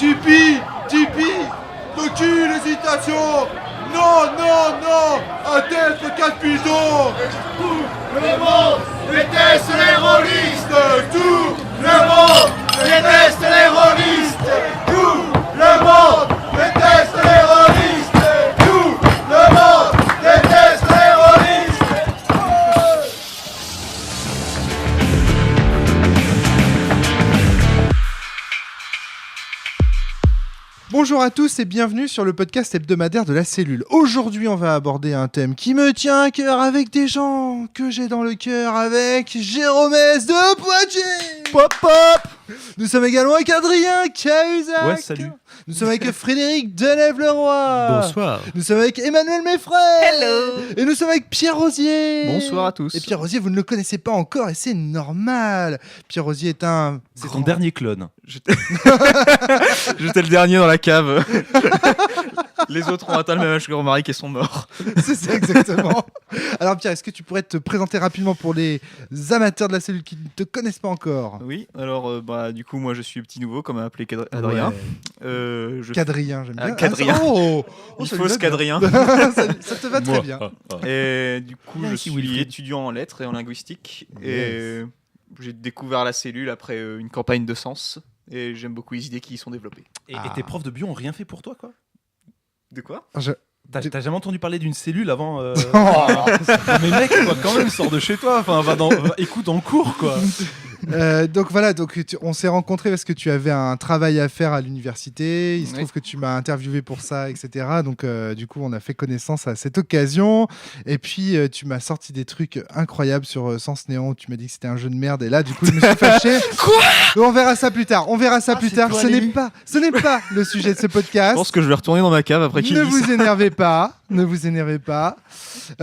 Tipeee, Toki, l'hésitation. Non, un test 4 pitons. Tout le monde déteste les rôlistes. Tout le monde déteste les rôlistes. Tout le monde déteste les rôlistes. Tout le monde déteste les rôlistes. Bonjour à tous et bienvenue sur le podcast hebdomadaire de la cellule. Aujourd'hui, on va aborder un thème qui me tient à cœur avec des gens que j'ai dans le cœur, avec Jérôme S. de Poitiers. Pop pop. Nous sommes également avec Adrien Cahuzac. Ouais, salut. Nous sommes avec Frédéric Denève-Leroy. Bonsoir. Nous sommes avec Emmanuel Meffray. Hello. Et nous sommes avec Pierre Rosier. Bonsoir à tous. Et Pierre Rosier, vous ne le connaissez pas encore et c'est normal. Pierre Rosier est un... C'est ton dernier clone. J'étais le dernier dans la cave. Les autres ont atteint le même âge que Romaric et sont morts. C'est ça, exactement. Alors Pierre, est-ce que tu pourrais te présenter rapidement pour les amateurs de la cellule qui ne te connaissent pas encore? Oui, alors du coup, moi je suis petit nouveau, comme a appelé Adrien. Ouais. Cadrien, j'aime bien. Cadrien. Il fausse Cadrien. ça te va très bien. Et du coup, Bien je ici, suis Wilfried. étudiant en lettres et en linguistique. Yes. Et j'ai découvert la cellule après une campagne de sens. Et j'aime beaucoup les idées qui y sont développées. Et tes profs de bio ont rien fait pour toi, quoi? De quoi? T'as jamais entendu parler d'une cellule avant Oh. Mais mec, quoi, quand même, sors de chez toi. Enfin, écoute en cours, quoi. Donc voilà, on s'est rencontrés parce que tu avais un travail à faire à l'université. Il se trouve que tu m'as interviewé pour ça, etc. Donc du coup, on a fait connaissance à cette occasion. Et puis, tu m'as sorti des trucs incroyables sur Sens Néant. Tu m'as dit que c'était un jeu de merde. Et là, du coup, je me suis fâché. Quoi? On verra ça plus tard. Ce n'est pas le sujet de ce podcast. Je pense que je vais retourner dans ma cave après qu'il Ne dise vous ça. énervez pas.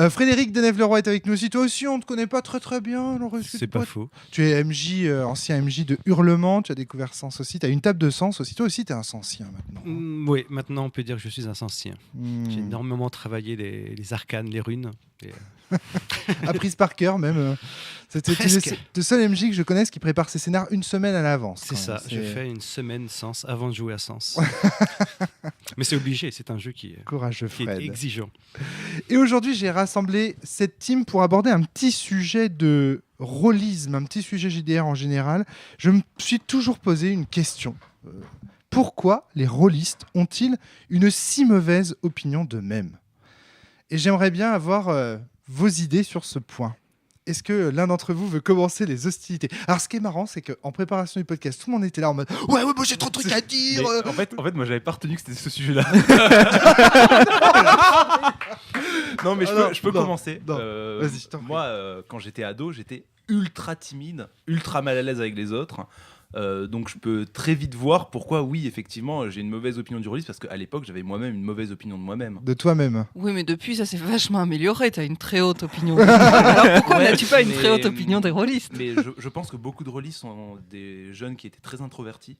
Frédéric Denève-Leroy est avec nous aussi. Toi aussi, on ne te connaît pas très bien. Alors, est-ce que C'est tu pas pourrais- faux. Tu es ancien MJ de Hurlement. Tu as découvert Sens aussi. Tu as une table de Sens aussi. Toi aussi, tu es un Sensien maintenant. Oui, maintenant on peut dire que je suis un sensien. Hmm. J'ai énormément travaillé les arcanes, les runes. Et, Apprise par cœur même. C'était Presque. le seul MJ que je connaisse qui prépare ses scénars une semaine à l'avance. c'est quand ça, même. je fais une semaine Sens avant de jouer à Sens. Mais c'est obligé, c'est un jeu qui Courageux est Fred. exigeant. Et aujourd'hui, j'ai rassemblé cette team pour aborder un petit sujet de rôlisme, un petit sujet JDR en général. Je me suis toujours posé une question. Pourquoi les rôlistes ont-ils une si mauvaise opinion d'eux-mêmes? Et j'aimerais bien avoir vos idées sur ce point. Est-ce que l'un d'entre vous veut commencer les hostilités? Alors, ce qui est marrant, c'est qu'en préparation du podcast, tout le monde était là en mode « Ouais, moi j'ai trop de trucs à dire Mais en fait, moi, j'avais pas retenu que c'était ce sujet-là. Non, mais je peux non, commencer. non. Vas-y, je t'en prie. Moi, quand j'étais ado, j'étais ultra timide, ultra mal à l'aise avec les autres. Donc je peux très vite voir pourquoi, oui, effectivement, j'ai une mauvaise opinion du rôliste, parce qu'à l'époque, j'avais moi-même une mauvaise opinion de moi-même. de toi-même. Oui, mais depuis, ça s'est vachement amélioré. T'as une très haute opinion. Alors pourquoi Ouais, n'as-tu pas une mais- très haute opinion des rôlistes? Mais je pense que beaucoup de rôlistes sont des jeunes qui étaient très introvertis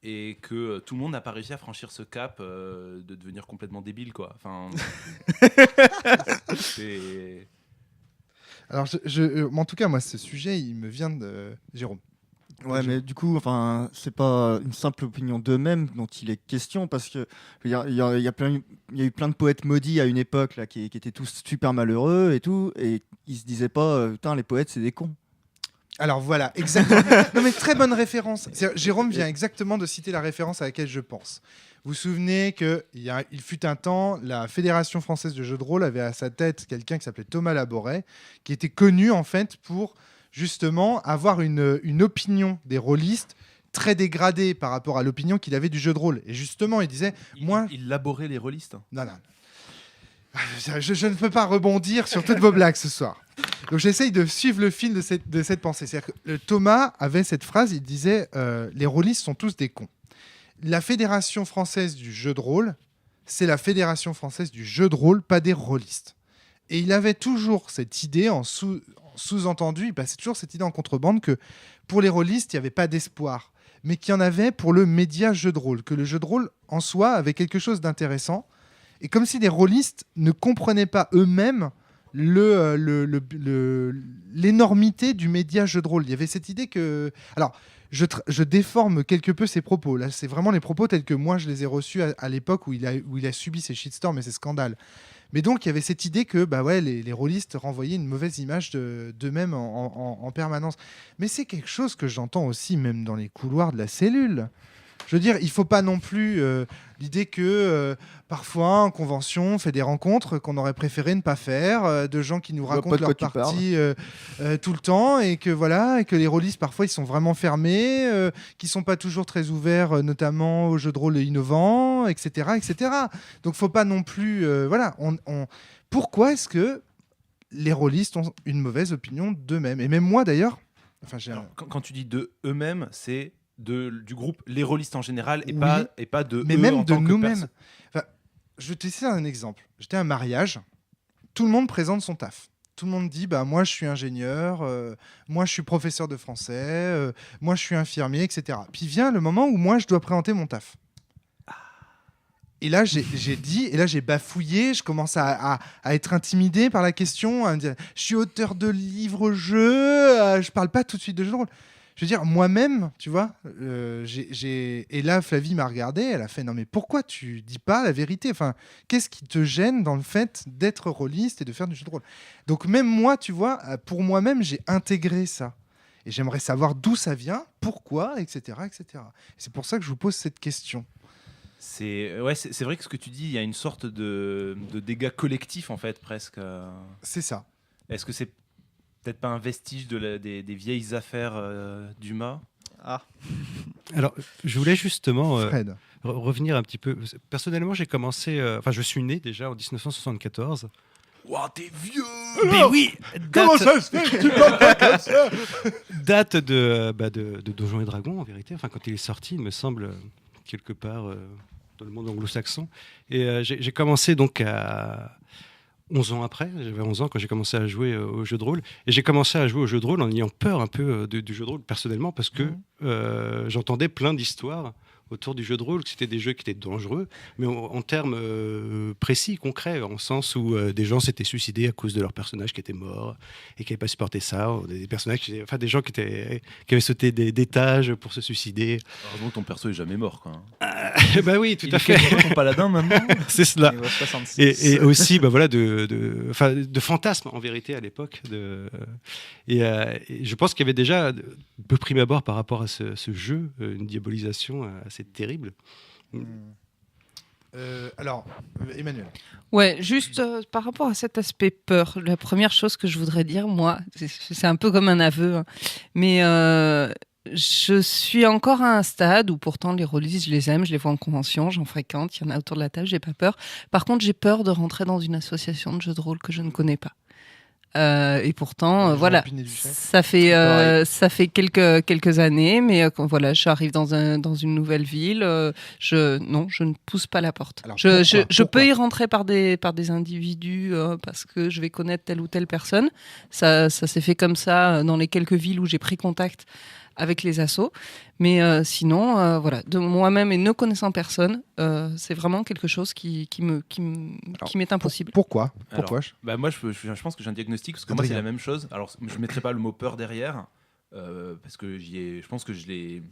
et que tout le monde n'a pas réussi à franchir ce cap de devenir complètement débile, quoi. Enfin, c'est... Alors, en tout cas, moi, ce sujet, il me vient de Jérôme. Ouais, mais du coup, enfin, c'est pas une simple opinion d'eux-mêmes dont il est question, parce que il y a eu plein de poètes maudits à une époque là, qui étaient tous super malheureux et tout, et ils se disaient pas, putain, les poètes, c'est des cons. Alors voilà, exactement. Non mais très bonne référence. Jérôme vient exactement de citer la référence à laquelle je pense. Vous vous souvenez qu'il fut un temps, la Fédération française de jeux de rôle avait à sa tête quelqu'un qui s'appelait Thomas Laboret, qui était connu en fait pour justement avoir une opinion des rôlistes très dégradée par rapport à l'opinion qu'il avait du jeu de rôle. Et justement, il disait, moi... Il laborait les rôlistes. Non. Je ne peux pas rebondir sur toutes vos blagues ce soir. Donc j'essaye de suivre le fil de cette pensée. C'est-à-dire que Thomas avait cette phrase, il disait les rôlistes sont tous des cons. La Fédération française du jeu de rôle, c'est la Fédération française du jeu de rôle, pas des rôlistes. Et il avait toujours cette idée en sous-entendu, il passait toujours cette idée en contrebande que pour les rôlistes, il n'y avait pas d'espoir, mais qu'il y en avait pour le média jeu de rôle, que le jeu de rôle en soi avait quelque chose d'intéressant. Et comme si les rôlistes ne comprenaient pas eux-mêmes l'énormité du média jeu de rôle. Il y avait cette idée que... Alors, je déforme quelque peu ses propos. Là, c'est vraiment les propos tels que moi, je les ai reçus à l'époque où il a subi ces shitstorms et ces scandales. Mais donc, il y avait cette idée que les rôlistes renvoyaient une mauvaise image d'eux-mêmes en permanence. Mais c'est quelque chose que j'entends aussi même dans les couloirs de la cellule. Je veux dire, il ne faut pas non plus l'idée que parfois, en convention, on fait des rencontres qu'on aurait préféré ne pas faire, de gens qui nous racontent leur partie tout le temps, et que les rôlistes, parfois, ils sont vraiment fermés, qui ne sont pas toujours très ouverts, notamment aux jeux de rôle innovants, etc. etc. Donc, il ne faut pas non plus... Pourquoi est-ce que les rôlistes ont une mauvaise opinion d'eux-mêmes ? Et même moi, d'ailleurs... Alors, quand tu dis de eux-mêmes, c'est... du groupe les rôlistes en général et, Oui, et pas de mais eux même en de tant que nous-mêmes. Je vais te laisser un exemple. J'étais à un mariage, tout le monde présente son taf. Tout le monde dit moi je suis ingénieur, moi je suis professeur de français, moi je suis infirmier, etc. Puis vient le moment où moi je dois présenter mon taf. Et là, j'ai dit, et là, j'ai bafouillé, je commence à être intimidé par la question, à me dire, je suis auteur de livres-jeux, je parle pas tout de suite de jeux de rôle. Je veux dire, moi-même, tu vois, et là, Flavie m'a regardé, elle a fait, non mais pourquoi tu dis pas la vérité ? Enfin, qu'est-ce qui te gêne dans le fait d'être rôliste et de faire du jeu de rôle ? Donc même moi, tu vois, pour moi-même, j'ai intégré ça. Et j'aimerais savoir d'où ça vient, pourquoi, etc. etc. C'est pour ça que je vous pose cette question. C'est vrai que ce que tu dis, il y a une sorte de dégâts collectifs, en fait, presque. C'est ça. Est-ce que c'est peut-être pas un vestige des vieilles affaires d'Uma ? Alors, je voulais justement Fred. revenir un petit peu. Personnellement, j'ai commencé... je suis né déjà en 1974. Ouah, t'es vieux ! Mais oui, Comment ça se fait que tu parles pas comme ça ? date de Donjons et Dragons, en vérité. Enfin, quand il est sorti, il me semble, quelque part dans le monde anglo-saxon. Et j'ai commencé donc à 11 ans après. J'avais 11 ans quand j'ai commencé à jouer au jeu de rôle. Et j'ai commencé à jouer au jeu de rôle en ayant peur un peu du jeu de rôle, personnellement, parce que j'entendais plein d'histoires autour du jeu de rôle, que c'était des jeux qui étaient dangereux, mais en termes précis, concrets, en sens où des gens s'étaient suicidés à cause de leur personnage qui était mort et qui n'avaient pas supporté ça, ou des personnages, des gens qui avaient sauté d'étages pour se suicider. Heureusement que ton perso est jamais mort, quoi. Bah oui, tout Il à est fait. quasiment ton paladin maintenant. C'est cela. Niveau 66. Et aussi, de fantasmes en vérité à l'époque. Et je pense qu'il y avait déjà, de prime abord par rapport à ce jeu, une diabolisation assez terrible. Alors, Emmanuel. Ouais, juste par rapport à cet aspect peur, la première chose que je voudrais dire, moi, c'est un peu comme un aveu, hein, mais je suis encore à un stade où pourtant les rôlistes, je les aime, je les vois en convention, j'en fréquente, il y en a autour de la table, j'ai pas peur. Par contre, j'ai peur de rentrer dans une association de jeux de rôle que je ne connais pas. Et pourtant, voilà, ça fait quelques années, mais voilà, j'arrive dans une nouvelle ville, je ne pousse pas la porte. Alors, je peux y rentrer par des individus parce que je vais connaître telle ou telle personne. Ça s'est fait comme ça dans les quelques villes où j'ai pris contact avec les assos, mais sinon, voilà, de moi-même et ne connaissant personne, c'est vraiment quelque chose qui m'est impossible. Pourquoi Moi, je pense que j'ai un diagnostic, parce que moi, c'est la même chose. Alors, je ne mettrai pas le mot peur derrière, parce que je pense que j'ai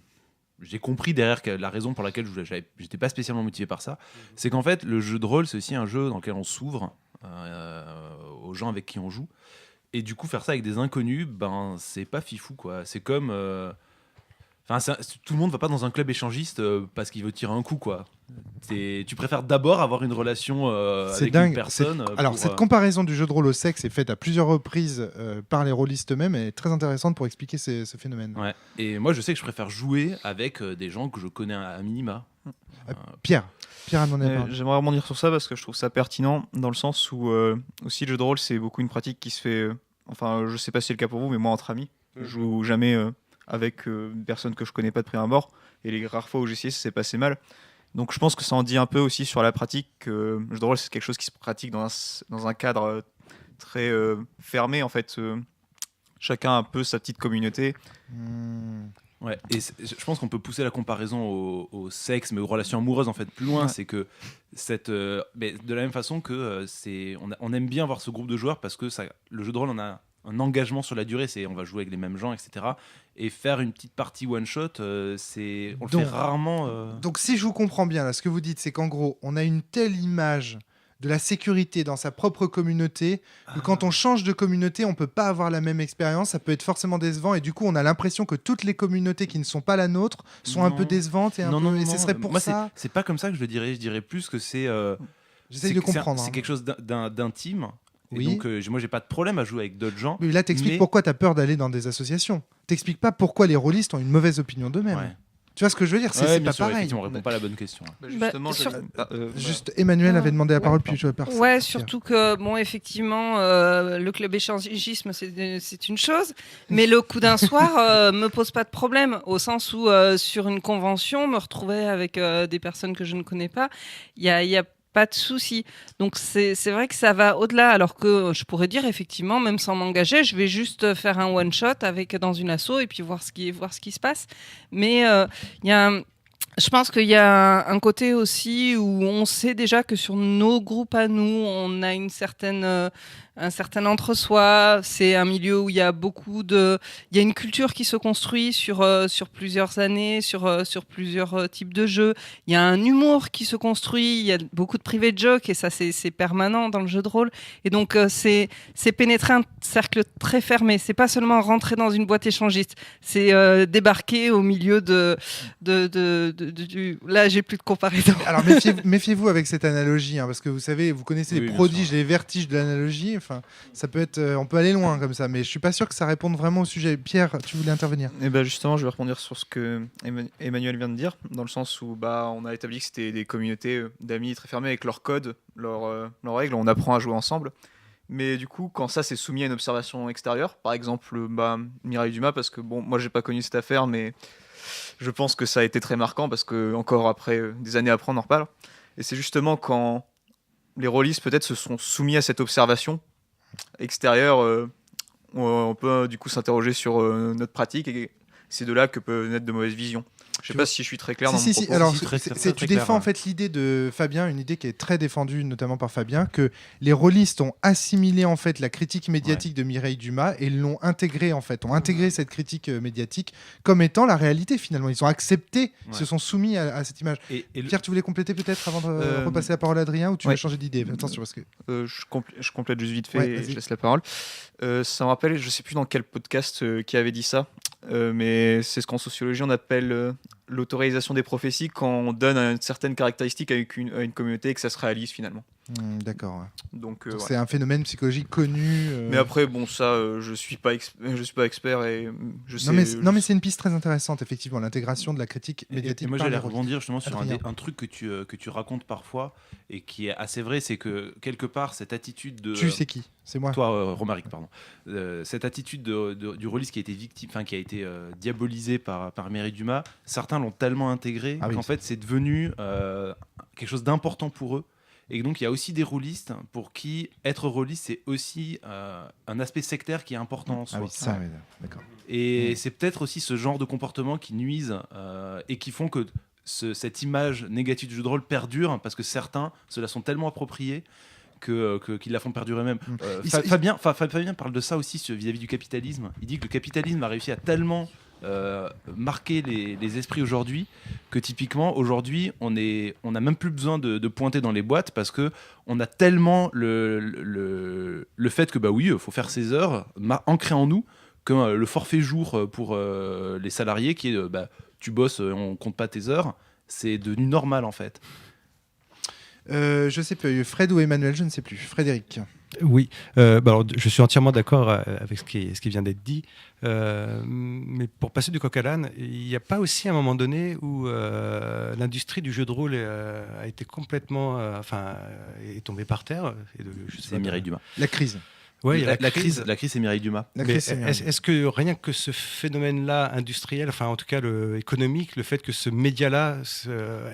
compris derrière que la raison pour laquelle j'étais pas spécialement motivé par ça, c'est qu'en fait, le jeu de rôle, c'est aussi un jeu dans lequel on s'ouvre aux gens avec qui on joue. Et du coup, faire ça avec des inconnus, c'est pas fifou, quoi. C'est comme... tout le monde va pas dans un club échangiste parce qu'il veut tirer un coup, quoi. Tu préfères d'abord avoir une relation avec une personne. Alors, cette comparaison du jeu de rôle au sexe est faite à plusieurs reprises par les rôlistes eux-mêmes et est très intéressante pour expliquer ce phénomène. Ouais. Et moi, je sais que je préfère jouer avec des gens que je connais à minima. Pierre en a parlé. J'aimerais rebondir sur ça parce que je trouve ça pertinent dans le sens où aussi le jeu de rôle c'est beaucoup une pratique qui se fait je sais pas si c'est le cas pour vous, mais moi entre amis je joue jamais avec une personne que je connais pas de prime abord, et les rares fois où j'ai essayé ça s'est passé mal, donc je pense que ça en dit un peu aussi sur la pratique que le jeu de rôle c'est quelque chose qui se pratique dans un cadre très fermé en fait. Chacun a un peu sa petite communauté. Ouais, et je pense qu'on peut pousser la comparaison au sexe, mais aux relations amoureuses en fait plus loin. Ouais. C'est que mais de la même façon que on aime bien voir ce groupe de joueurs parce que le jeu de rôle on a un engagement sur la durée. On va jouer avec les mêmes gens, etc. Et faire une petite partie one shot, on le fait rarement. Donc si je vous comprends bien, là, ce que vous dites, c'est qu'en gros, on a une telle image de la sécurité dans sa propre communauté que quand on change de communauté, on peut pas avoir la même expérience, ça peut être forcément décevant et du coup on a l'impression que toutes les communautés qui ne sont pas la nôtre sont un peu décevantes et et ce serait pour moi, ça. c'est pas comme ça que je le dirais. Je dirais plus que J'essaye de comprendre. C'est quelque chose d'intime. Oui. Et donc moi j'ai pas de problème à jouer avec d'autres gens. Mais là t'expliques mais- pourquoi t'as peur d'aller dans des associations. T'expliques pas pourquoi les rôlistes ont une mauvaise opinion d'eux-mêmes. Ouais. Tu vois ce que je veux dire? Ouais, C'est bien pas sûr, pareil. effectivement, on répond pas à la bonne question. Justement, sur- Juste Emmanuel avait demandé la parole, puis je passe. Ouais, surtout que, bon, effectivement, le club échangisme, c'est une chose, mais le coup d'un soir me pose pas de problème, au sens où, sur une convention, me retrouver avec des personnes que je ne connais pas, il y a pas de souci. Donc, c'est vrai que ça va au-delà, alors que je pourrais dire, effectivement, même sans m'engager, je vais juste faire un one-shot dans une asso et puis voir ce qui se passe. Mais il y a je pense qu'il y a un côté aussi où on sait déjà que sur nos groupes à nous, on a un certain entre-soi. C'est un milieu où il y a il y a une culture qui se construit sur plusieurs années, sur plusieurs types de jeux. Il y a un humour qui se construit. Il y a beaucoup de private jokes et ça, c'est permanent dans le jeu de rôle. Et donc, c'est pénétrer un cercle très fermé. C'est pas seulement rentrer dans une boîte échangiste. C'est débarquer au milieu Là, j'ai plus de comparaison. Alors méfiez-vous avec cette analogie, hein, parce que vous savez, vous connaissez Oui, les bien prodiges, sûr. les vertiges de l'analogie. Enfin, ça peut être, on peut aller loin comme ça, mais je suis pas sûr que ça réponde vraiment au sujet. Pierre, tu voulais intervenir? Et ben justement, je vais rebondir sur ce que Emmanuel vient de dire, dans le sens où on a établi que c'était des communautés d'amis très fermées avec leurs codes, leurs règles, on apprend à jouer ensemble. Mais du coup, quand ça c'est soumis à une observation extérieure, par exemple Mireille Dumas, parce que bon, moi j'ai pas connu cette affaire, mais je pense que ça a été très marquant parce que encore après des années après on en reparle. Et c'est justement quand les rôlistes peut-être se sont soumis à cette observation extérieure, on peut du coup s'interroger sur notre pratique et c'est de là que peuvent naître de mauvaises visions. Je sais pas si je suis très clair dans mon propos. Alors, Si, très tu clair, défends en ouais. fait l'idée de Fabien, une idée qui est très défendue notamment par Fabien, que les rôlistes ont assimilé en fait la critique médiatique de Mireille Dumas et l'ont intégrée en fait, ont intégré cette critique médiatique comme étant la réalité finalement. Ils ont accepté, ils se sont soumis à cette image. Et Pierre, tu voulais compléter peut-être avant de repasser la parole à Adrien ou tu ouais. veux changer d'idée? Attention parce que Je complète juste vite fait Ouais, et vas-y. je laisse la parole. Ça me rappelle, je sais plus dans quel podcast qui avait dit ça, mais c'est ce qu'en sociologie on appelle l'autorisation des prophéties, quand on donne une certaine caractéristique à une communauté et que ça se réalise finalement. d'accord. Ouais. Donc, Donc, ouais. c'est un phénomène psychologique connu. Mais après, bon, ça, je suis pas expert et je sais. Non mais c'est une piste très intéressante effectivement, l'intégration de la critique médiatique. Et moi, par j'allais les rôlistes. rebondir justement sur Adrien. un truc que tu racontes parfois et qui est assez vrai, c'est que quelque part, cette attitude de. Tu sais qui? C'est moi. Toi, Romaric, pardon. Cette attitude du rôliste qui a été qui a été diabolisé par Mireille Dumas, certains l'ont tellement intégré Ah oui. qu'en fait, c'est devenu quelque chose d'important pour eux. Et donc, il y a aussi des rôlistes pour qui être rôliste, c'est aussi un aspect sectaire qui est important en soi. Ah oui, ça, oui, d'accord. Et c'est peut-être aussi ce genre de comportement qui nuisent et qui font que cette image négative du jeu de rôle perdure parce que certains se la sont tellement appropriés qu'ils la font perdurer même. Fabien parle de ça aussi vis-à-vis du capitalisme. Il dit que le capitalisme a réussi à tellement marquer les esprits aujourd'hui que typiquement aujourd'hui on n'a même plus besoin de pointer dans les boîtes parce que on a tellement le fait que bah oui, faut faire ses heures ancré en nous que le forfait jour pour les salariés qui est tu bosses, on compte pas tes heures, c'est devenu normal en fait. Je sais plus, Fred ou Emmanuel, je ne sais plus. Frédéric. Oui, alors, je suis entièrement d'accord avec ce qui vient d'être dit. Mais pour passer du coq à l'âne, il n'y a pas aussi un moment donné où l'industrie du jeu de rôle a été complètement, est tombée par terre. C'est Mireille Dumas. La crise. Ouais, il y a la crise, c'est Mireille Dumas. La Mais crise, c'est est-ce que rien que ce phénomène-là industriel, enfin en tout cas économique, le fait que ce média-là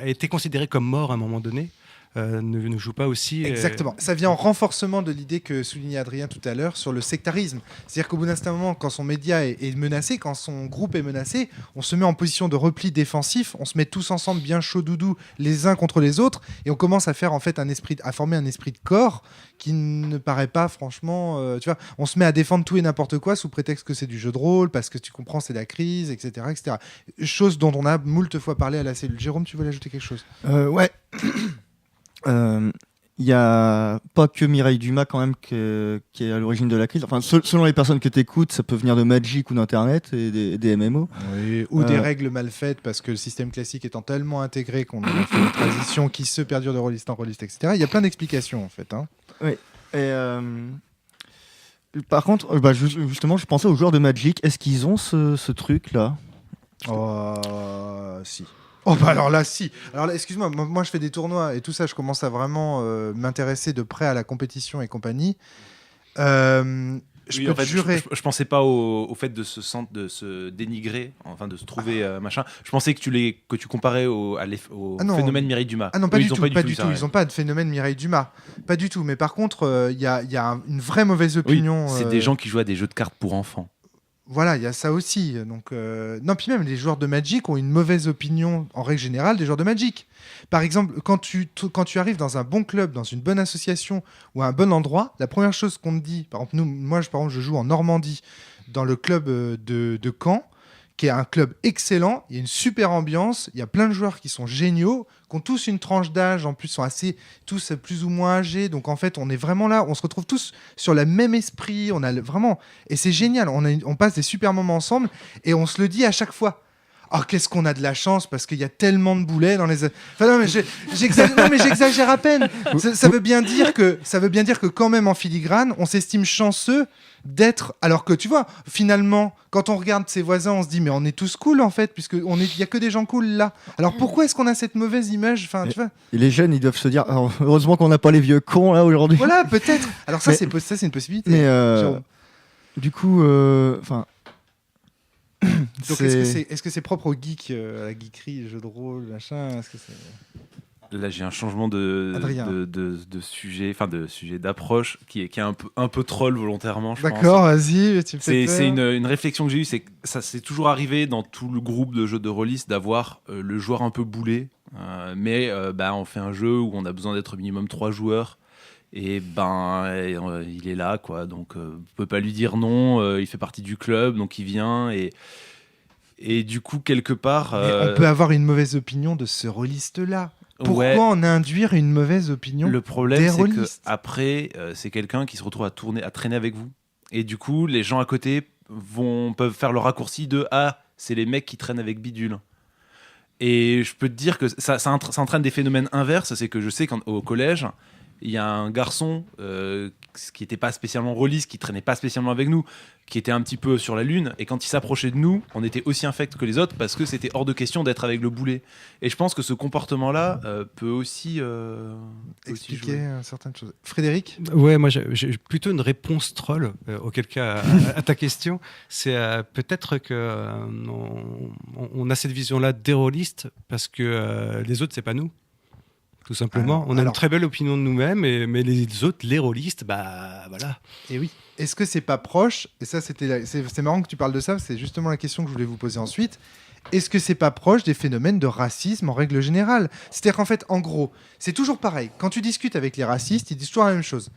a été considéré comme mort à un moment donné, ne joue pas aussi. Exactement. Ça vient en renforcement de l'idée que soulignait Adrien tout à l'heure sur le sectarisme. C'est-à-dire qu'au bout d'un certain moment, quand son média est menacé, quand son groupe est menacé, on se met en position de repli défensif, on se met tous ensemble bien chaud doudou les uns contre les autres, et on commence à faire en fait à former un esprit de corps qui ne paraît pas franchement, tu vois, on se met à défendre tout et n'importe quoi sous prétexte que c'est du jeu de rôle, parce que tu comprends c'est la crise, etc., etc. Chose dont on a moult fois parlé à la cellule. Jérôme, tu voulais ajouter quelque chose? Ouais. Il n'y a pas que Mireille Dumas quand même qui est à l'origine de la crise. Enfin, selon les personnes que tu écoutes, ça peut venir de Magic ou d'Internet et des MMO. Oui, ou des règles mal faites parce que le système classique étant tellement intégré qu'on a fait une transition qui se perdure de rôliste en rôliste, etc. Il y a plein d'explications en fait. Hein. Oui. Et par contre, justement, je pensais aux joueurs de Magic. Est-ce qu'ils ont ce truc-là? Si. Oh bah alors là si. Alors là, excuse-moi, moi je fais des tournois et tout ça, je commence à vraiment m'intéresser de près à la compétition et compagnie. Je peux te jurer. Je pensais pas au fait de se dénigrer, enfin de se trouver machin. Je pensais que tu comparais au phénomène Mireille Dumas. Ah non, pas du tout. Ils n'ont pas de phénomène Mireille Dumas. Pas du tout. Mais par contre, il y a une vraie mauvaise opinion. Oui, c'est des gens qui jouent à des jeux de cartes pour enfants. Voilà, il y a ça aussi. Donc, non, puis même les joueurs de Magic ont une mauvaise opinion en règle générale des joueurs de Magic. Par exemple, quand tu arrives dans un bon club, dans une bonne association ou à un bon endroit, la première chose qu'on te dit, par exemple, moi je joue en Normandie dans le club de Caen, qui est un club excellent, il y a une super ambiance, il y a plein de joueurs qui sont géniaux, qui ont tous une tranche d'âge, en plus sont tous plus ou moins âgés, donc en fait on est vraiment là, on se retrouve tous sur le même esprit, on a vraiment, et c'est génial, on passe des super moments ensemble, et on se le dit à chaque fois. Oh, qu'est-ce qu'on a de la chance parce qu'il y a tellement de boulets dans les. Enfin, non, mais j'exagère à peine. Ça veut bien dire que quand même en filigrane, on s'estime chanceux d'être. Alors que tu vois, finalement, quand on regarde ses voisins, on se dit mais on est tous cool en fait, puisque il y a que des gens cool là. Alors pourquoi est-ce qu'on a cette mauvaise image? Enfin, tu vois. Et les jeunes, ils doivent se dire heureusement qu'on n'a pas les vieux cons là aujourd'hui. Voilà, peut-être. Alors ça, c'est une possibilité. Mais du coup, enfin. Donc est-ce que c'est propre aux geeks, à la geekerie, jeux de rôle, machin? Est-ce que c'est... Là, j'ai un changement de sujet, enfin de sujet d'approche qui est un peu troll volontairement. D'accord, vas-y, tu me fais peur. C'est une réflexion que j'ai eue, c'est que ça s'est toujours arrivé dans tout le groupe de jeux de rôliste d'avoir le joueur un peu boulé, mais on fait un jeu où on a besoin d'être minimum 3 joueurs. Et il est là, quoi. Donc, on peut pas lui dire non. Il fait partie du club, donc il vient. Et du coup, quelque part. Mais on peut avoir une mauvaise opinion de ce rôliste-là. Pourquoi en induire une mauvaise opinion? Le problème, c'est que après, c'est quelqu'un qui se retrouve à traîner avec vous. Et du coup, les gens à côté peuvent faire le raccourci de c'est les mecs qui traînent avec Bidule. Et je peux te dire que ça entraîne des phénomènes inverses. C'est que je sais qu'au collège, il y a un garçon qui n'était pas spécialement rôliste, qui traînait pas spécialement avec nous, qui était un petit peu sur la lune, et quand il s'approchait de nous, on était aussi infects que les autres parce que c'était hors de question d'être avec le boulet. Et je pense que ce comportement-là peut aussi expliquer certaines choses. Frédéric? Ouais, moi j'ai plutôt une réponse troll, auquel cas à ta question. C'est peut-être que on a cette vision-là des rôlistes parce que les autres, c'est pas nous. Tout simplement. On a une très belle opinion de nous-mêmes, mais les autres, les rôlistes, voilà. Et oui. Est-ce que c'est pas proche? Et ça, c'est marrant que tu parles de ça, c'est justement la question que je voulais vous poser ensuite. Est-ce que c'est pas proche des phénomènes de racisme en règle générale? C'est-à-dire qu'en fait, en gros, c'est toujours pareil. Quand tu discutes avec les racistes, ils disent toujours la même chose.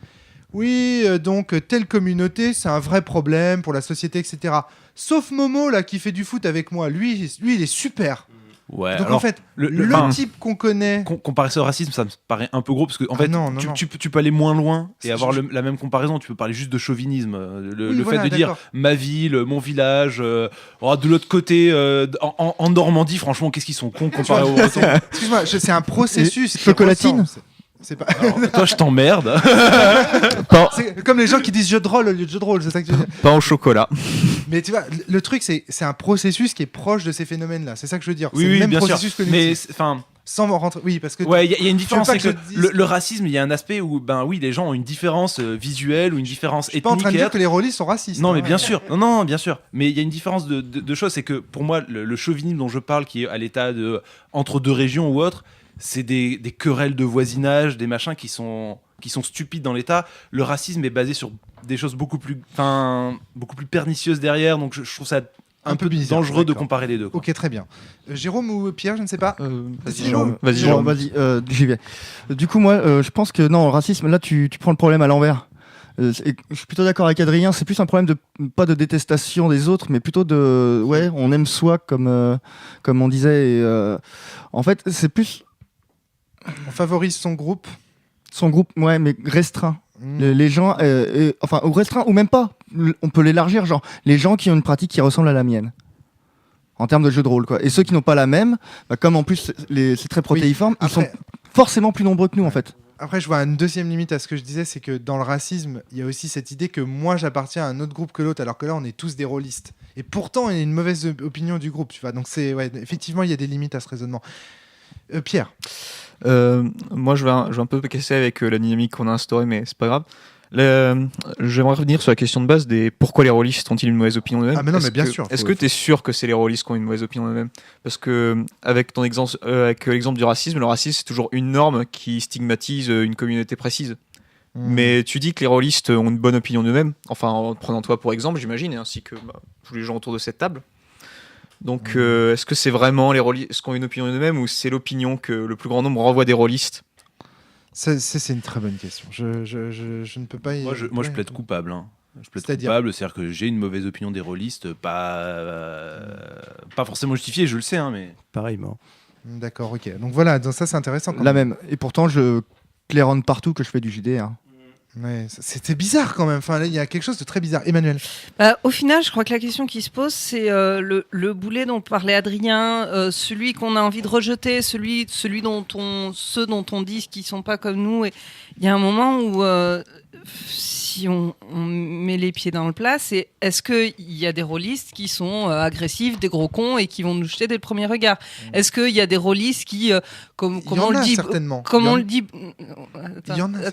Oui, donc telle communauté, c'est un vrai problème pour la société, etc. Sauf Momo, là, qui fait du foot avec moi. Lui il est super. Ouais, donc alors, en fait, le type qu'on connaît... Comparer ça au racisme, ça me paraît un peu gros, parce que en fait, tu peux aller moins loin et avoir la même comparaison. Tu peux parler juste de chauvinisme. Le fait de dire ma ville, mon village, de l'autre côté, en Normandie, franchement, qu'est-ce qu'ils sont cons comparé au Breton. Excuse-moi, c'est un processus. Chocolatine. C'est pas... Alors, toi, je t'emmerde. C'est comme les gens qui disent jeu de rôle au lieu de jeu de rôle, c'est ça que tu veux dire. Pas au chocolat. Mais tu vois, le truc, c'est un processus qui est proche de ces phénomènes-là. C'est ça que je veux dire. Oui, c'est le même bien processus sûr. cognitif. Mais enfin. Sans rentrer. Oui, parce que. Ouais, il y a une différence. C'est que dise... le racisme, il y a un aspect où, les gens ont une différence visuelle ou une différence ethnique. Je suis pas en train de dire que les rôlistes sont racistes. Non, mais bien sûr. Non, bien sûr. Mais il y a une différence de choses. C'est que pour moi, le chauvinisme dont je parle, qui est à l'état de entre deux régions ou autre, c'est des querelles de voisinage, des machins qui sont stupides dans l'état. Le racisme est basé sur des choses beaucoup plus pernicieuses derrière, donc je trouve ça un peu bizarre, dangereux de d'accord. comparer les deux, quoi. Ok, très bien. Jérôme ou Pierre, je ne sais pas. Vas-y, Jérôme. Vas-y, Jérôme. Vas-y, j'y vais. Du coup, moi, je pense que non, le racisme, là, tu prends le problème à l'envers. Je suis plutôt d'accord avec Adrien, c'est plus un problème pas de détestation des autres, mais plutôt on aime soi, comme on disait. Et, en fait, c'est plus On favorise son groupe. son groupe, ouais, mais restreint. Les gens, enfin, ou restreint, ou même pas. On peut l'élargir, genre, les gens qui ont une pratique qui ressemble à la mienne. En termes de jeu de rôle, quoi. Et ceux qui n'ont pas la même, comme en plus c'est très protéiforme, ils sont Après, forcément plus nombreux que nous, en fait. Après, je vois une deuxième limite à ce que je disais, c'est que dans le racisme, il y a aussi cette idée que moi j'appartiens à un autre groupe que l'autre, alors que là on est tous des rôlistes. Et pourtant, il y a une mauvaise opinion du groupe, tu vois. Donc effectivement, il y a des limites à ce raisonnement. Pierre. Moi, je vais un peu casser avec la dynamique qu'on a instaurée, mais c'est pas grave. J'aimerais revenir sur la question de base des pourquoi les rôlistes ont-ils une mauvaise opinion d'eux-mêmes. Ah, mais non, mais bien sûr. Est-ce que tu es sûr que c'est les rôlistes qui ont une mauvaise opinion d'eux-mêmes? Parce que, avec ton exemple, avec l'exemple du racisme, le racisme c'est toujours une norme qui stigmatise une communauté précise. Mais tu dis que les rôlistes ont une bonne opinion d'eux-mêmes, enfin en prenant toi pour exemple, j'imagine, ainsi que tous les gens autour de cette table. Donc, est-ce que c'est vraiment les rôlistes qui ont une opinion d'eux-mêmes ou c'est l'opinion que le plus grand nombre renvoie des rôlistes? C'est une très bonne question. Je ne peux pas. Moi, je plaide coupable. Hein. Je plaide C'est-à-dire coupable, c'est-à-dire que j'ai une mauvaise opinion des rôlistes, pas forcément justifiée, je le sais, hein, mais. Pareillement. D'accord, ok. Donc voilà, donc ça c'est intéressant. Quand La même. Et pourtant, je claironne partout que je fais du JD. Hein. Ouais, c'était bizarre quand même. Enfin, là, il y a quelque chose de très bizarre. Emmanuel. Au final, je crois que la question qui se pose, c'est le boulet dont parlait Adrien, celui qu'on a envie de rejeter, celui ceux dont on dit qu'ils sont pas comme nous. Et il y a un moment où, si on met les pieds dans le plat, c'est est-ce qu'il y a des rôlistes qui sont agressifs, des gros cons et qui vont nous jeter dès le premier regard? Est-ce qu'il y a des rôlistes qui, comme on le dit, certainement. comme on le dit, Il y en a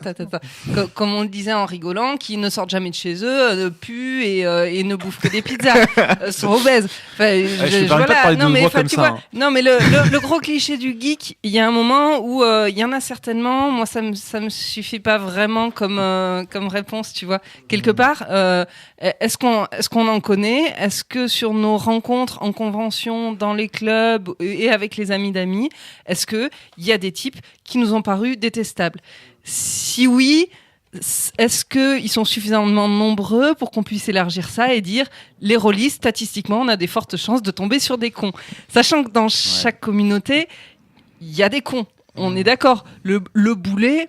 comme on le disait en rigolant, qui ne sortent jamais de chez eux, puent et ne bouffent que des pizzas, sont obèses. Enfin, je te permets pas de parler de moi comme ça. Hein. Non, mais le gros cliché du geek, il y a un moment où il y en a certainement. Moi, ça me suffit pas vraiment comme réponse, tu vois. Quelque part, est-ce qu'on en connaît? Est-ce que sur nos rencontres en convention, dans les clubs et avec les amis d'amis, est-ce que il y a des types qui nous ont paru détestables? Si oui, est-ce qu'ils sont suffisamment nombreux pour qu'on puisse élargir ça et dire les rôlistes, statistiquement, on a des fortes chances de tomber sur des cons. Sachant que dans chaque communauté, il y a des cons. On est d'accord. Le boulet...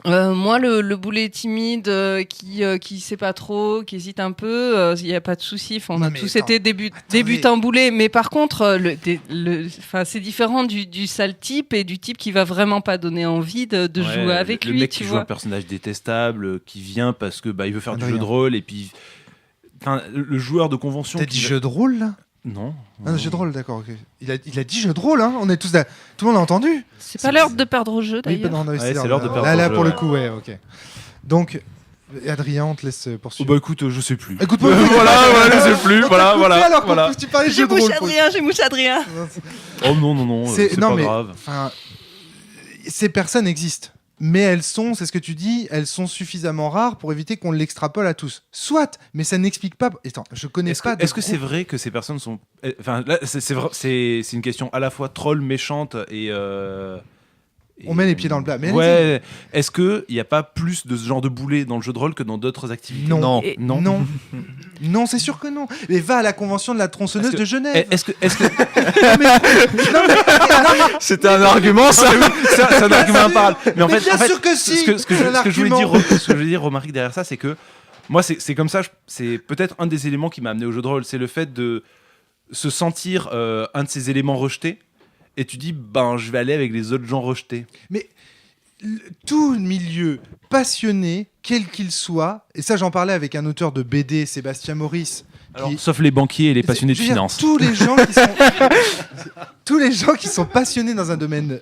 moi, le boulet timide qui sait pas trop, qui hésite un peu, il y a pas de souci. On a tous été débutants boulet, mais par contre, c'est différent du sale type et du type qui va vraiment pas donner envie de jouer avec lui. Le mec tu qui vois. joue un personnage détestable, qui vient parce que il veut faire du jeu de rôle et puis, le joueur de convention. T'as dit jeu de rôle là? Non. Ah, jeu de rôle, d'accord. Okay. Il a dit jeu de rôle, hein. On est tous là. Tout le monde a entendu. C'est pas l'heure de perdre au jeu d'ailleurs. Oui, c'est l'heure de perdre là, au jeu, pour le ouais. coup, ouais, ok. Donc, Adrien, on te laisse poursuivre. Écoute, je sais plus. Écoute-moi. voilà, je sais plus. Voilà. Alors tu parlais de jeu de rôle. J'ai mouché Adrien. Oh non, c'est pas grave. Ces personnes existent. Mais c'est ce que tu dis, elles sont suffisamment rares pour éviter qu'on l'extrapole à tous. Soit, mais ça n'explique pas. Attends, je connais pas. Est-ce que c'est vrai que ces personnes sont. Enfin, là, c'est une question à la fois troll, méchante et. On met les pieds dans le plat. Mais ouais. Est-ce qu'il n'y a pas plus de ce genre de boulet dans le jeu de rôle que dans d'autres activités? Non. Non, c'est sûr que non. Mais va à la convention de la tronçonneuse de Genève. Est-ce que... C'était un argument, ça. C'est un argument imparable. Mais en fait, bien sûr que si. Ce que je voulais dire, remarque derrière ça, c'est que moi, c'est comme ça. C'est peut-être un des éléments qui m'a amené au jeu de rôle, c'est le fait de se sentir un de ces éléments rejetés. Et tu dis, je vais aller avec les autres gens rejetés. Mais tout milieu passionné quel qu'il soit, et ça j'en parlais avec un auteur de BD, Sébastien Maurice. Alors, sauf les banquiers et les passionnés de Je veux dire, finance. tous les gens qui sont passionnés dans un domaine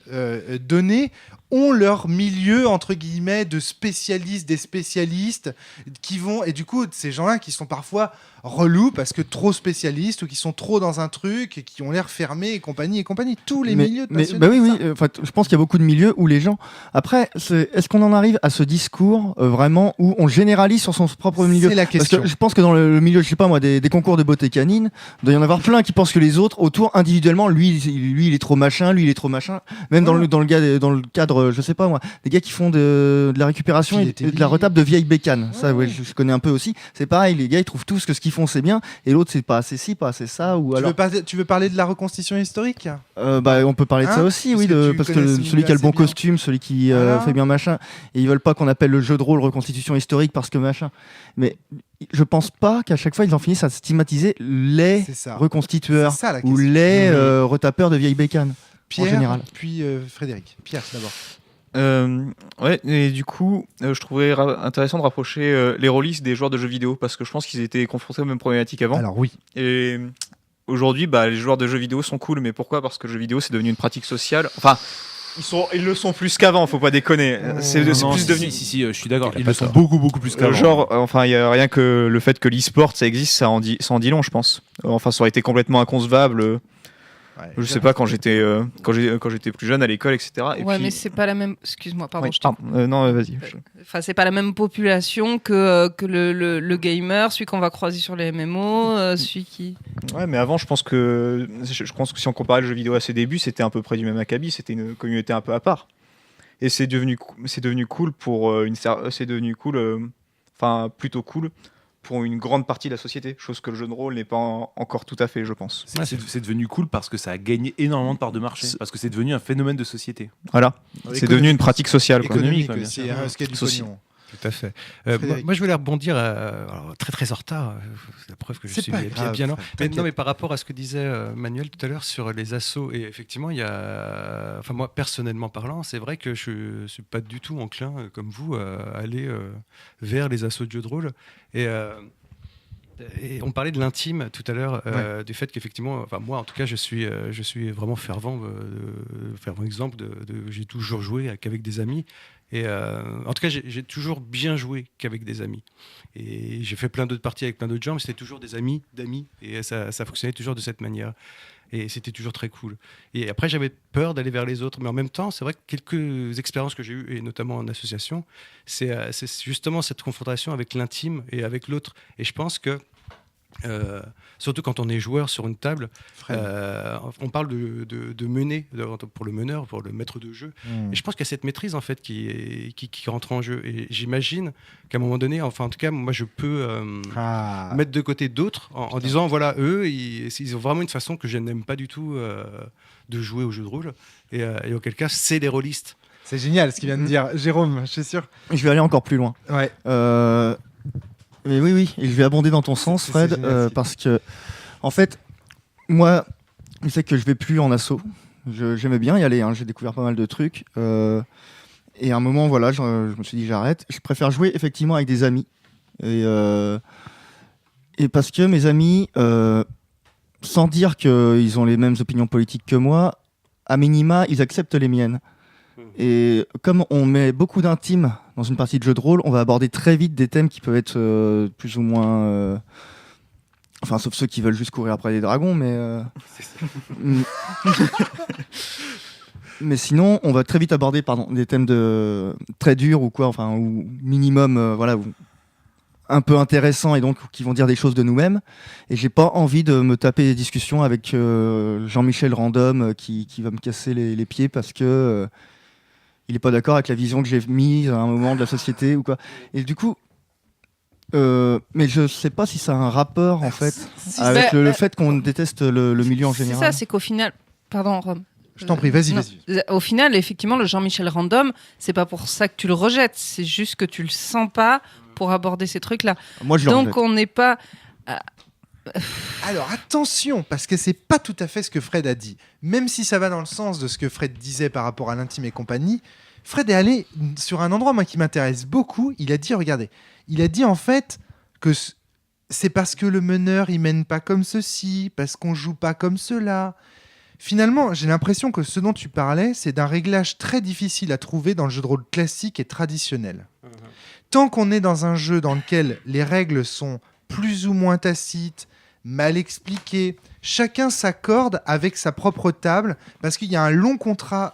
donné ont leur milieu entre guillemets de spécialistes, des spécialistes qui vont, et du coup ces gens-là qui sont parfois relous parce que trop spécialistes ou qui sont trop dans un truc et qui ont l'air fermés et compagnie, tous les milieux de passionnés. Bah oui, font oui. ça. Enfin, je pense qu'il y a beaucoup de milieux où les gens. Après, est-ce qu'on en arrive à ce discours vraiment où on généralise sur son propre milieu? C'est la Parce question. que je pense que dans le milieu, je sais pas moi, des concours de beauté canine, il doit y en avoir plein qui pensent que les autres autour individuellement, lui il est trop machin, lui il est trop machin. Même dans le cadre, je sais pas moi, des gars qui font de la récupération et de la retape de vieilles bécanes. Ça, ouais, je connais un peu aussi. C'est pareil, les gars ils trouvent tous que ce qu'ils font c'est bien et l'autre c'est pas assez ci, pas assez ça. Ou alors. Tu veux parler de la reconstitution historique? On peut parler de ça aussi, Parce oui, que tu parce connais que ce celui qui a le bon milieu assez bien. costume, celui qui Voilà. fait bien machin, et ils veulent pas qu'on appelle le jeu de rôle reconstitution historique parce que machin. Mais je pense pas qu'à chaque fois ils en finissent à stigmatiser les C'est ça. reconstitueurs C'est ça, la ou question. les retapeurs de vieilles bécanes. Pierre, général. puis Frédéric. Pierre d'abord. Ouais, et du coup, je trouvais intéressant de rapprocher les rôlistes des joueurs de jeux vidéo parce que je pense qu'ils étaient confrontés aux mêmes problématiques avant. Alors oui. Et aujourd'hui, les joueurs de jeux vidéo sont cool, mais pourquoi? Parce que le jeu vidéo c'est devenu une pratique sociale. Enfin, ils le sont plus qu'avant, faut pas déconner. C'est Non, plus si, devenu. si, je suis d'accord. Il a Ils pas le sont tort. beaucoup plus qu'avant. Il y a rien que le fait que l'e-sport ça existe, ça en dit long, je pense. Enfin, ça aurait été complètement inconcevable. Je sais pas quand j'étais plus jeune à l'école, etc. Et Ouais, puis... mais c'est pas la même. Excuse-moi, pardon. Oui, je t'ai pardon. Non, vas-y. Enfin, c'est pas la même population que le gamer, celui qu'on va croiser sur les MMO, celui qui. Ouais, mais avant, je pense que si on comparait le jeu vidéo à ses débuts, c'était à peu près du même acabit. C'était une communauté un peu à part. Et c'est devenu cool enfin plutôt cool pour une grande partie de la société, chose que le jeu de rôle n'est pas encore tout à fait, je pense. C'est devenu cool parce que ça a gagné énormément de parts de marché, parce que c'est devenu un phénomène de société. Voilà, c'est devenu une pratique sociale. Quoi. Économique bien aussi, sûr. ce qu'il y a du Soci- pognon. Tout à fait. Frédéric. Moi, je voulais rebondir alors, très en retard. C'est la preuve que je C'est suis pas bien, grave, bien lent. Fred, Mais par rapport à ce que disait Manuel tout à l'heure sur les assos, et effectivement, il y a. Enfin, moi, personnellement parlant, c'est vrai que je suis pas du tout enclin, comme vous, à aller vers les assos de jeux de rôle. Et on parlait de l'intime tout à l'heure, du fait qu'effectivement, enfin moi en tout cas, je suis vraiment fervent exemple j'ai toujours joué qu'avec des amis. Et en tout cas, j'ai toujours bien joué qu'avec des amis. Et j'ai fait plein d'autres parties avec plein d'autres gens, mais c'était toujours des amis d'amis. Et ça fonctionnait toujours de cette manière. Et c'était toujours très cool. Et après, j'avais peur d'aller vers les autres. Mais en même temps, c'est vrai que quelques expériences que j'ai eues, et notamment en association, c'est justement cette confrontation avec l'intime et avec l'autre. Et je pense que, surtout quand on est joueur sur une table, on parle de mener, pour le meneur, pour le maître de jeu. Et je pense qu'il y a cette maîtrise en fait qui rentre en jeu. Et j'imagine qu'à un moment donné, enfin en tout cas, moi je peux mettre de côté d'autres en disant voilà, eux, ils ont vraiment une façon que je n'aime pas du tout de jouer au jeu de rôle. Et auquel cas, c'est des rôlistes. C'est génial ce qu'il vient de dire. Jérôme, je suis sûr. Je vais aller encore plus loin. Ouais. Mais oui, et je vais abonder dans ton sens, C'est Fred, génial, parce que, en fait, moi, je sais que je vais plus en asso. J'aimais bien y aller, hein, j'ai découvert pas mal de trucs. Et à un moment, voilà, je me suis dit j'arrête. Je préfère jouer effectivement avec des amis. Et parce que mes amis, sans dire qu'ils ont les mêmes opinions politiques que moi, à minima, ils acceptent les miennes. Et comme on met beaucoup d'intime dans une partie de jeu de rôle, on va aborder très vite des thèmes qui peuvent être plus ou moins... Enfin, sauf ceux qui veulent juste courir après des dragons, mais... mais sinon, on va très vite aborder des thèmes très durs ou quoi, enfin, ou minimum, voilà, un peu intéressants et donc qui vont dire des choses de nous-mêmes. Et j'ai pas envie de me taper des discussions avec Jean-Michel Random qui va me casser les pieds parce que... il n'est pas d'accord avec la vision que j'ai mise à un moment de la société ou quoi. Et du coup, mais je ne sais pas si ça a un rapport en fait avec le fait qu'on déteste le milieu en général. C'est ça, c'est qu'au final. Pardon, Rome. Je t'en prie, vas-y. Au final, effectivement, le Jean-Michel Random, c'est pas pour ça que tu le rejettes, c'est juste que tu le sens pas pour aborder ces trucs-là. Moi, je le Donc rejette. on n'est pas. Alors attention, parce que c'est pas tout à fait ce que Fred a dit. Même si ça va dans le sens de ce que Fred disait par rapport à l'intime et compagnie, Fred est allé sur un endroit moi qui m'intéresse beaucoup. Il a dit, regardez, il a dit en fait que c'est parce que le meneur il mène pas comme ceci, parce qu'on joue pas comme cela. Finalement, j'ai l'impression que ce dont tu parlais, c'est d'un réglage très difficile à trouver dans le jeu de rôle classique et traditionnel. Tant qu'on est dans un jeu dans lequel les règles sont plus ou moins tacites, mal expliquées, chacun s'accorde avec sa propre table parce qu'il y a un long contrat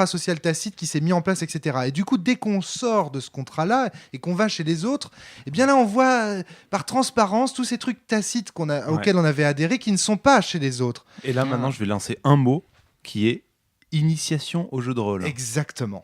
social tacite qui s'est mis en place, etc. Et du coup, dès qu'on sort de ce contrat-là et qu'on va chez les autres, eh bien là, on voit par transparence tous ces trucs tacites auxquels on avait adhéré qui ne sont pas chez les autres. Et là, maintenant, je vais lancer un mot qui est initiation au jeu de rôle. Exactement.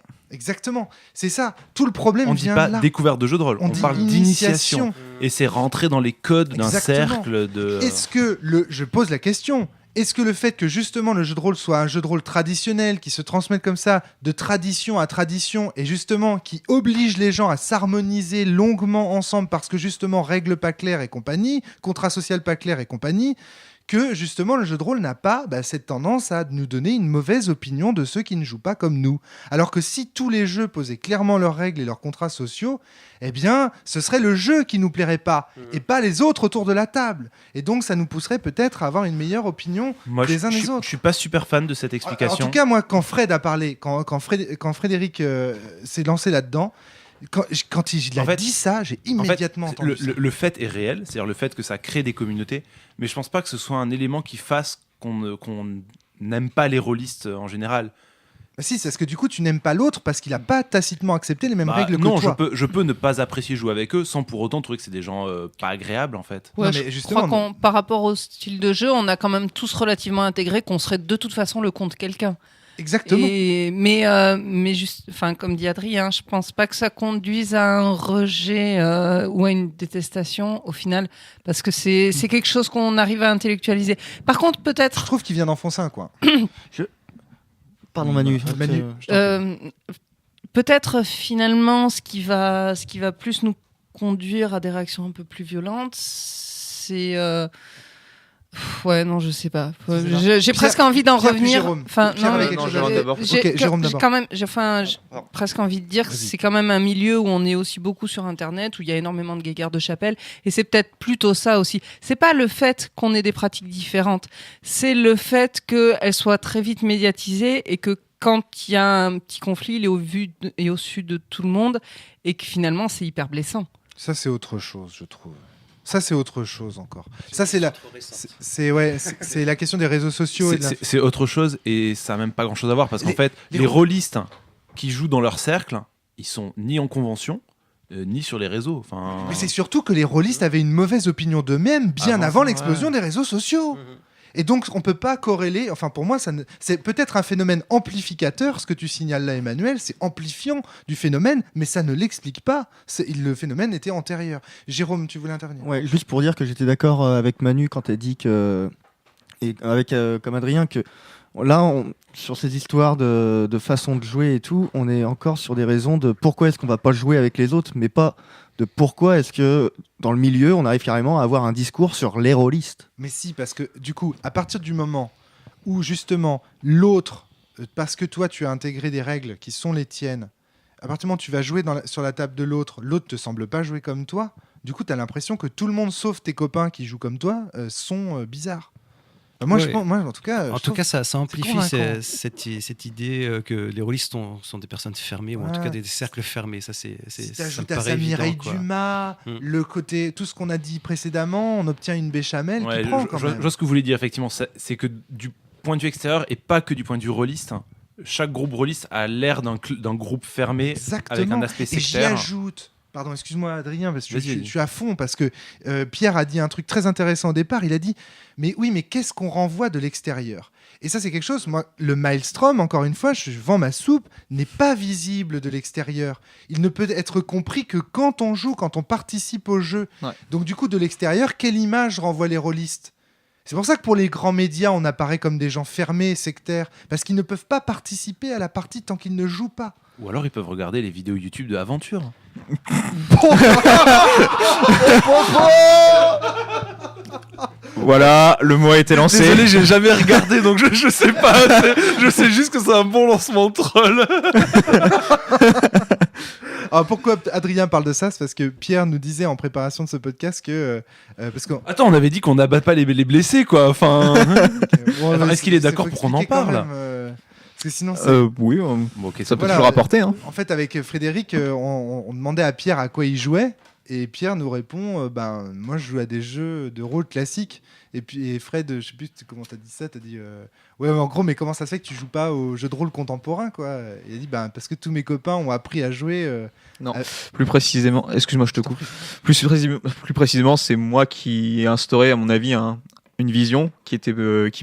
C'est ça. Tout le problème On vient dit pas là. découverte de jeu de rôle, on dit parle d'initiation. Et c'est rentrer dans les codes d'un Exactement. cercle de... Est-ce que je pose la question, est-ce que le fait que justement le jeu de rôle soit un jeu de rôle traditionnel qui se transmette comme ça de tradition à tradition et justement qui oblige les gens à s'harmoniser longuement ensemble parce que justement règles pas claires et compagnie, contrat social pas clair et compagnie, que justement le jeu de rôle n'a pas cette tendance à nous donner une mauvaise opinion de ceux qui ne jouent pas comme nous. Alors que si tous les jeux posaient clairement leurs règles et leurs contrats sociaux, eh bien ce serait le jeu qui nous plairait pas et pas les autres autour de la table. Et donc ça nous pousserait peut-être à avoir une meilleure opinion des uns des autres. Je suis pas super fan de cette explication. En tout cas, moi, quand Fred a parlé, quand Frédéric s'est lancé là-dedans, quand il a dit ça, j'ai immédiatement entendu ça. Le fait est réel, c'est-à-dire le fait que ça crée des communautés, mais je pense pas que ce soit un élément qui fasse qu'on n'aime pas les rôlistes en général. Si, c'est parce que du coup, tu n'aimes pas l'autre parce qu'il n'a pas tacitement accepté les mêmes règles que non, toi. je peux ne pas apprécier jouer avec eux sans pour autant trouver que c'est des gens pas agréables en fait. Ouais, Non, mais je justement, crois par rapport au style de jeu, on a quand même tous relativement intégré qu'on serait de toute façon le compte quelqu'un. Exactement. Mais juste, enfin, comme dit Adrien, je pense pas que ça conduise à un rejet ou à une détestation au final, parce que c'est quelque chose qu'on arrive à intellectualiser. Par contre, Je peut-être. trouve qu'il vient d'enfoncer un coin. Pardon Manu. Manu. Peut-être finalement, ce qui va plus nous conduire à des réactions un peu plus violentes, c'est. Ouais, non, je sais pas. J'ai presque envie d'en Pierre, puis revenir. Jérôme. Enfin, Pierre non, avait mais quelque chose Jérôme d'abord. Ok, Jérôme d'abord. Quand même, j'ai presque envie de dire que c'est quand même un milieu où on est aussi beaucoup sur Internet, où il y a énormément de guéguerres de chapelle, et c'est peut-être plutôt ça aussi. C'est pas le fait qu'on ait des pratiques différentes, c'est le fait qu'elles soient très vite médiatisées et que quand il y a un petit conflit, il est au vu et au su de tout le monde, et que finalement c'est hyper blessant. Ça, c'est autre chose, je trouve. Ça, c'est autre chose encore. Ça, c'est la question des réseaux sociaux. C'est autre chose et ça n'a même pas grand-chose à voir parce qu'en fait, les les rôlistes qui jouent dans leur cercle, ils sont ni en convention, ni sur les réseaux. Enfin... Mais c'est surtout que les rôlistes avaient une mauvaise opinion d'eux-mêmes bien avant l'explosion des réseaux sociaux. Et donc, on ne peut pas corréler. Enfin, pour moi, c'est peut-être un phénomène amplificateur, ce que tu signales là, Emmanuel. C'est amplifiant du phénomène, mais ça ne l'explique pas. Le phénomène était antérieur. Jérôme, tu voulais intervenir ? Ouais, juste pour dire que j'étais d'accord avec Manu quand elle dit que. Et avec, comme Adrien, que là, sur ces histoires de façon de jouer et tout, on est encore sur des raisons de pourquoi est-ce qu'on va pas jouer avec les autres, mais pas de pourquoi est-ce que dans le milieu, on arrive carrément à avoir un discours sur les rôlistes. Mais si, parce que du coup, à partir du moment où justement l'autre, parce que toi tu as intégré des règles qui sont les tiennes, à partir du moment où tu vas jouer sur la table de l'autre te semble pas jouer comme toi, du coup tu as l'impression que tout le monde sauf tes copains qui jouent comme toi sont bizarres. Moi, Ouais. moi, en tout cas, ça amplifie convaincant. cette idée que les rôlistes sont des personnes fermées, ou en tout Ouais. cas des cercles fermés. Ça, si ça me t'ajoutes à paraît ça évident, Mireille quoi. Dumas, le côté, tout ce qu'on a dit précédemment, on obtient une béchamel Ouais, qui prend je quand même. vois ce que vous voulez dire, effectivement. C'est que du point de vue extérieur et pas que du point de vue rôliste, chaque groupe rôliste a l'air d'un groupe fermé Exactement. avec un aspect Et j'y sectaire. ajoute. Pardon, excuse-moi Adrien, parce que Vas-y. je suis à fond, parce que Pierre a dit un truc très intéressant au départ. Il a dit, mais oui, mais qu'est-ce qu'on renvoie de l'extérieur ? Et ça, c'est quelque chose, moi, le Maelstrom, encore une fois, je vends ma soupe, n'est pas visible de l'extérieur. Il ne peut être compris que quand on joue, quand on participe au jeu. Ouais. Donc du coup, de l'extérieur, quelle image renvoient les rôlistes ? C'est pour ça que pour les grands médias, on apparaît comme des gens fermés, sectaires, parce qu'ils ne peuvent pas participer à la partie tant qu'ils ne jouent pas. Ou alors ils peuvent regarder les vidéos YouTube de Aventure. Voilà, le mot a été lancé. Désolé, j'ai jamais regardé, donc je sais pas. Je sais juste que c'est un bon lancement de troll. Alors pourquoi Adrien parle de ça? C'est parce que Pierre nous disait en préparation de ce podcast que parce que Attends, on avait dit qu'on n'abat pas les blessés, quoi. Enfin. bon, Alors, est-ce qu'il est d'accord faut pour qu'on en expliquer quand parle même, parce que sinon c'est... Oui, Bon, ok, ça peut Voilà, toujours rapporter. Hein. En fait, avec Frédéric, on demandait à Pierre à quoi il jouait. Et Pierre nous répond moi je joue à des jeux de rôle classiques. Et puis Fred, je sais plus comment t'as dit ça, t'as dit ouais, mais en gros, mais comment ça se fait que tu joues pas aux jeux de rôle contemporains, quoi? Et il a dit parce que tous mes copains ont appris à jouer. Plus précisément, excuse-moi, je te coupe. Plus précisément, c'est moi qui ai instauré, à mon avis, une vision qui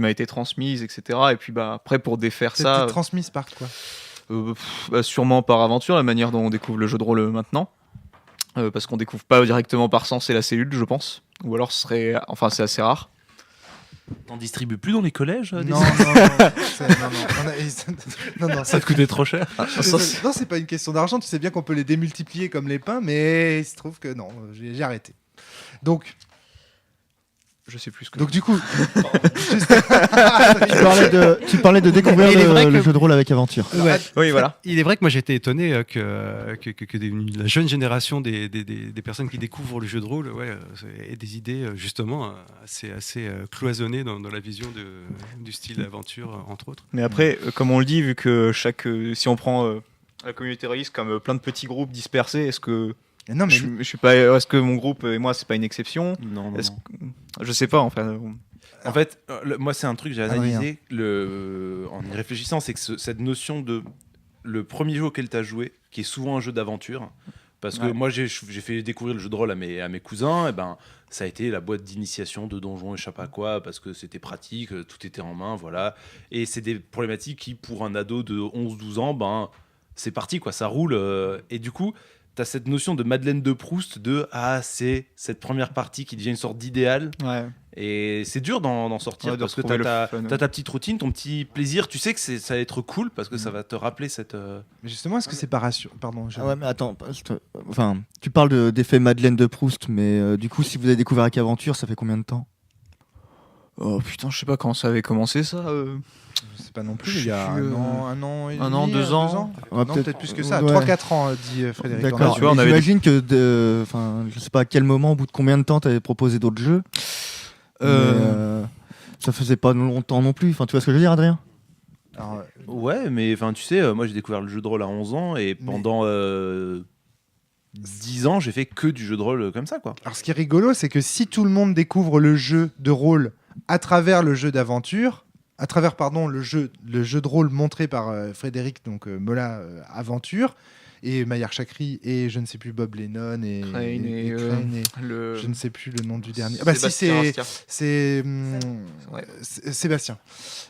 m'a été transmise, etc. Et puis après, pour défaire Ça a ça, été transmise par quoi? sûrement par aventure, la manière dont on découvre le jeu de rôle maintenant. Parce qu'on découvre pas directement par sens et la cellule, je pense. Ou alors c'est assez rare. T'en distribues plus dans les collèges Non, des- non, non, Ça te coûtait trop cher. non, c'est pas une question d'argent. Tu sais bien qu'on peut les démultiplier comme les pains, mais il se trouve que non, j'ai arrêté. Donc Je sais plus ce que. du coup, Tu parlais de découvrir Il est vrai le que- jeu de rôle avec aventure. Ouais. Oui, voilà. Il est vrai que moi j'étais étonné que la jeune génération des personnes qui découvrent le jeu de rôle aient des idées justement assez cloisonnées dans la vision du style aventure, entre autres. Mais après, comme on le dit, vu que si on prend la communauté réaliste comme plein de petits groupes dispersés, est-ce que non, mais je suis pas, est-ce que mon groupe et moi c'est pas une exception? Non, non, Est-ce non. Je sais pas, enfin. En fait, moi, c'est un truc que j'ai Adrien. analysé en y réfléchissant, c'est que cette notion de le premier jeu auquel tu as joué, qui est souvent un jeu d'aventure, parce que Ouais. moi, j'ai fait découvrir le jeu de rôle à mes cousins, et ben, ça a été la boîte d'initiation de donjons et je sais pas quoi, parce que c'était pratique, tout était en main, voilà. Et c'est des problématiques qui, pour un ado de 11-12 ans, c'est parti, quoi, ça roule. Et du coup, tu as cette notion de Madeleine de Proust, c'est cette première partie qui devient une sorte d'idéal. Ouais. Et c'est dur d'en sortir Ouais, de parce que retrouver le t'as fun, ouais. ta petite routine, ton petit plaisir. Tu sais que ça va être cool parce que ça va te rappeler cette. mais justement, est-ce que c'est pas rassurant? Pardon. Ah ouais, mais attends, enfin, tu parles d'effet Madeleine de Proust, mais du coup, si vous avez découvert avec aventure, ça fait combien de temps? Oh putain, je sais pas quand ça avait commencé ça. Je sais pas non plus. Il y a Je suis, un an et un demi, an, 2 ans. Ouais, Non, peut-être plus que ça. ouais. 3-4 ans, dit Frédéric. D'accord. tu vois, on Mais avait j'imagine que, enfin, je sais pas à quel moment, au bout de combien de temps, t'avais proposé d'autres jeux. Mais, ça faisait pas longtemps non plus. Enfin, tu vois ce que je veux dire, Adrien? Alors, Ouais, mais enfin, tu sais, moi j'ai découvert le jeu de rôle à 11 ans et pendant 10 ans, j'ai fait que du jeu de rôle comme ça, quoi. Alors, ce qui est rigolo, c'est que si tout le monde découvre le jeu de rôle à travers le jeu d'aventure, à travers le jeu de rôle montré par Frédéric, donc Mola Aventure, et Maillard Chakri, et je ne sais plus Bob Lennon, et Crane et, Crane et le. je ne sais plus le nom du dernier. Ah bah si, Sébastien Rastia. c'est Ouais. Sébastien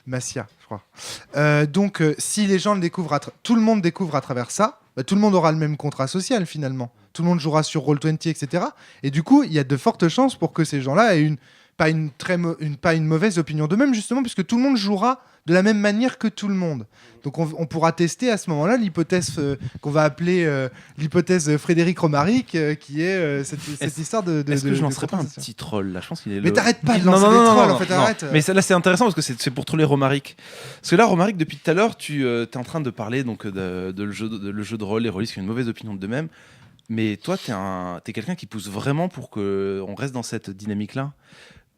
Massia, je crois. Donc, si les gens le découvrent, tout le monde découvre à travers ça, tout le monde aura le même contrat social finalement. Tout le monde jouera sur Roll20, etc. Et du coup, il y a de fortes chances pour que ces gens-là aient pas une mauvaise opinion d'eux-mêmes, justement, puisque tout le monde jouera de la même manière que tout le monde. Donc on pourra tester à ce moment-là l'hypothèse qu'on va appeler l'hypothèse Frédéric Romaric, qui est cette histoire de... Est-ce que je de lancerais pas un contrat social. petit troll là? Je pense qu'il est. Mais t'arrêtes pas de Non, lancer non, des non, trolls, non, en fait, non. arrête. Mais là, c'est intéressant parce que c'est pour troller Romaric. Parce que là, Romaric, depuis tout à l'heure, tu es en train de parler donc de le jeu de rôle, les rôlistes qui ont une mauvaise opinion d'eux-mêmes. Mais toi, t'es quelqu'un qui pousse vraiment pour qu'on reste dans cette dynamique-là.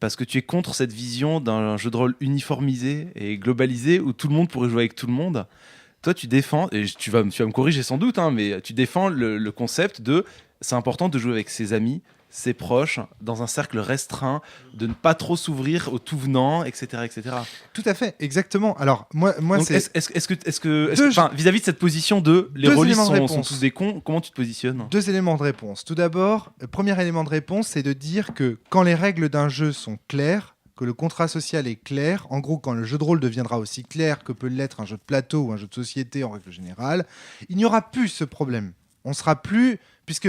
Parce que tu es contre cette vision d'un jeu de rôle uniformisé et globalisé où tout le monde pourrait jouer avec tout le monde. Toi, tu défends, et tu vas me corriger sans doute, hein, mais tu défends le concept de c'est important de jouer avec ses amis, ses proches, dans un cercle restreint, de ne pas trop s'ouvrir aux tout venants, etc., etc. Tout à fait, exactement. Alors, moi Donc, c'est... enfin, vis-à-vis de cette position de les Deux rôlistes éléments de sont réponse. tous des cons, comment tu te positionnes? Deux éléments de réponse. Tout d'abord, le premier élément de réponse, c'est de dire que quand les règles d'un jeu sont claires, que le contrat social est clair, en gros, quand le jeu de rôle deviendra aussi clair que peut l'être un jeu de plateau ou un jeu de société en règle générale, il n'y aura plus ce problème. On sera plus, puisque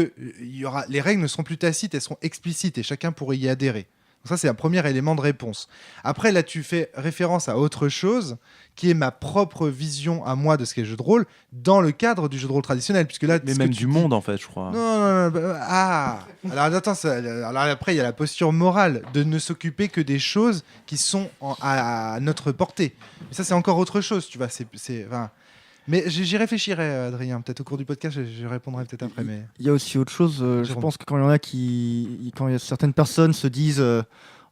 les règles ne seront plus tacites, elles seront explicites et chacun pourrait y adhérer. Donc ça, c'est un premier élément de réponse. Après, là, tu fais référence à autre chose, qui est ma propre vision à moi de ce qu'est le jeu de rôle, dans le cadre du jeu de rôle traditionnel. Puisque là, Mais ce même que tu du dis- monde, en fait, je crois. Non, alors attends, alors après, il y a la posture morale de ne s'occuper que des choses qui sont à notre portée. Mais ça, c'est encore autre chose, tu vois. Mais j'y réfléchirai, Adrien. Peut-être au cours du podcast, je répondrai peut-être après. Mais... Il y a aussi autre chose. Je Jérôme. pense que quand il y a certaines personnes se disent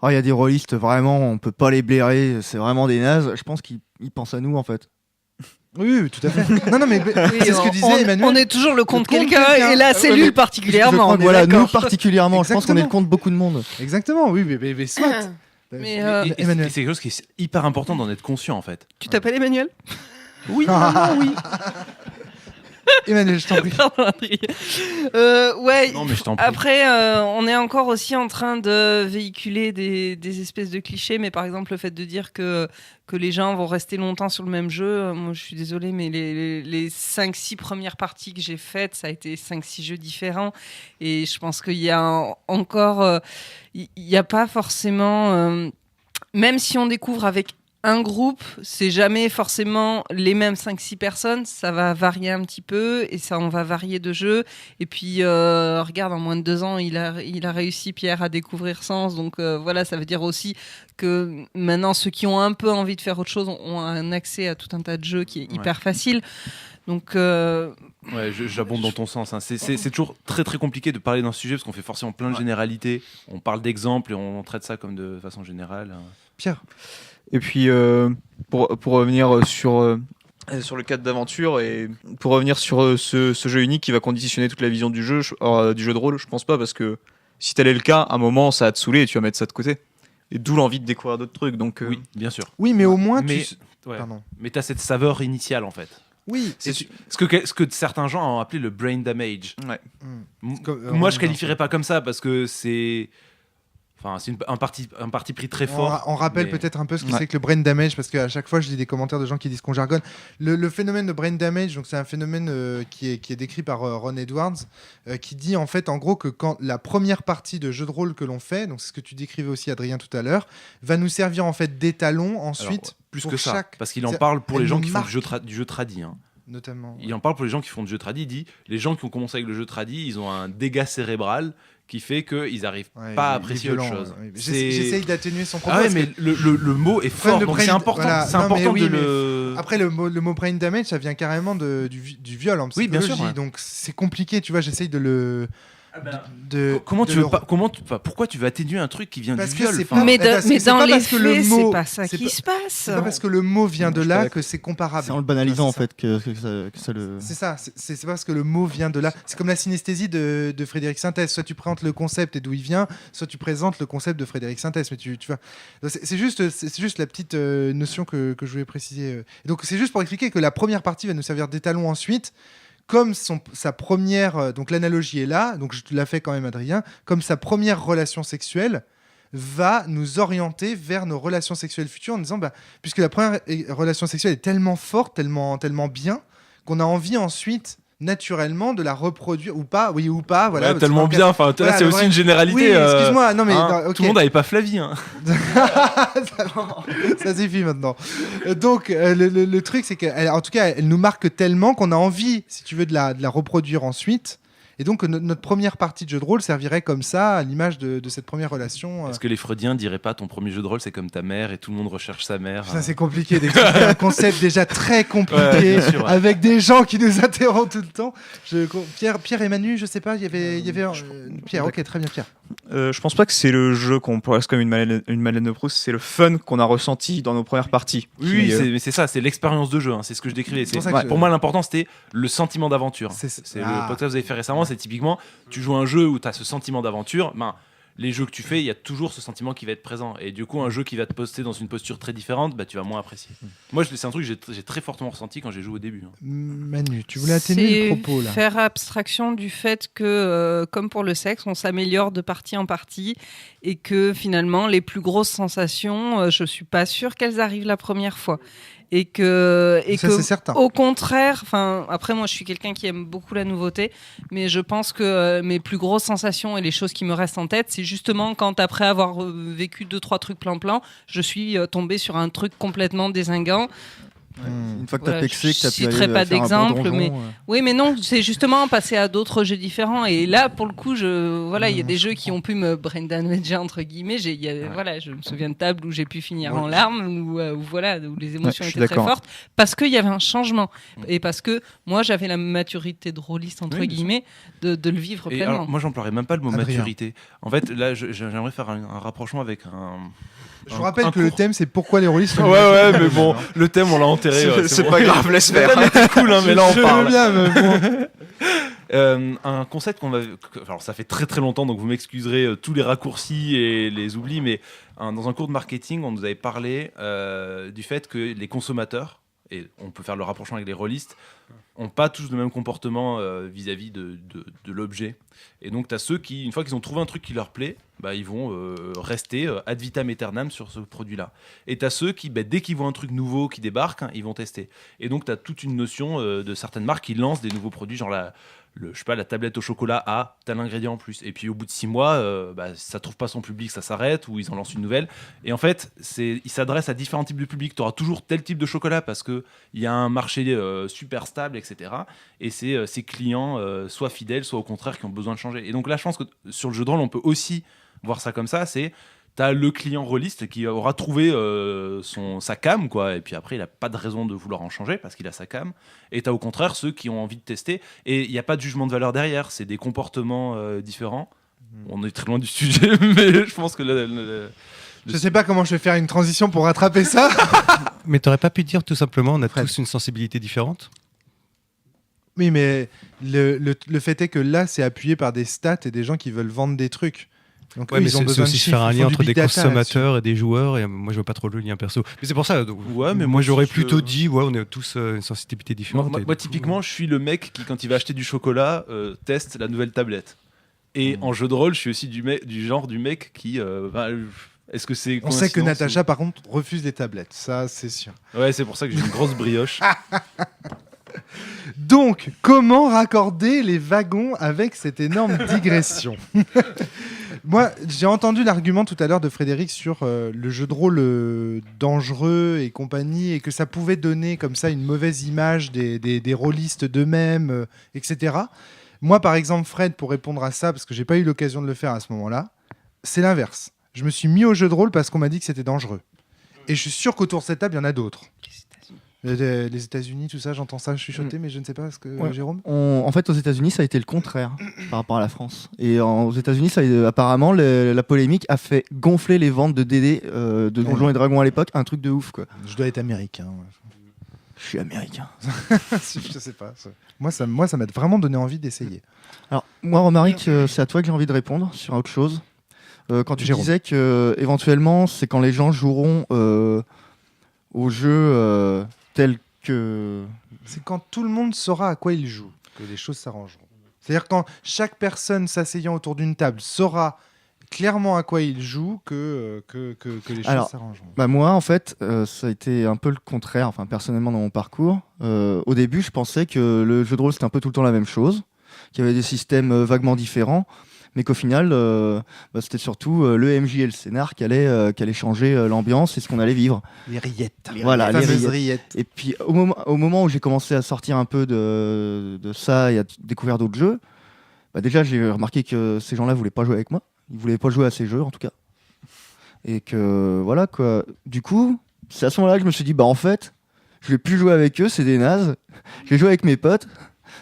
oh, il y a des rôlistes, vraiment, on peut pas les blairer, c'est vraiment des nazes. Je pense qu'ils pensent à nous, en fait. Oui, tout à fait. non, mais Oui, c'est ce que disait Emmanuel. on est toujours le compte Le compte quelqu'un quelqu'un. et la Ouais, cellule mais particulièrement. Je crois on que est voilà, nous d'accord. particulièrement, je pense qu'on est le Exactement. compte beaucoup de monde. Exactement, oui, mais soit. Mais, Et Emmanuel. c'est quelque chose qui est hyper important d'en être conscient, en fait. tu t'appelles Emmanuel? Oui, oui. Emmanuel, je t'en prie. Pardon, Adrien. Ouais. Non, mais je t'en prie. Après, on est encore aussi en train de véhiculer des espèces de clichés, mais par exemple le fait de dire que les gens vont rester longtemps sur le même jeu, moi je suis désolée, mais les 5-6 premières parties que j'ai faites, ça a été 5-6 jeux différents, et je pense qu'il y a encore, il n'y a pas forcément, même si on découvre avec un groupe, c'est jamais forcément les mêmes 5-6 personnes, ça va varier un petit peu et ça on va varier de jeu. Et puis regarde, en moins de 2 ans, il a réussi, Pierre, à découvrir Sens. Donc voilà, ça veut dire aussi que maintenant ceux qui ont un peu envie de faire autre chose ont un accès à tout un tas de jeux qui est hyper facile. Donc Ouais, j'abonde dans ton sens. Hein. C'est toujours très très compliqué de parler d'un sujet parce qu'on fait forcément plein de généralités. On parle d'exemples et on traite ça comme de façon générale. Pierre. Et puis, pour revenir sur le cadre d'aventure et pour revenir sur ce jeu unique qui va conditionner toute la vision du jeu de rôle, je pense pas, parce que si tel est le cas, à un moment, ça va te saouler et tu vas mettre ça de côté. Et d'où l'envie de découvrir d'autres trucs. Donc, Oui, bien sûr. Oui, mais au moins, Mais, Ouais. Pardon. mais t'as cette saveur initiale en fait. Oui, C'est ce que certains gens ont appelé le brain damage. ouais. Moi, je qualifierais pas comme ça parce que c'est. Enfin, c'est un parti pris très fort. On rappelle mais- peut-être un peu ce que Ouais. c'est que le brain damage, parce qu'à chaque fois, je lis des commentaires de gens qui disent qu'on jargonne. Le phénomène de brain damage, donc c'est un phénomène qui est décrit par Ron Edwards, qui dit en fait, en gros, que quand la première partie de jeu de rôle que l'on fait, donc c'est ce que tu décrivais aussi, Adrien, tout à l'heure, va nous servir en fait d'étalon ensuite. Alors, plus pour que ça, chaque- parce qu'il en c'est- parle pour elle les gens nous qui font marque. du jeu tradi. Hein. Notamment. Il en parle pour les gens qui font du jeu tradi. Il dit les gens qui ont commencé avec le jeu tradi, ils ont un dégât cérébral qui fait qu'ils n'arrivent Ouais, pas à il est apprécier violent, autre chose. ouais. C'est- J'essaye d'atténuer son propos. Ah ouais, parce mais que- le mot est fort, de donc brain- c'est important, voilà. c'est Non, mais important oui, de mais le. Après, le mot brain damage, ça vient carrément du viol en Oui, bien psychologie. sûr, ouais. Donc c'est compliqué, tu vois. J'essaye de le. Comment de tu veux le- pas, pourquoi tu veux atténuer un truc qui vient Parce du que viol c'est enfin, pas- mais, eh ben, mais c'est dans pas les parce que le faits, mot- c'est pas ça c'est qui pas- se passe. C'est pas parce que le mot vient de Je suis là pas que c'est comparable. C'est en le banalisant, en Tu vois, fait, que ça le. C'est ça, c'est pas parce que le mot vient de là. C'est comme la synesthésie de Frédéric Sintès. Soit tu présentes le concept et d'où il vient, soit tu présentes le concept de Frédéric Sintès. Mais tu vois, c'est juste la petite notion que je voulais préciser. Donc c'est juste pour expliquer que la première partie va nous servir d'étalon ensuite. Comme sa première, donc l'analogie est là, donc je te la fais quand même, Adrien, comme sa première relation sexuelle va nous orienter vers nos relations sexuelles futures en disant, puisque la première relation sexuelle est tellement forte, tellement bien, qu'on a envie ensuite naturellement de la reproduire ou pas, oui ou pas, voilà. ouais, tellement bien, enfin Voilà, là c'est le aussi vrai- une généralité. Oui, excuse-moi, non mais hein, ok. Tout le monde n'avait pas Flavie. Hein. Ça suffit maintenant. Donc le truc c'est qu'en tout cas elle nous marque tellement qu'on a envie, si tu veux, de la reproduire ensuite. Et donc notre première partie de jeu de rôle servirait comme ça à l'image de cette première relation. Est-ce que les Freudiens diraient pas ton premier jeu de rôle c'est comme ta mère et tout le monde recherche sa mère Ça c'est compliqué d'expliquer un concept déjà très compliqué Ouais, bien sûr, ouais. avec des gens qui nous interrompent tout le temps. Pierre et Manu, je sais pas, il y avait Pierre. Ok, très bien Pierre. Je pense pas que c'est le jeu qu'on place comme une Madeleine de Proust, c'est le fun qu'on a ressenti dans nos premières parties. Oui, Qui, mais c'est ça, c'est l'expérience de jeu, hein, c'est ce que je décrivais. pour ça que Pour moi, l'important c'était le sentiment d'aventure. C'est- C'est Ah. le podcast que vous avez fait récemment, c'est typiquement, tu joues un jeu où tu as ce sentiment d'aventure, les jeux que tu fais, il y a toujours ce sentiment qui va être présent. Et du coup, un jeu qui va te poster dans une posture très différente, tu vas moins apprécier. Moi, c'est un truc que j'ai très fortement ressenti quand j'ai joué au début. Hein. Manu, tu voulais atténuer le propos là. Faire abstraction du fait que, comme pour le sexe, on s'améliore de partie en partie et que finalement, les plus grosses sensations, je suis pas sûre qu'elles arrivent la première fois. et que Ça, c'est certain. au contraire, enfin après moi je suis quelqu'un qui aime beaucoup la nouveauté, mais je pense que mes plus grosses sensations et les choses qui me restent en tête, c'est justement quand après avoir vécu 2-3 trucs plan, je suis tombée sur un truc complètement dézinguant. Une fois que Voilà, t'as pexé, que t'as je pu aller citerai pas faire un bon d'exemple, donjon, mais- Oui, mais non, c'est justement passer à d'autres jeux différents. Et là, pour le coup, il y a des jeux qui ont pu me brain damager entre guillemets. Voilà, je me souviens de tables où j'ai pu finir en larmes, où les émotions je suis étaient très d'accord. fortes, parce qu'il y avait un changement et parce que moi, j'avais la maturité de rôliste entre Oui, bien sûr. guillemets de le vivre Et pleinement. alors, moi, j'emploierais même pas le mot Adrien. maturité. En fait, là, j'aimerais faire un rapprochement avec un. Je vous rappelle un que le cours. thème, c'est pourquoi les rôlistes sont Ouais, mais bon, le thème, on l'a enterré. C'est bon. pas grave, laisse Le faire. thème était cool, hein, mais là, on Je veux parle. bien, mais bon. Un concept qu'on avait. Alors, ça fait très très longtemps, donc vous m'excuserez tous les raccourcis et les oublis, mais dans un cours de marketing, on nous avait parlé du fait que les consommateurs, et on peut faire le rapprochement avec les rôlistes, n'ont pas tous le même comportement vis-à-vis de l'objet. Et donc, tu as ceux qui, une fois qu'ils ont trouvé un truc qui leur plaît, bah, ils vont rester ad vitam aeternam sur ce produit-là. Et tu as ceux qui, bah, dès qu'ils voient un truc nouveau qui débarque, ils vont tester. Et donc, tu as toute une notion de certaines marques qui lancent des nouveaux produits, genre la tablette au chocolat a tel ingrédient en plus. Et puis au bout de 6 mois, ça trouve pas son public, ça s'arrête, ou ils en lancent une nouvelle. Et en fait, ils s'adressent à différents types de publics. Tu auras toujours tel type de chocolat parce qu'il y a un marché super stable, etc. Et c'est ces clients, soit fidèles, soit au contraire, qui ont besoin de changer. Et donc là, je pense que sur le jeu de rôle, on peut aussi voir ça comme ça. T'as le client rôliste qui aura trouvé sa cam, quoi, et puis après, il n'a pas de raison de vouloir en changer parce qu'il a sa cam. Et t'as au contraire ceux qui ont envie de tester. Et il n'y a pas de jugement de valeur derrière, c'est des comportements différents. On est très loin du sujet, mais je pense que Je sais pas comment je vais faire une transition pour rattraper ça. Mais t'aurais pas pu dire tout simplement, on a Fred. tous une sensibilité différente? Oui, mais le fait est que là, c'est appuyé par des stats et des gens qui veulent vendre des trucs. Donc, Ouais, eux, mais ils ont c'est besoin de aussi se chiffres, faire un ils lien font du entre des big data consommateurs et des joueurs, et moi je vois pas trop le lien perso. Mais c'est pour ça, donc, Ouais, mais moi moi, j'aurais je- plutôt dit, ouais, on a tous une sensibilité différente. Moi, et moi, du coup, typiquement, je suis le mec qui, quand il va acheter du chocolat, teste la nouvelle tablette. Et en jeu de rôle, je suis aussi du genre du mec qui. Est-ce que c'est. On sait que coïncidence Natacha, par contre, refuse les tablettes. Ça, c'est sûr. Ouais, c'est pour ça que j'ai une grosse brioche. Donc, comment raccorder les wagons avec cette énorme digression? Moi, j'ai entendu l'argument tout à l'heure de Frédéric sur le jeu de rôle dangereux et compagnie, et que ça pouvait donner comme ça une mauvaise image des rôlistes d'eux-mêmes, etc. Moi, par exemple, Fred, pour répondre à ça, parce que j'ai pas eu l'occasion de le faire à ce moment-là, c'est l'inverse. Je me suis mis au jeu de rôle parce qu'on m'a dit que c'était dangereux. Et je suis sûr qu'autour de cette table, il y en a d'autres. Les États-Unis, tout ça, j'entends ça chuchoter, mais je ne sais pas ce que Ouais. Jérôme. En fait, aux États-Unis, ça a été le contraire par rapport à la France. Et aux États-Unis, apparemment, la polémique a fait gonfler les ventes de DD, de Donjons et Dragons à l'époque, un truc de ouf, quoi. Je dois être américain. Je suis américain. Je sais pas. Moi, ça m'a vraiment donné envie d'essayer. Alors, moi, Romaric, c'est à toi que j'ai envie de répondre sur autre chose. Quand tu Jérôme. disais que éventuellement, c'est quand les gens joueront au jeu tel que. C'est quand tout le monde saura à quoi il joue que les choses s'arrangeront. C'est-à-dire quand chaque personne s'asseyant autour d'une table saura clairement à quoi il joue que les choses Alors, s'arrangeront. Bah moi, en fait, ça a été un peu le contraire, enfin, personnellement, dans mon parcours. Au début, je pensais que le jeu de rôle, c'était un peu tout le temps la même chose, qu'il y avait des systèmes vaguement différents, mais qu'au final, c'était surtout le MJ et le scénar qui allait changer l'ambiance et ce qu'on allait vivre. Les rillettes. Voilà, les les fameuses rillettes. rillettes. Et puis, au moment où j'ai commencé à sortir un peu de ça et à découvrir d'autres jeux, déjà, j'ai remarqué que ces gens-là voulaient pas jouer avec moi. Ils voulaient pas jouer à ces jeux, en tout cas. Et que, voilà, quoi. Du coup, c'est à ce moment-là que je me suis dit, en fait, je vais plus jouer avec eux, c'est des nazes. Je vais jouer avec mes potes.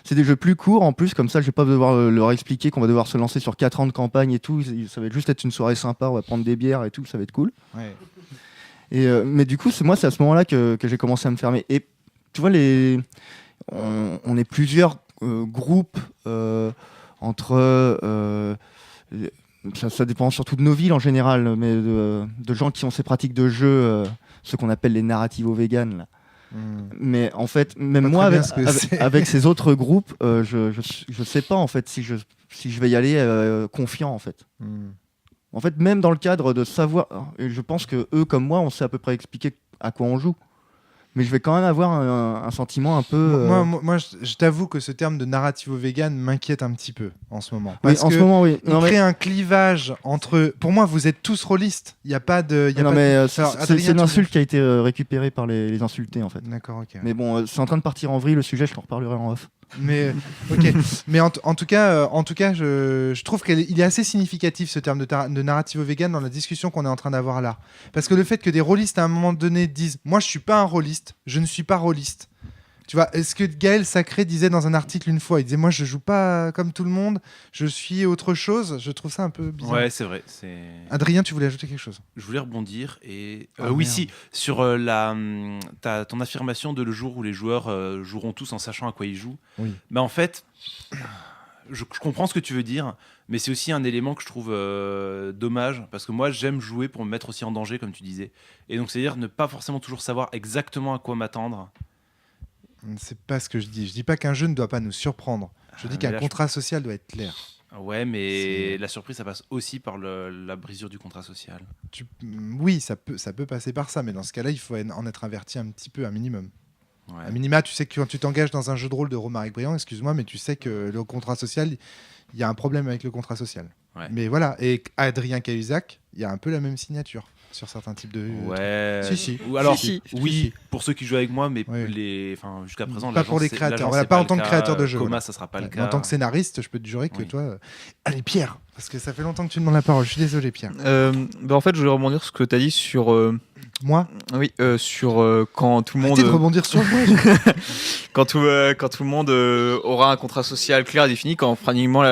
C'est des jeux plus courts, en plus, comme ça, je vais pas devoir leur expliquer qu'on va devoir se lancer sur 4 ans de campagne et tout. Ça va juste être une soirée sympa, on va prendre des bières et tout, ça va être cool. Ouais. Et, mais du coup, c'est à ce moment-là que j'ai commencé à me fermer. Et tu vois, on est plusieurs groupes entre... ça dépend surtout de nos villes en général, mais de gens qui ont ces pratiques de jeu, ce qu'on appelle les narrativo-véganes. Là. Mais en fait, même Pas moi, très bien avec, ce que c'est. avec ces autres groupes, je sais pas en fait si je vais y aller confiant en fait. En fait, même dans le cadre de savoir, et je pense que eux comme moi, on sait à peu près expliquer à quoi on joue. mais je vais quand même avoir un sentiment un peu. Moi, je t'avoue que ce terme de narrativo-vegan m'inquiète un petit peu en ce moment. Oui, Parce en que ce moment, oui. il crée un clivage entre. Pour moi, vous êtes tous rôlistes. Il n'y a pas de. Non, mais c'est Alors, Adrien, c'est une tu- insulte qui a été récupérée par les insultés en fait. D'accord, ok. Mais bon, c'est en train de partir en vrille le sujet, je t'en reparlerai en off. Mais ok. Mais en tout cas, je trouve qu'il est assez significatif ce terme de narrativo vegan dans la discussion qu'on est en train d'avoir là. Parce que le fait que des rôlistes à un moment donné disent, moi je suis pas un rôliste, je ne suis pas rôliste. Tu vois, est-ce que Gaël Sacré disait dans un article une fois, il disait moi je joue pas comme tout le monde, je suis autre chose. Je trouve ça un peu bizarre. Ouais, c'est vrai. Adrien, tu voulais ajouter quelque chose? Je voulais rebondir et Ah, oui, merde. si, sur ton affirmation de le jour où les joueurs joueront tous en sachant à quoi ils jouent. Oui. Bah en fait, je comprends ce que tu veux dire, mais c'est aussi un élément que je trouve dommage parce que moi j'aime jouer pour me mettre aussi en danger comme tu disais. Et donc c'est-à-dire ne pas forcément toujours savoir exactement à quoi m'attendre. C'est pas ce que je dis. Je dis pas qu'un jeu ne doit pas nous surprendre. Je dis mais qu'un là, contrat social doit être clair. Ouais, mais C'est- la surprise ça passe aussi par la brisure du contrat social. Oui, ça peut passer par ça, mais dans ce cas-là, il faut en être averti un petit peu, un minimum. Ouais. À minima, tu sais que quand tu t'engages dans un jeu de rôle de Romaric Briand, excuse-moi, mais tu sais que le contrat social, il y a un problème avec le contrat social. Ouais. Mais voilà, et Adrien Cahuzac, il y a un peu la même signature sur certains types de. Ouais. Si, si. Ou alors, Si, oui, pour ceux qui jouent avec moi, mais Oui. jusqu'à présent, Pas pour les l'agence, créateurs, l'agence, voilà, c'est pas en le tant que cas. créateur de jeu, Coma, voilà. ça sera pas le Mais cas. en tant que scénariste, je peux te jurer que Oui. toi. Allez, Pierre, parce que ça fait longtemps que tu demandes la parole. Je suis désolé, Pierre. En fait, je voulais rebondir sur ce que tu as dit sur, Moi, sur quand tout le monde. arrêtez de rebondir sur moi. Quand tout le monde aura un contrat social clair et défini, quand finalement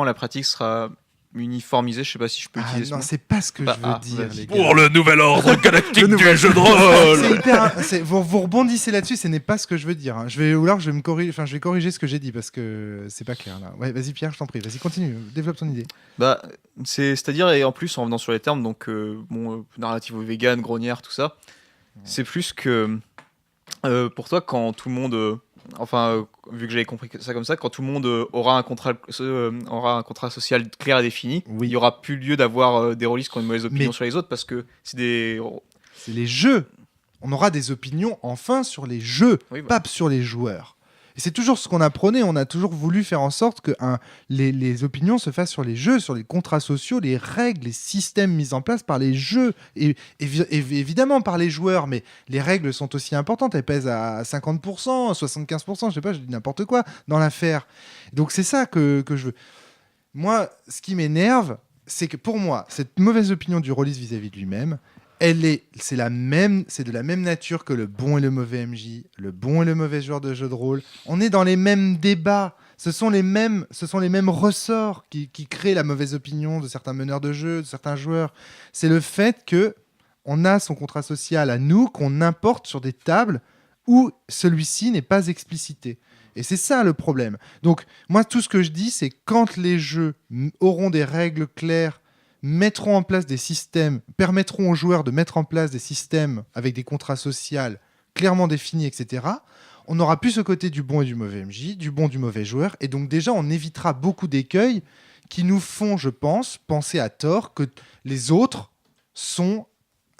la pratique sera uniformisée, je sais pas si je peux Ah, utiliser ce non, mot. c'est pas ce que Bah, je veux ah, dire, vas-y. les gars. Pour le nouvel ordre galactique du jeu de C'est rôle. hyper. Vous rebondissez là-dessus, ce n'est pas ce que je veux dire. Hein. Ou alors je vais me corriger. Enfin, je vais corriger ce que j'ai dit parce que c'est pas clair là. Ouais, vas-y Pierre, je t'en prie. Vas-y, continue. Développe ton idée. Bah, c'est-à-dire, et en plus, en revenant sur les termes, donc, narrative vegan, grognière, tout ça, c'est plus que pour toi, quand tout le monde. Vu que j'avais compris ça comme ça, quand tout le monde aura un contrat social clair et défini, Oui. il y aura plus lieu d'avoir des rôlistes qui ont une mauvaise opinion Mais- sur les autres parce que c'est des. C'est les jeux. On aura des opinions enfin sur les jeux, Oui, bah. pas sur les joueurs. Et c'est toujours ce qu'on apprenait. On a toujours voulu faire en sorte que les opinions se fassent sur les jeux, sur les contrats sociaux, les règles, les systèmes mis en place par les jeux et évidemment par les joueurs. Mais les règles sont aussi importantes. Elles pèsent à 50%, 75%, je sais pas, je dis n'importe quoi dans l'affaire. Donc c'est ça que je veux. Moi, ce qui m'énerve, c'est que pour moi, cette mauvaise opinion du rôliste vis-à-vis de lui-même, c'est de la même nature que le bon et le mauvais MJ, le bon et le mauvais joueur de jeu de rôle. On est dans les mêmes débats. Ce sont les mêmes ressorts qui créent la mauvaise opinion de certains meneurs de jeu, de certains joueurs. C'est le fait que on a son contrat social à nous qu'on importe sur des tables où celui-ci n'est pas explicité. Et c'est ça le problème. Donc moi, tout ce que je dis, c'est quand les jeux auront des règles claires, mettront en place des systèmes, permettront aux joueurs de mettre en place des systèmes avec des contrats sociaux clairement définis, etc., on n'aura plus ce côté du bon et du mauvais MJ, du bon, du mauvais joueur, et donc déjà on évitera beaucoup d'écueils qui nous font, je pense, penser à tort que les autres sont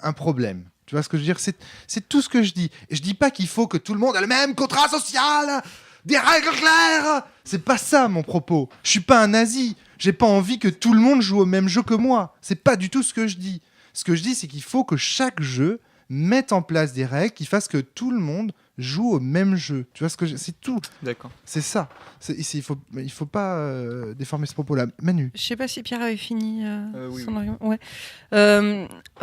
un problème. Tu vois ce que je veux dire ? C'est tout ce que je dis. Et je dis pas qu'il faut que tout le monde ait le même contrat social, des règles claires. C'est pas ça mon propos. Je suis pas un nazi. J'ai pas envie que tout le monde joue au même jeu que moi. C'est pas du tout ce que je dis. Ce que je dis, c'est qu'il faut que chaque jeu mette en place des règles qui fassent que tout le monde joue au même jeu. Tu vois ce que c'est tout. D'accord. C'est ça. Il faut pas déformer ce propos-là. Manu. Je sais pas si Pierre avait fini Oui, son oui. argument. Ouais.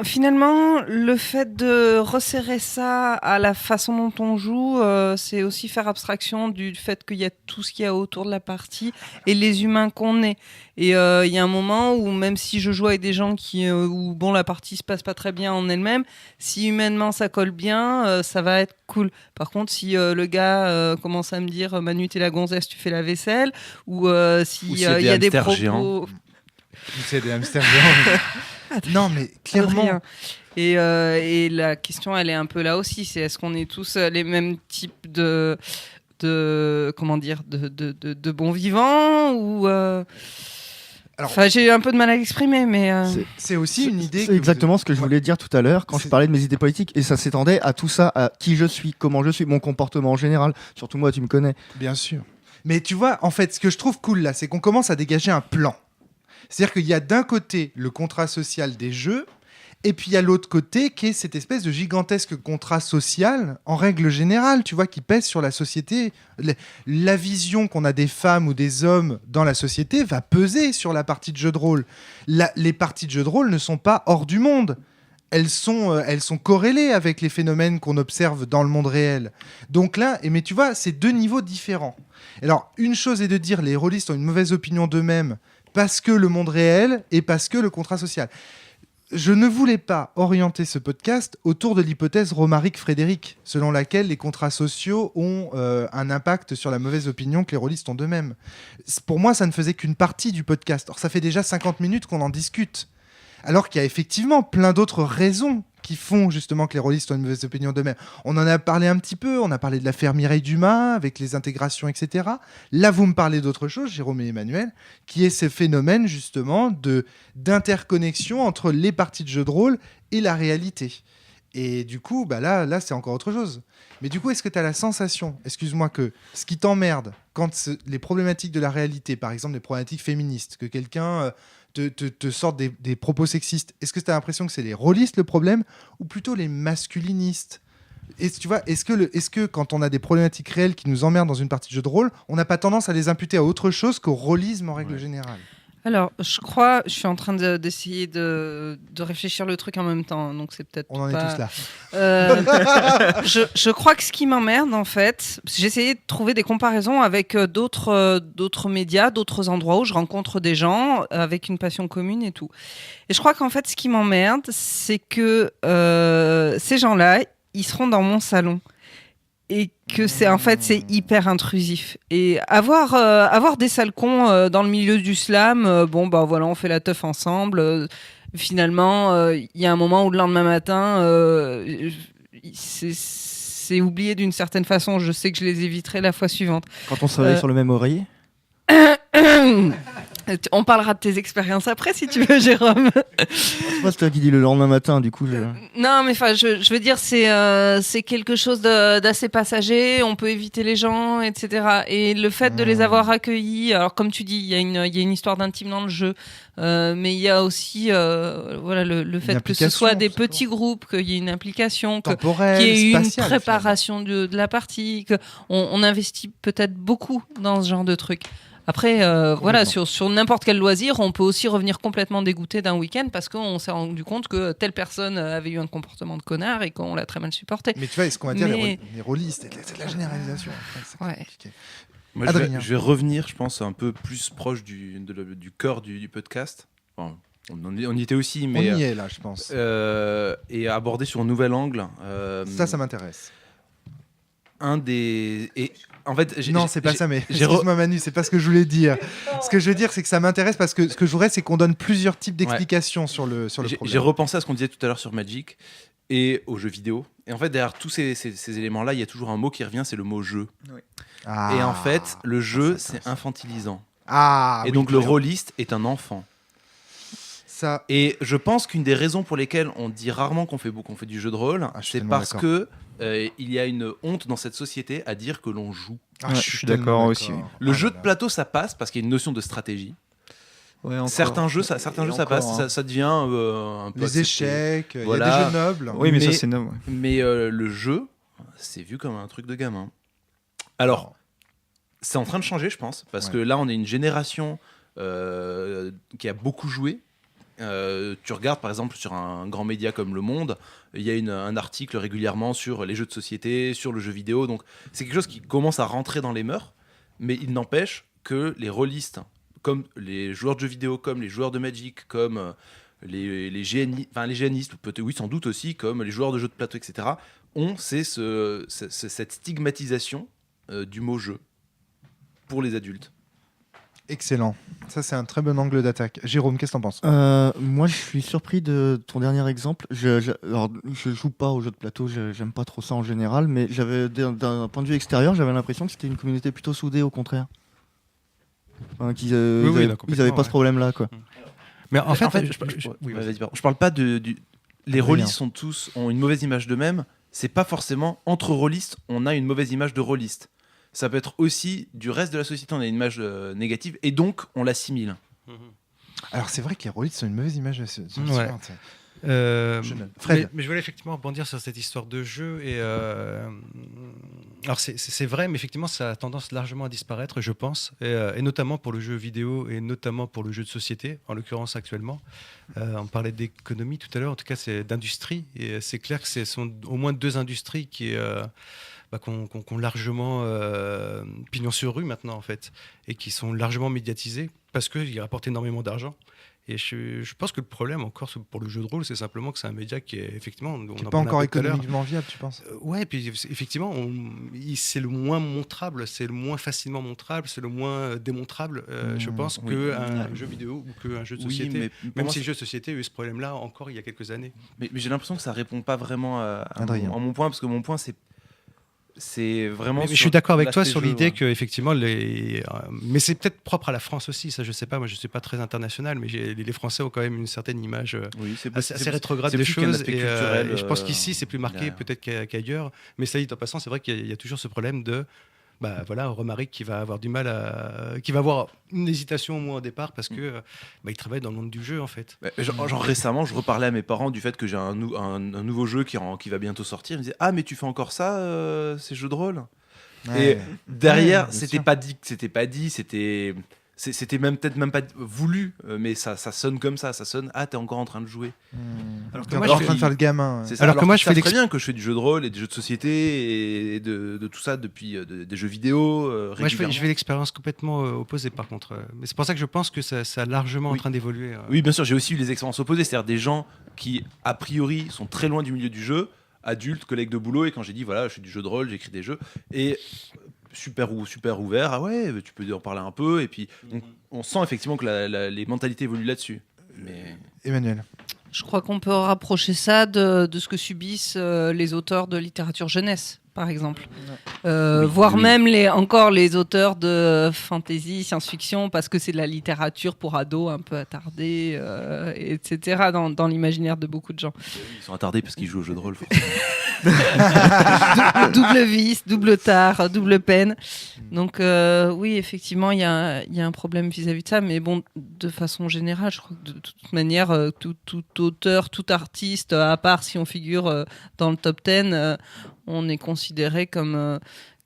Finalement, le fait de resserrer ça à la façon dont on joue, c'est aussi faire abstraction du fait qu'il y a tout ce qu'il y a autour de la partie et les humains qu'on est. Et il y a un moment où même si je joue avec des gens où bon, la partie se passe pas très bien en elle-même, si humainement ça colle bien, ça va être cool. Par contre, si le gars commence à me dire Manu, t'es la gonzesse, tu fais la vaisselle, ou s'il Ou y s'il y a a des des hamsters propos... géants. C'est des hamsters géants. Non, mais clairement. Adrien. Et la question, elle est un peu là aussi. C'est est-ce qu'on est tous les mêmes types de comment dire, de bons vivants ou Alors, Enfin, j'ai eu un peu de mal à l'exprimer, mais c'est aussi une idée. C'est exactement ce que je voulais dire tout à l'heure quand je parlais de mes idées politiques. Et ça s'étendait à tout ça, à qui je suis, comment je suis, mon comportement en général. Surtout moi, tu me connais. Bien sûr. Mais tu vois, en fait, ce que je trouve cool là, c'est qu'on commence à dégager un plan. C'est-à-dire qu'il y a d'un côté le contrat social des jeux, et puis il y a l'autre côté qui est cette espèce de gigantesque contrat social, en règle générale, tu vois, qui pèse sur la société. La vision qu'on a des femmes ou des hommes dans la société va peser sur la partie de jeu de rôle. Les parties de jeu de rôle ne sont pas hors du monde. Elles sont corrélées avec les phénomènes qu'on observe dans le monde réel. Donc là, mais tu vois, c'est deux niveaux différents. Alors, une chose est de dire les rôlistes ont une mauvaise opinion d'eux-mêmes parce que le monde réel et parce que le contrat social. Je ne voulais pas orienter ce podcast autour de l'hypothèse Romaric-Frédéric, selon laquelle les contrats sociaux ont un impact sur la mauvaise opinion que les rôlistes ont d'eux-mêmes. Pour moi, ça ne faisait qu'une partie du podcast. Or, ça fait déjà 50 minutes qu'on en discute. Alors qu'il y a effectivement plein d'autres raisons qui font justement que les rôlistes ont une mauvaise opinion d'eux-mêmes. On en a parlé un petit peu, on a parlé de l'affaire Mireille Dumas, avec les intégrations, etc. Là, vous me parlez d'autre chose, Jérôme et Emmanuel, qui est ce phénomène justement d'interconnexion entre les parties de jeux de rôle et la réalité. Et du coup, là, c'est encore autre chose. Mais du coup, est-ce que tu as la sensation, excuse-moi, que ce qui t'emmerde, quand les problématiques de la réalité, par exemple les problématiques féministes, que quelqu'un te sorte des propos sexistes, est-ce que tu as l'impression que c'est les rôlistes le problème, ou plutôt les masculinistes ? Tu vois, est-ce que quand on a des problématiques réelles qui nous emmerdent dans une partie de jeu de rôle, on n'a pas tendance à les imputer à autre chose qu'au rôlisme en règle générale ? alors, je suis en train d'essayer de réfléchir le truc en même temps, donc c'est peut-être On en est pas... tous là. Je crois que ce qui m'emmerde, en fait, j'ai essayé de trouver des comparaisons avec d'autres médias, d'autres endroits où je rencontre des gens avec une passion commune et tout. Et je crois qu'en fait, ce qui m'emmerde, c'est que ces gens-là, ils seront dans mon salon. Et que c'est hyper intrusif. Et avoir des sales cons dans le milieu du slam, on fait la teuf ensemble. Finalement, il y a un moment où le lendemain matin, c'est oublié d'une certaine façon. Je sais que je les éviterai la fois suivante. Quand on se réveille sur le même oreiller. On parlera de tes expériences après, si tu veux, Jérôme. C'est pas toi qui dis le lendemain matin, du coup. Non, mais je veux dire, c'est quelque chose d'assez passager. On peut éviter les gens, etc. Et le fait de les avoir accueillis, alors comme tu dis, il y a une histoire d'intime dans le jeu, mais il y a aussi le fait que ce soit des petits groupes, qu'il y ait une implication, qu'il y ait une préparation de la partie, qu'on investit peut-être beaucoup dans ce genre de trucs. Après, sur n'importe quel loisir, on peut aussi revenir complètement dégoûté d'un week-end parce qu'on s'est rendu compte que telle personne avait eu un comportement de connard et qu'on l'a très mal supporté. Mais tu vois, est-ce qu'on va dire les rôlistes, c'est de la généralisation. Ouais. Moi, je vais revenir, je pense, un peu plus proche du cœur du podcast. Enfin, on y était aussi, mais on y est là, je pense. Et aborder sur un nouvel angle. Ça m'intéresse. En fait, non, c'est pas ça, mais excuse-moi Manu, c'est pas ce que je voulais dire. Ce que je veux dire, c'est que ça m'intéresse parce que ce que je voudrais, c'est qu'on donne plusieurs types d'explications sur le problème. J'ai repensé à ce qu'on disait tout à l'heure sur Magic et aux jeux vidéo. Et en fait, derrière tous ces éléments-là, il y a toujours un mot qui revient, c'est le mot jeu. Oui. Et en fait, le jeu, c'est infantilisant. Et donc, le rôliste est un enfant. Et je pense qu'une des raisons pour lesquelles on dit rarement qu'on fait du jeu de rôle, c'est parce que il y a une honte dans cette société à dire que l'on joue. Je suis d'accord aussi. Oui. Le jeu de plateau, ça passe parce qu'il y a une notion de stratégie. Ouais, certains jeux, ça passe, ça devient un peu les échecs, il y a des jeux nobles. Oui, mais ça c'est noble. Mais le jeu, c'est vu comme un truc de gamin. Alors, c'est en train de changer, je pense, parce que là, on est une génération qui a beaucoup joué. Tu regardes par exemple sur un grand média comme Le Monde, il y a un article régulièrement sur les jeux de société, sur le jeu vidéo, donc c'est quelque chose qui commence à rentrer dans les mœurs, mais il n'empêche que les rôlistes, comme les joueurs de jeux vidéo, comme les joueurs de Magic, comme les GNistes, peut-être oui sans doute aussi, comme les joueurs de jeux de plateau, etc., ont cette stigmatisation du mot jeu pour les adultes. Excellent. Ça, c'est un très bon angle d'attaque. Jérôme, qu'est-ce que t'en penses ? Moi, je suis surpris de ton dernier exemple. Alors, je joue pas aux jeux de plateau, j'aime pas trop ça en général, mais d'un point de vue extérieur, j'avais l'impression que c'était une communauté plutôt soudée, au contraire. Enfin, qu'ils Oui, ils non, avaient- ils complètement, avaient pas ouais. ce problème-là, quoi. Mais en fait, oui, vas-y. vas-y, pardon. Je parle pas les Rien. rôlistes ont une mauvaise image d'eux-mêmes. C'est pas forcément entre rôlistes, on a une mauvaise image de rôliste. Ça peut être aussi du reste de la société, on a une image négative et donc on l'assimile. Alors c'est vrai que les rôlistes sont une mauvaise image. Ouais. Fred. Mais je voulais effectivement rebondir sur cette histoire de jeu. Alors c'est vrai, mais effectivement, ça a tendance largement à disparaître, je pense, et notamment pour le jeu vidéo et notamment pour le jeu de société, en l'occurrence actuellement. On parlait d'économie tout à l'heure, en tout cas, c'est d'industrie. Et c'est clair que ce sont au moins deux industries qui ont largement pignon sur rue maintenant, en fait, et qui sont largement médiatisées parce qu'ils rapportent énormément d'argent. Et je pense que le problème encore pour le jeu de rôle, c'est simplement que c'est un média qui est effectivement... Qui n'est pas encore économiquement viable, tu penses? Ouais, et puis effectivement, c'est le moins montrable, c'est le moins facilement montrable, c'est le moins démontrable, je pense, qu'un jeu vidéo ou qu'un jeu de société. Mais pour Même moi, si le jeu de société a eu ce problème-là encore il y a quelques années. mais j'ai l'impression que ça répond pas vraiment à Adrien. mon point, parce que mon point c'est vraiment. Mais je suis d'accord avec toi l'aspect sur jeu, l'idée ouais. que effectivement, mais c'est peut-être propre à la France aussi. Ça, je sais pas. Moi, je suis pas très international, mais les Français ont quand même une certaine image Oui, c'est assez rétrograde c'est des plus qu'un choses. aspect Et culturel, je pense qu'ici, c'est plus marqué derrière. peut-être qu'ailleurs. Mais ça dit en passant, c'est vrai qu'il y a toujours ce problème de. Voilà, Romaric qui va avoir du mal qui va avoir une hésitation au moins au départ parce que il travaille dans le monde du jeu en fait. Genre récemment, je reparlais à mes parents du fait que j'ai un nouveau jeu qui va bientôt sortir. Ils me disaient ah mais tu fais encore ça, ces jeux de rôle. Et derrière, bien c'était sûr. pas dit, c'était peut-être même pas voulu, mais ça sonne comme ça sonne ah t'es encore en train de jouer. Alors que T'es moi, encore en je train fais- de faire le gamin. C'est ça. Alors que moi, je fais très bien que je fais du jeu de rôle et des jeux de société et de tout ça depuis des jeux vidéo Moi, je régulièrement. fais l'expérience complètement opposée par contre. Mais c'est pour ça que je pense que ça a largement en Oui. train d'évoluer. Oui, bien sûr, j'ai aussi eu les expériences opposées, c'est-à-dire des gens qui, a priori, sont très loin du milieu du jeu, adultes, collègues de boulot, et quand j'ai dit, voilà, je fais du jeu de rôle, j'écris des jeux, et super ouvert, ah ouais, tu peux en parler un peu, et puis on sent effectivement que les mentalités évoluent là-dessus. Mais... Emmanuel. Je crois qu'on peut rapprocher ça de ce que subissent les auteurs de littérature jeunesse, par exemple. Voire oui. même les auteurs de fantasy, science-fiction, parce que c'est de la littérature pour ados un peu attardée, etc., dans l'imaginaire de beaucoup de gens. Ils sont attardés parce qu'ils jouent au jeu de rôle. forcément. Double vice, double tard, double peine. Donc oui, effectivement, il y a un problème vis-à-vis de ça, mais bon, de façon générale, je crois que de toute manière, tout auteur, tout artiste, à part si on figure dans le top 10, on est considéré comme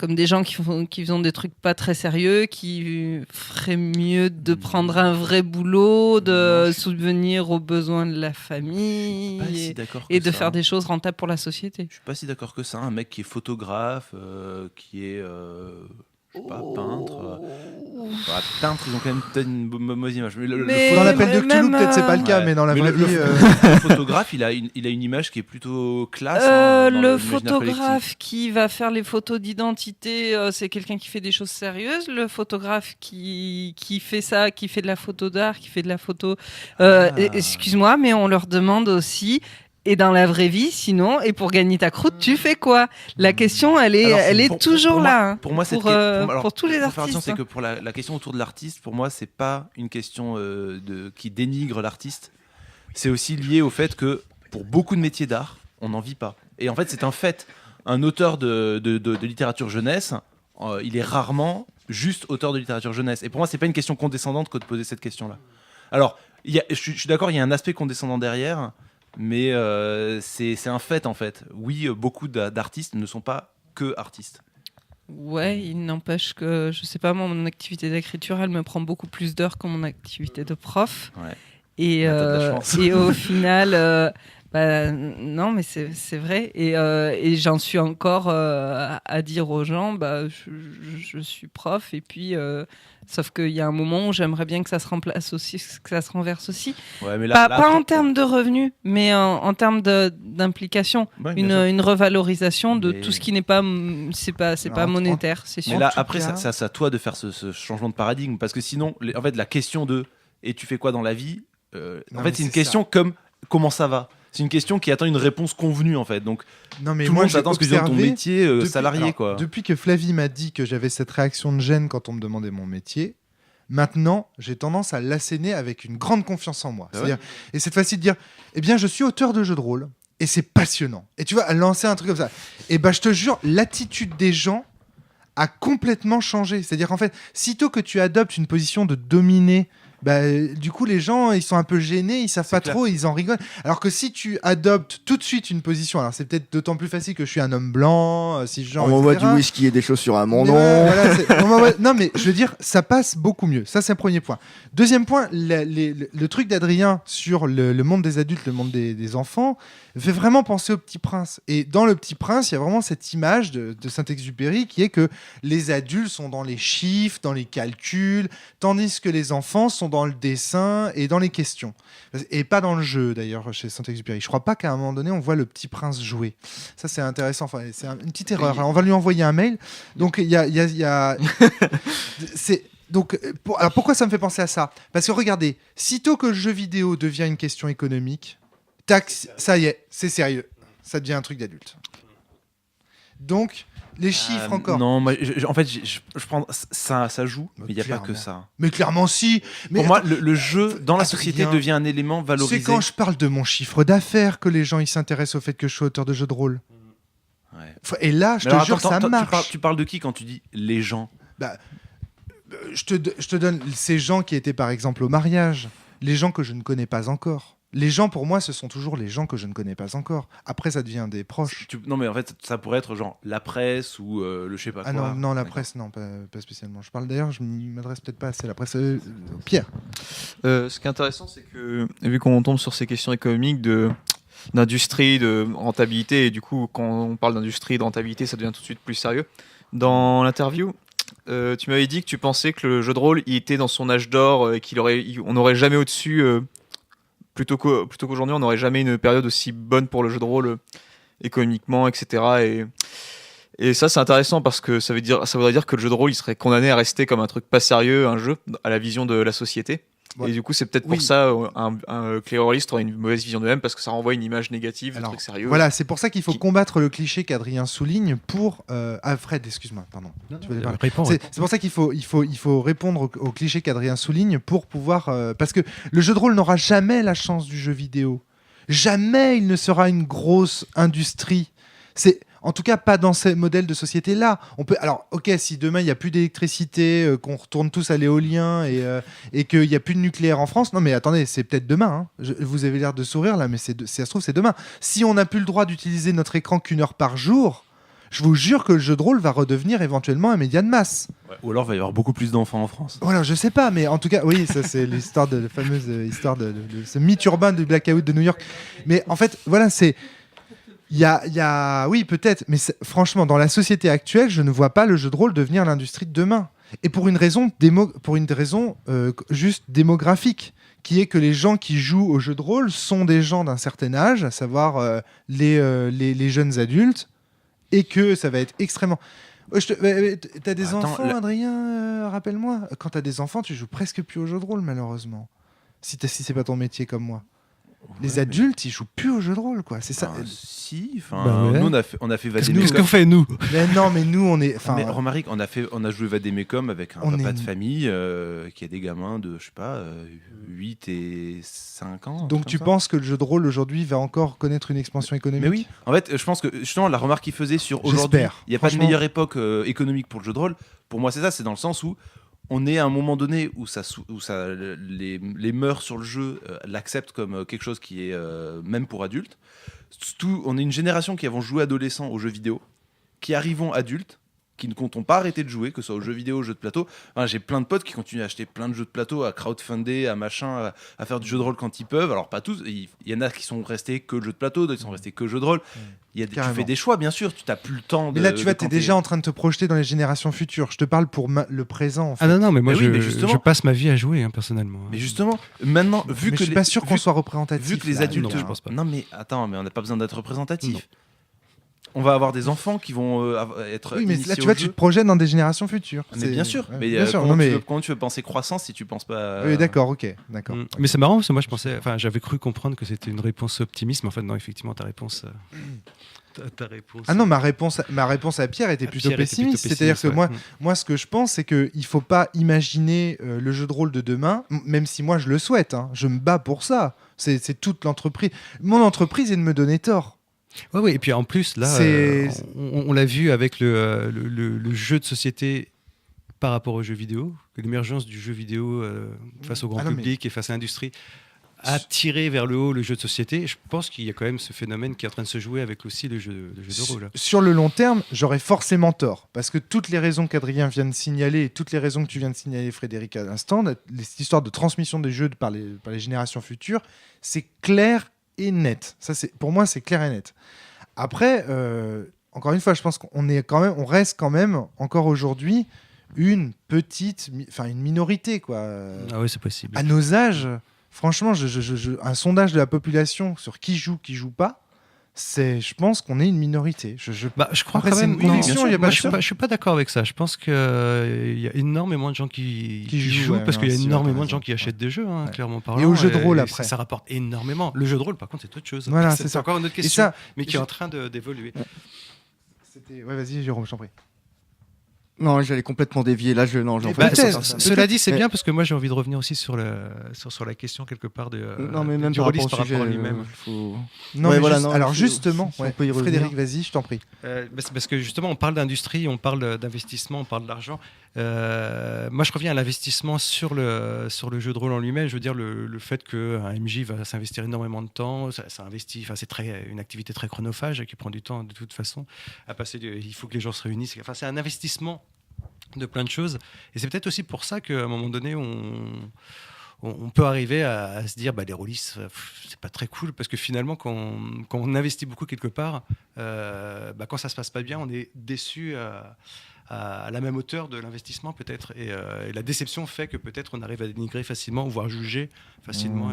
des gens qui font des trucs pas très sérieux, qui feraient mieux de prendre un vrai boulot, de subvenir aux besoins de la famille Pas si d'accord et que de ça. faire des choses rentables pour la société. Je suis pas si d'accord que ça. Un mec qui est photographe, qui est, je sais pas, peintre. Peintre, ils ont quand même peut-être une mauvaise image. Mais Mais- Dans l'appel de même, Cthulhu, peut-être c'est pas le cas, Ouais. mais dans la Mais vraie le vie. le photographe, il a une image qui est plutôt classe. Dans Le l'imaginaire photographe collectif. qui va faire les photos d'identité, c'est quelqu'un qui fait des choses sérieuses. Le photographe qui fait ça, qui fait de la photo d'art, qui fait de la photo... excuse-moi, mais on leur demande aussi... Et dans la vraie vie, sinon, et pour gagner ta croûte, tu fais quoi? La question, elle est, Alors, elle est pour toujours moi- là. Hein, Pour moi, cette pour, alors, pour tous les faut faire attention, artistes. c'est hein. que pour la question autour de l'artiste, pour moi, c'est pas une question qui dénigre l'artiste. C'est aussi lié au fait que pour beaucoup de métiers d'art, on n'en vit pas. Et en fait, c'est un fait. Un auteur de littérature jeunesse, il est rarement juste auteur de littérature jeunesse. Et pour moi, c'est pas une question condescendante que de poser cette question-là. Alors, je suis d'accord, il y a un aspect condescendant derrière. Mais c'est un fait en fait. Oui, beaucoup d'artistes ne sont pas que artistes. Ouais, il n'empêche que, je sais pas, moi, mon activité d'écriture, elle me prend beaucoup plus d'heures que mon activité de prof. Ouais. Et, Bah, t'as de la chance. et au final, non, mais c'est vrai. Et j'en suis encore à dire aux gens, je suis prof. Et puis, sauf qu'il y a un moment où j'aimerais bien que ça se remplace aussi, que ça se renverse aussi. Ouais, mais Pas en termes de revenus, mais en termes d'implication. Ouais, bien sûr. Une revalorisation de Mais- tout ce qui n'est pas, c'est pas Alors, monétaire, c'est sûr. Mais là, En tout après, cas- c'est à toi de faire ce changement de paradigme. Parce que sinon, en fait, la question de et tu fais quoi dans la vie Non, en mais fait, c'est une c'est question comme comment ça va. C'est une question qui attend une réponse convenue en fait. Donc, Non, mais tout le moi, monde j'ai s'attend à ce que tu dises ton observé métier depuis- salarié alors, quoi. Depuis que Flavie m'a dit que j'avais cette réaction de gêne quand on me demandait mon métier, Maintenant, j'ai tendance à l'asséner avec une grande confiance en moi. Ah C'est-à-dire, et cette fois-ci de dire, eh bien, je suis auteur de jeux de rôle et c'est passionnant. Et tu vois, à lancer un truc comme ça. Et je te jure, l'attitude des gens a complètement changé. C'est-à-dire qu'en fait, sitôt que tu adoptes une position de dominer, du coup, les gens, ils sont un peu gênés, ils savent pas clair. trop, ils en rigolent. Alors que si tu adoptes tout de suite une position, alors c'est peut-être d'autant plus facile que je suis un homme blanc, cisgenre, On m'envoie etc. du whisky et des chaussures à mon Mais nom. non, mais je veux dire, ça passe beaucoup mieux. Ça, c'est un premier point. Deuxième point, le truc d'Adrien sur le monde des adultes, le monde des enfants, fait vraiment penser au Petit Prince. Et dans le Petit Prince, il y a vraiment cette image de Saint-Exupéry qui est que les adultes sont dans les chiffres, dans les calculs, tandis que les enfants sont dans le dessin et dans les questions. Et pas dans le jeu, d'ailleurs, chez Saint-Exupéry. Je crois pas qu'à un moment donné, on voit le Petit Prince jouer. Ça, c'est intéressant. Enfin, c'est une petite erreur. Alors, on va lui envoyer un mail. Donc, il y a... alors pourquoi ça me fait penser à ça ? Parce que regardez, sitôt que le jeu vidéo devient une question économique, tac, ça y est, c'est sérieux. Ça devient un truc d'adulte. Donc, les chiffres encore. Non, moi, en fait, je prends ça joue, mais il n'y a pas que Clairement. ça. Mais clairement, si. Mais Pour moi, attends, le jeu dans la société Adrien, devient un élément valorisé. c'est quand je parle de mon chiffre d'affaires que les gens ils s'intéressent au fait que je suis auteur de jeux de rôle. Ouais. Et là, je Mais te alors, jure, attends, ça attends, marche. tu parles de qui quand tu dis les gens? Je te donne ces gens qui étaient par exemple au mariage, les gens que je ne connais pas encore. Les gens, pour moi, ce sont toujours les gens que je ne connais pas encore. Après, ça devient des proches. Non, mais en fait, ça pourrait être genre la presse ou le je sais pas quoi. Ah non, la D'accord. presse, non, pas spécialement. Je parle d'ailleurs, je m'adresse peut-être pas assez à la presse. Pierre. Ce qui est intéressant, c'est que vu qu'on tombe sur ces questions économiques d'industrie, de rentabilité, et du coup, quand on parle d'industrie, de rentabilité, ça devient tout de suite plus sérieux. Dans l'interview, tu m'avais dit que tu pensais que le jeu de rôle, il était dans son âge d'or, et on n'aurait jamais au-dessus, plutôt qu'aujourd'hui, on n'aurait jamais une période aussi bonne pour le jeu de rôle économiquement, etc. Et ça, c'est intéressant parce que ça voudrait dire que le jeu de rôle, il serait condamné à rester comme un truc pas sérieux, un jeu, à la vision de la société. Ouais. Et du coup, c'est peut-être Oui. pour ça que les rôlistes auraient une mauvaise vision d'eux-mêmes parce que ça renvoie une image négative de Alors, trucs sérieux. Voilà, c'est pour ça qu'il faut Qui- combattre le cliché qu'Adrien souligne pour. Fred, excuse-moi, pardon. Tu voulais parler. Réponds. C'est pour ça qu'il faut répondre au cliché qu'Adrien souligne pour pouvoir. Parce que le jeu de rôle n'aura jamais la chance du jeu vidéo. Jamais il ne sera une grosse industrie. En tout cas, pas dans ces modèles de société-là. Alors, ok, si demain il n'y a plus d'électricité, qu'on retourne tous à l'éolien et qu'il n'y a plus de nucléaire en France, non mais attendez, c'est peut-être demain. Hein. Vous avez l'air de sourire là, mais si ça se trouve, c'est demain. Si on n'a plus le droit d'utiliser notre écran qu'une heure par jour, je vous jure que le jeu de rôle va redevenir éventuellement un média de masse. Ouais. Ou alors, il va y avoir beaucoup plus d'enfants en France. Voilà, je sais pas, mais en tout cas, oui, ça c'est l'histoire la fameuse histoire de ce mythe urbain du blackout de New York. Mais en fait, voilà, oui, peut-être, mais franchement, dans la société actuelle, je ne vois pas le jeu de rôle devenir l'industrie de demain. Et pour une raison, juste démographique, qui est que les gens qui jouent au jeu de rôle sont des gens d'un certain âge, à savoir les jeunes adultes, et que ça va être extrêmement... T'as des Attends, enfants, Adrien, rappelle-moi. Quand t'as des enfants, tu joues presque plus au jeu de rôle, malheureusement. Si c'est pas ton métier comme moi. Les adultes, ils jouent plus au jeu de rôle, quoi. C'est ça. Si, Bah ouais. nous on a fait Qu'est-ce Vadémécom. qu'on fait, nous? Mais non, mais nous, on est. Mais Romaric, on a joué Vadémécom avec un On papa est- de famille qui a des gamins de, je sais pas, 8 et 5 ans. un Donc truc tu comme ça. penses que le jeu de rôle aujourd'hui va encore connaître une expansion économique? Mais oui, en fait, je pense que justement, la remarque qu'il faisait sur aujourd'hui, J'espère. il n'y a pas de Franchement. meilleure époque économique pour le jeu de rôle. Pour moi, c'est ça, c'est dans le sens où on est à un moment donné où les mœurs sur le jeu l'acceptent comme quelque chose qui est même pour adultes. On est une génération qui avons joué adolescents aux jeux vidéo, qui arrivons adultes, qui ne comptons pas arrêter de jouer, que ce soit aux jeux vidéo, aux jeux de plateau. Enfin, j'ai plein de potes qui continuent à acheter plein de jeux de plateau, à crowdfunder, à machin, à faire du jeu de rôle quand ils peuvent. Alors pas tous, il y en a qui sont restés que le jeu de plateau, d'autres qui sont restés que le jeu de rôle. Tu Carrément. fais des choix, bien sûr, tu n'as plus le temps de... Mais là, tu vois, de t'es quand déjà en train de te projeter dans les générations futures. Je te parle pour le présent, en fait. Ah non, mais moi, Mais oui, mais justement. je passe ma vie à jouer, hein, personnellement. Mais justement, maintenant, vu Mais que je suis pas sûr qu'on vu- soit représentatif. vu que les là. adultes... non, je pense pas. Non mais attends, mais on n'a pas besoin d'être représentatif. on va avoir des enfants qui vont être Oui, mais initiés là, tu au vois, jeu. tu te projettes dans des générations futures. Mais bien sûr. Ouais, Mais bien sûr. comment, Non, mais... comment tu veux penser croissance si tu penses pas Oui, d'accord, ok, d'accord. Mais c'est marrant parce que moi j'avais cru comprendre que c'était une réponse optimiste, mais en fait non, effectivement ta réponse. Ta réponse. Ah non, ma réponse à Pierre était plutôt Pierre était pessimiste. plutôt C'est-à-dire que pessimiste, moi, ce que je pense, c'est qu'il ne faut pas imaginer le jeu de rôle de demain, même si moi je le souhaite. Hein. Je me bats pour ça. C'est toute l'entreprise. Mon entreprise est de me donner tort. Oui, et puis en plus, là, on l'a vu avec le jeu de société par rapport aux jeux vidéo, que l'émergence du jeu vidéo face au grand public et face à l'industrie a tiré vers le haut le jeu de société. Je pense qu'il y a quand même ce phénomène qui est en train de se jouer avec aussi le jeu de rôle. Sur le long terme, j'aurais forcément tort. Parce que toutes les raisons qu'Adrien vient de signaler et toutes les raisons que tu viens de signaler, Frédéric, à l'instant, l'histoire de transmission des jeux par les générations futures, c'est clair et net. Ça, pour moi, c'est clair et net. Après, encore une fois, je pense on reste quand même, encore aujourd'hui, une minorité, quoi. Ah oui, c'est possible. À nos âges, franchement, un sondage de la population sur qui joue pas, je pense qu'on est une minorité. Je crois après, quand même. une conviction, je suis pas d'accord avec ça. Je pense qu'il y a énormément de gens qui jouent parce qu'il y a énormément de gens qui achètent des jeux, clairement parlant. Et au jeu de rôle après. Ça rapporte énormément. Le jeu de rôle, par contre, c'est autre chose. Voilà, c'est encore une autre question, mais qui est en train d'évoluer. Ouais, vas-y, Jérôme, je t'en prie. Non, j'allais complètement dévier. Là, cela dit, c'est bien parce que moi j'ai envie de revenir aussi sur la question quelque part du rôliste par rapport à lui-même. Justement, Frédéric, vas-y, je t'en prie. Parce que justement, on parle d'industrie, on parle d'investissement, on parle d'argent. Moi, je reviens à l'investissement sur le jeu de rôle en lui-même. Je veux dire, le fait qu'un MJ va s'investir énormément de temps, ça investit, c'est une activité très chronophage qui prend du temps de toute façon. Il faut que les gens se réunissent. Enfin, c'est un investissement de plein de choses. Et c'est peut-être aussi pour ça qu'à un moment donné, on peut arriver à se dire les rôlistes, c'est pas très cool, parce que finalement, quand on investit beaucoup quelque part, quand ça se passe pas bien, on est déçu à la même hauteur de l'investissement peut-être, et la déception fait que peut-être on arrive à dénigrer facilement, voire juger facilement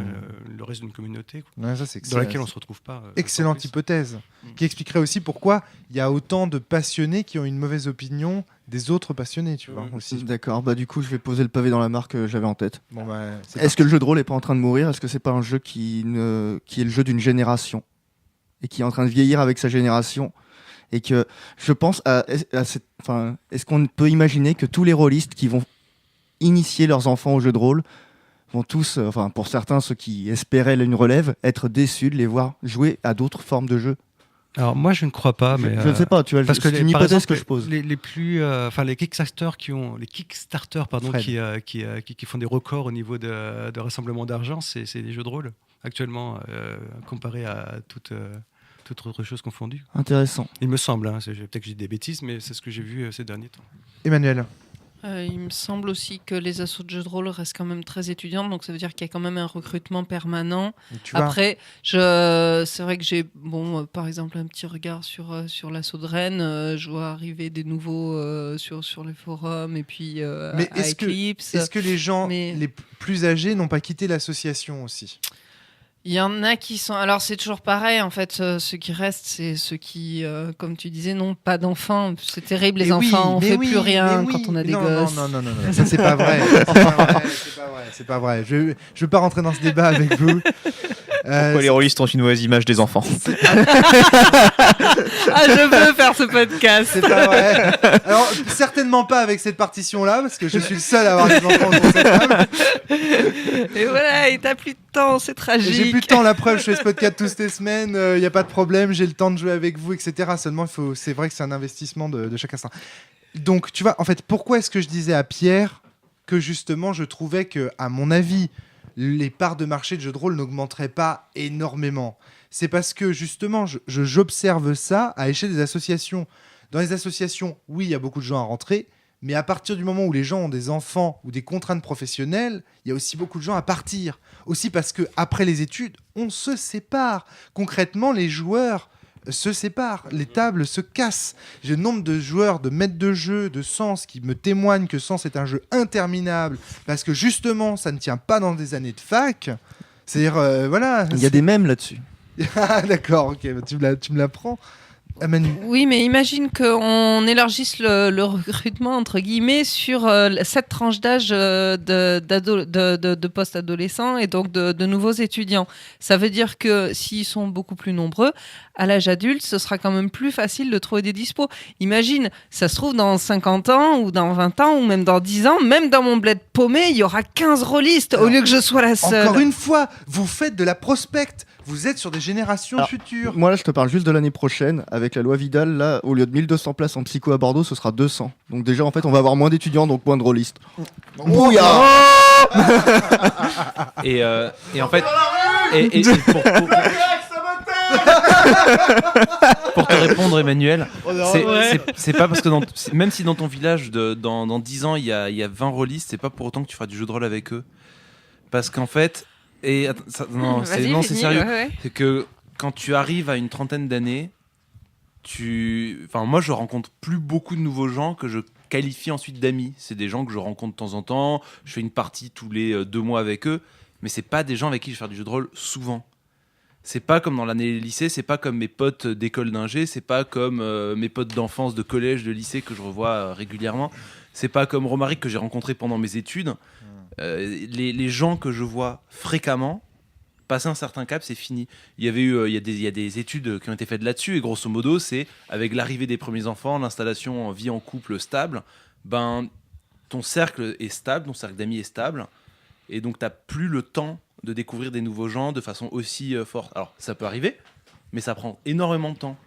le reste d'une communauté, ouais, ça, dans laquelle on se retrouve pas. Excellente hypothèse, qui expliquerait aussi pourquoi il y a autant de passionnés qui ont une mauvaise opinion des autres passionnés, tu vois, aussi. D'accord, du coup je vais poser le pavé dans la mare que j'avais en tête. Est-ce que le jeu de rôle est pas en train de mourir? Est-ce que c'est pas un jeu qui est le jeu d'une génération et qui est en train de vieillir avec sa génération? Et que je pense est-ce qu'on peut imaginer que tous les rôlistes qui vont initier leurs enfants au jeu de rôle vont tous, pour certains, ceux qui espéraient une relève, être déçus de les voir jouer à d'autres formes de jeux? Alors moi je ne crois pas, mais je ne sais pas, tu vois, c'est une hypothèse que je pose. Les Kickstarter qui font des records au niveau de rassemblement d'argent, c'est des jeux de rôle actuellement, comparé à toute autre chose confondue. Intéressant. Il me semble, peut-être que j'ai des bêtises, mais c'est ce que j'ai vu ces derniers temps. Emmanuel. Il me semble aussi que les assos de jeux de rôle restent quand même très étudiantes, donc ça veut dire qu'il y a quand même un recrutement permanent. Après, c'est vrai que j'ai, par exemple, un petit regard sur l'asso de Rennes. Je vois arriver des nouveaux sur les forums et puis mais à Eclipse. Est-ce que les gens les plus âgés n'ont pas quitté l'association aussi? Il y en a qui sont... Alors, c'est toujours pareil, en fait. Ceux qui restent, c'est ceux qui, comme tu disais, n'ont pas d'enfants. C'est terrible, les enfants. On ne fait plus rien quand on a des gosses. Non. Ça, c'est pas vrai. C'est pas vrai. Je veux pas rentrer dans ce débat avec vous. Pourquoi les rôlistes ont une mauvaise image des enfants? Je veux faire ce podcast. C'est pas vrai. Alors, certainement pas avec cette partition-là, parce que je suis le seul à avoir des enfants pour cette femme. Et voilà, et t'as plus de temps, c'est tragique. J'ai plus de temps, la preuve, je fais ce podcast toutes les semaines, y a pas de problème, j'ai le temps de jouer avec vous, etc. Seulement, c'est vrai que c'est un investissement de chaque instant. Donc, tu vois, en fait, pourquoi est-ce que je disais à Pierre que justement, je trouvais que, à mon avis, les parts de marché de jeux de rôle n'augmenteraient pas énormément? C'est parce que justement, j'observe ça à l'échelle des associations. Dans les associations, oui, il y a beaucoup de gens à rentrer, mais à partir du moment où les gens ont des enfants ou des contraintes professionnelles, il y a aussi beaucoup de gens à partir. Aussi parce qu'après les études, on se sépare. Concrètement, les joueurs se séparent, les tables se cassent. J'ai le nombre de joueurs, de maîtres de jeu, de Sens qui me témoignent que Sens est un jeu interminable parce que justement, ça ne tient pas dans des années de fac. C'est-à-dire, voilà. Il y a des mèmes là-dessus. Ah, d'accord, ok, tu me l'apprends. Manu. Oui, mais imagine qu'on élargisse le recrutement, entre guillemets, sur cette tranche d'âge de post-adolescents et donc de nouveaux étudiants. Ça veut dire que s'ils sont beaucoup plus nombreux, à l'âge adulte, ce sera quand même plus facile de trouver des dispos. Imagine, ça se trouve dans 50 ans ou dans 20 ans ou même dans 10 ans, même dans mon bled paumé, il y aura 15 rôlistes au lieu que je sois la seule. Encore une fois, vous faites de la prospecte. Vous êtes sur des générations Alors, futures. Moi là je te parle juste de l'année prochaine. Avec la loi Vidal, là au lieu de 1200 places en psycho à Bordeaux, ce sera 200. Donc déjà en fait on va avoir moins d'étudiants, donc moins de rôlistes. Bouillard. Et en fait, pour te répondre, Emmanuel, c'est pas parce que même si dans ton village dans 10 ans il y a 20 rôlistes, c'est pas pour autant que tu feras du jeu de rôle avec eux. Parce qu'en fait, c'est sérieux. Ouais. C'est que quand tu arrives à une trentaine d'années, moi je rencontre plus beaucoup de nouveaux gens que je qualifie ensuite d'amis. C'est des gens que je rencontre de temps en temps, je fais une partie tous les 2 mois avec eux, mais c'est pas des gens avec qui je vais faire du jeu de rôle souvent. C'est pas comme dans l'année lycée, c'est pas comme mes potes d'école d'ingé, c'est pas comme mes potes d'enfance, de collège, de lycée que je revois régulièrement. C'est pas comme Romaric que j'ai rencontré pendant mes études. Les gens que je vois fréquemment, passer un certain cap, c'est fini. Il y a des études qui ont été faites là-dessus, et grosso modo, c'est avec l'arrivée des premiers enfants, l'installation en vie en couple stable, ton cercle est stable, ton cercle d'amis est stable, et donc t'as plus le temps de découvrir des nouveaux gens de façon aussi forte. Alors, ça peut arriver, mais ça prend énormément de temps.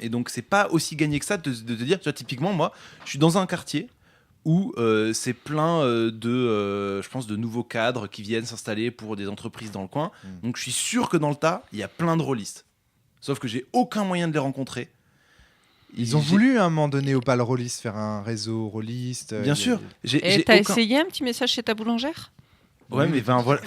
Et donc, c'est pas aussi gagné que ça de te dire, tu vois, typiquement, moi, je suis dans un quartier où c'est plein je pense, de nouveaux cadres qui viennent s'installer pour des entreprises dans le coin. Donc, je suis sûr que dans le tas, il y a plein de rôlistes. Sauf que j'ai aucun moyen de les rencontrer. Ils ont voulu à un moment donné au Pal Rollis faire un réseau Rollis. Bien sûr. Et t'as essayé un petit message chez ta boulangère ? Ouais, mais voilà.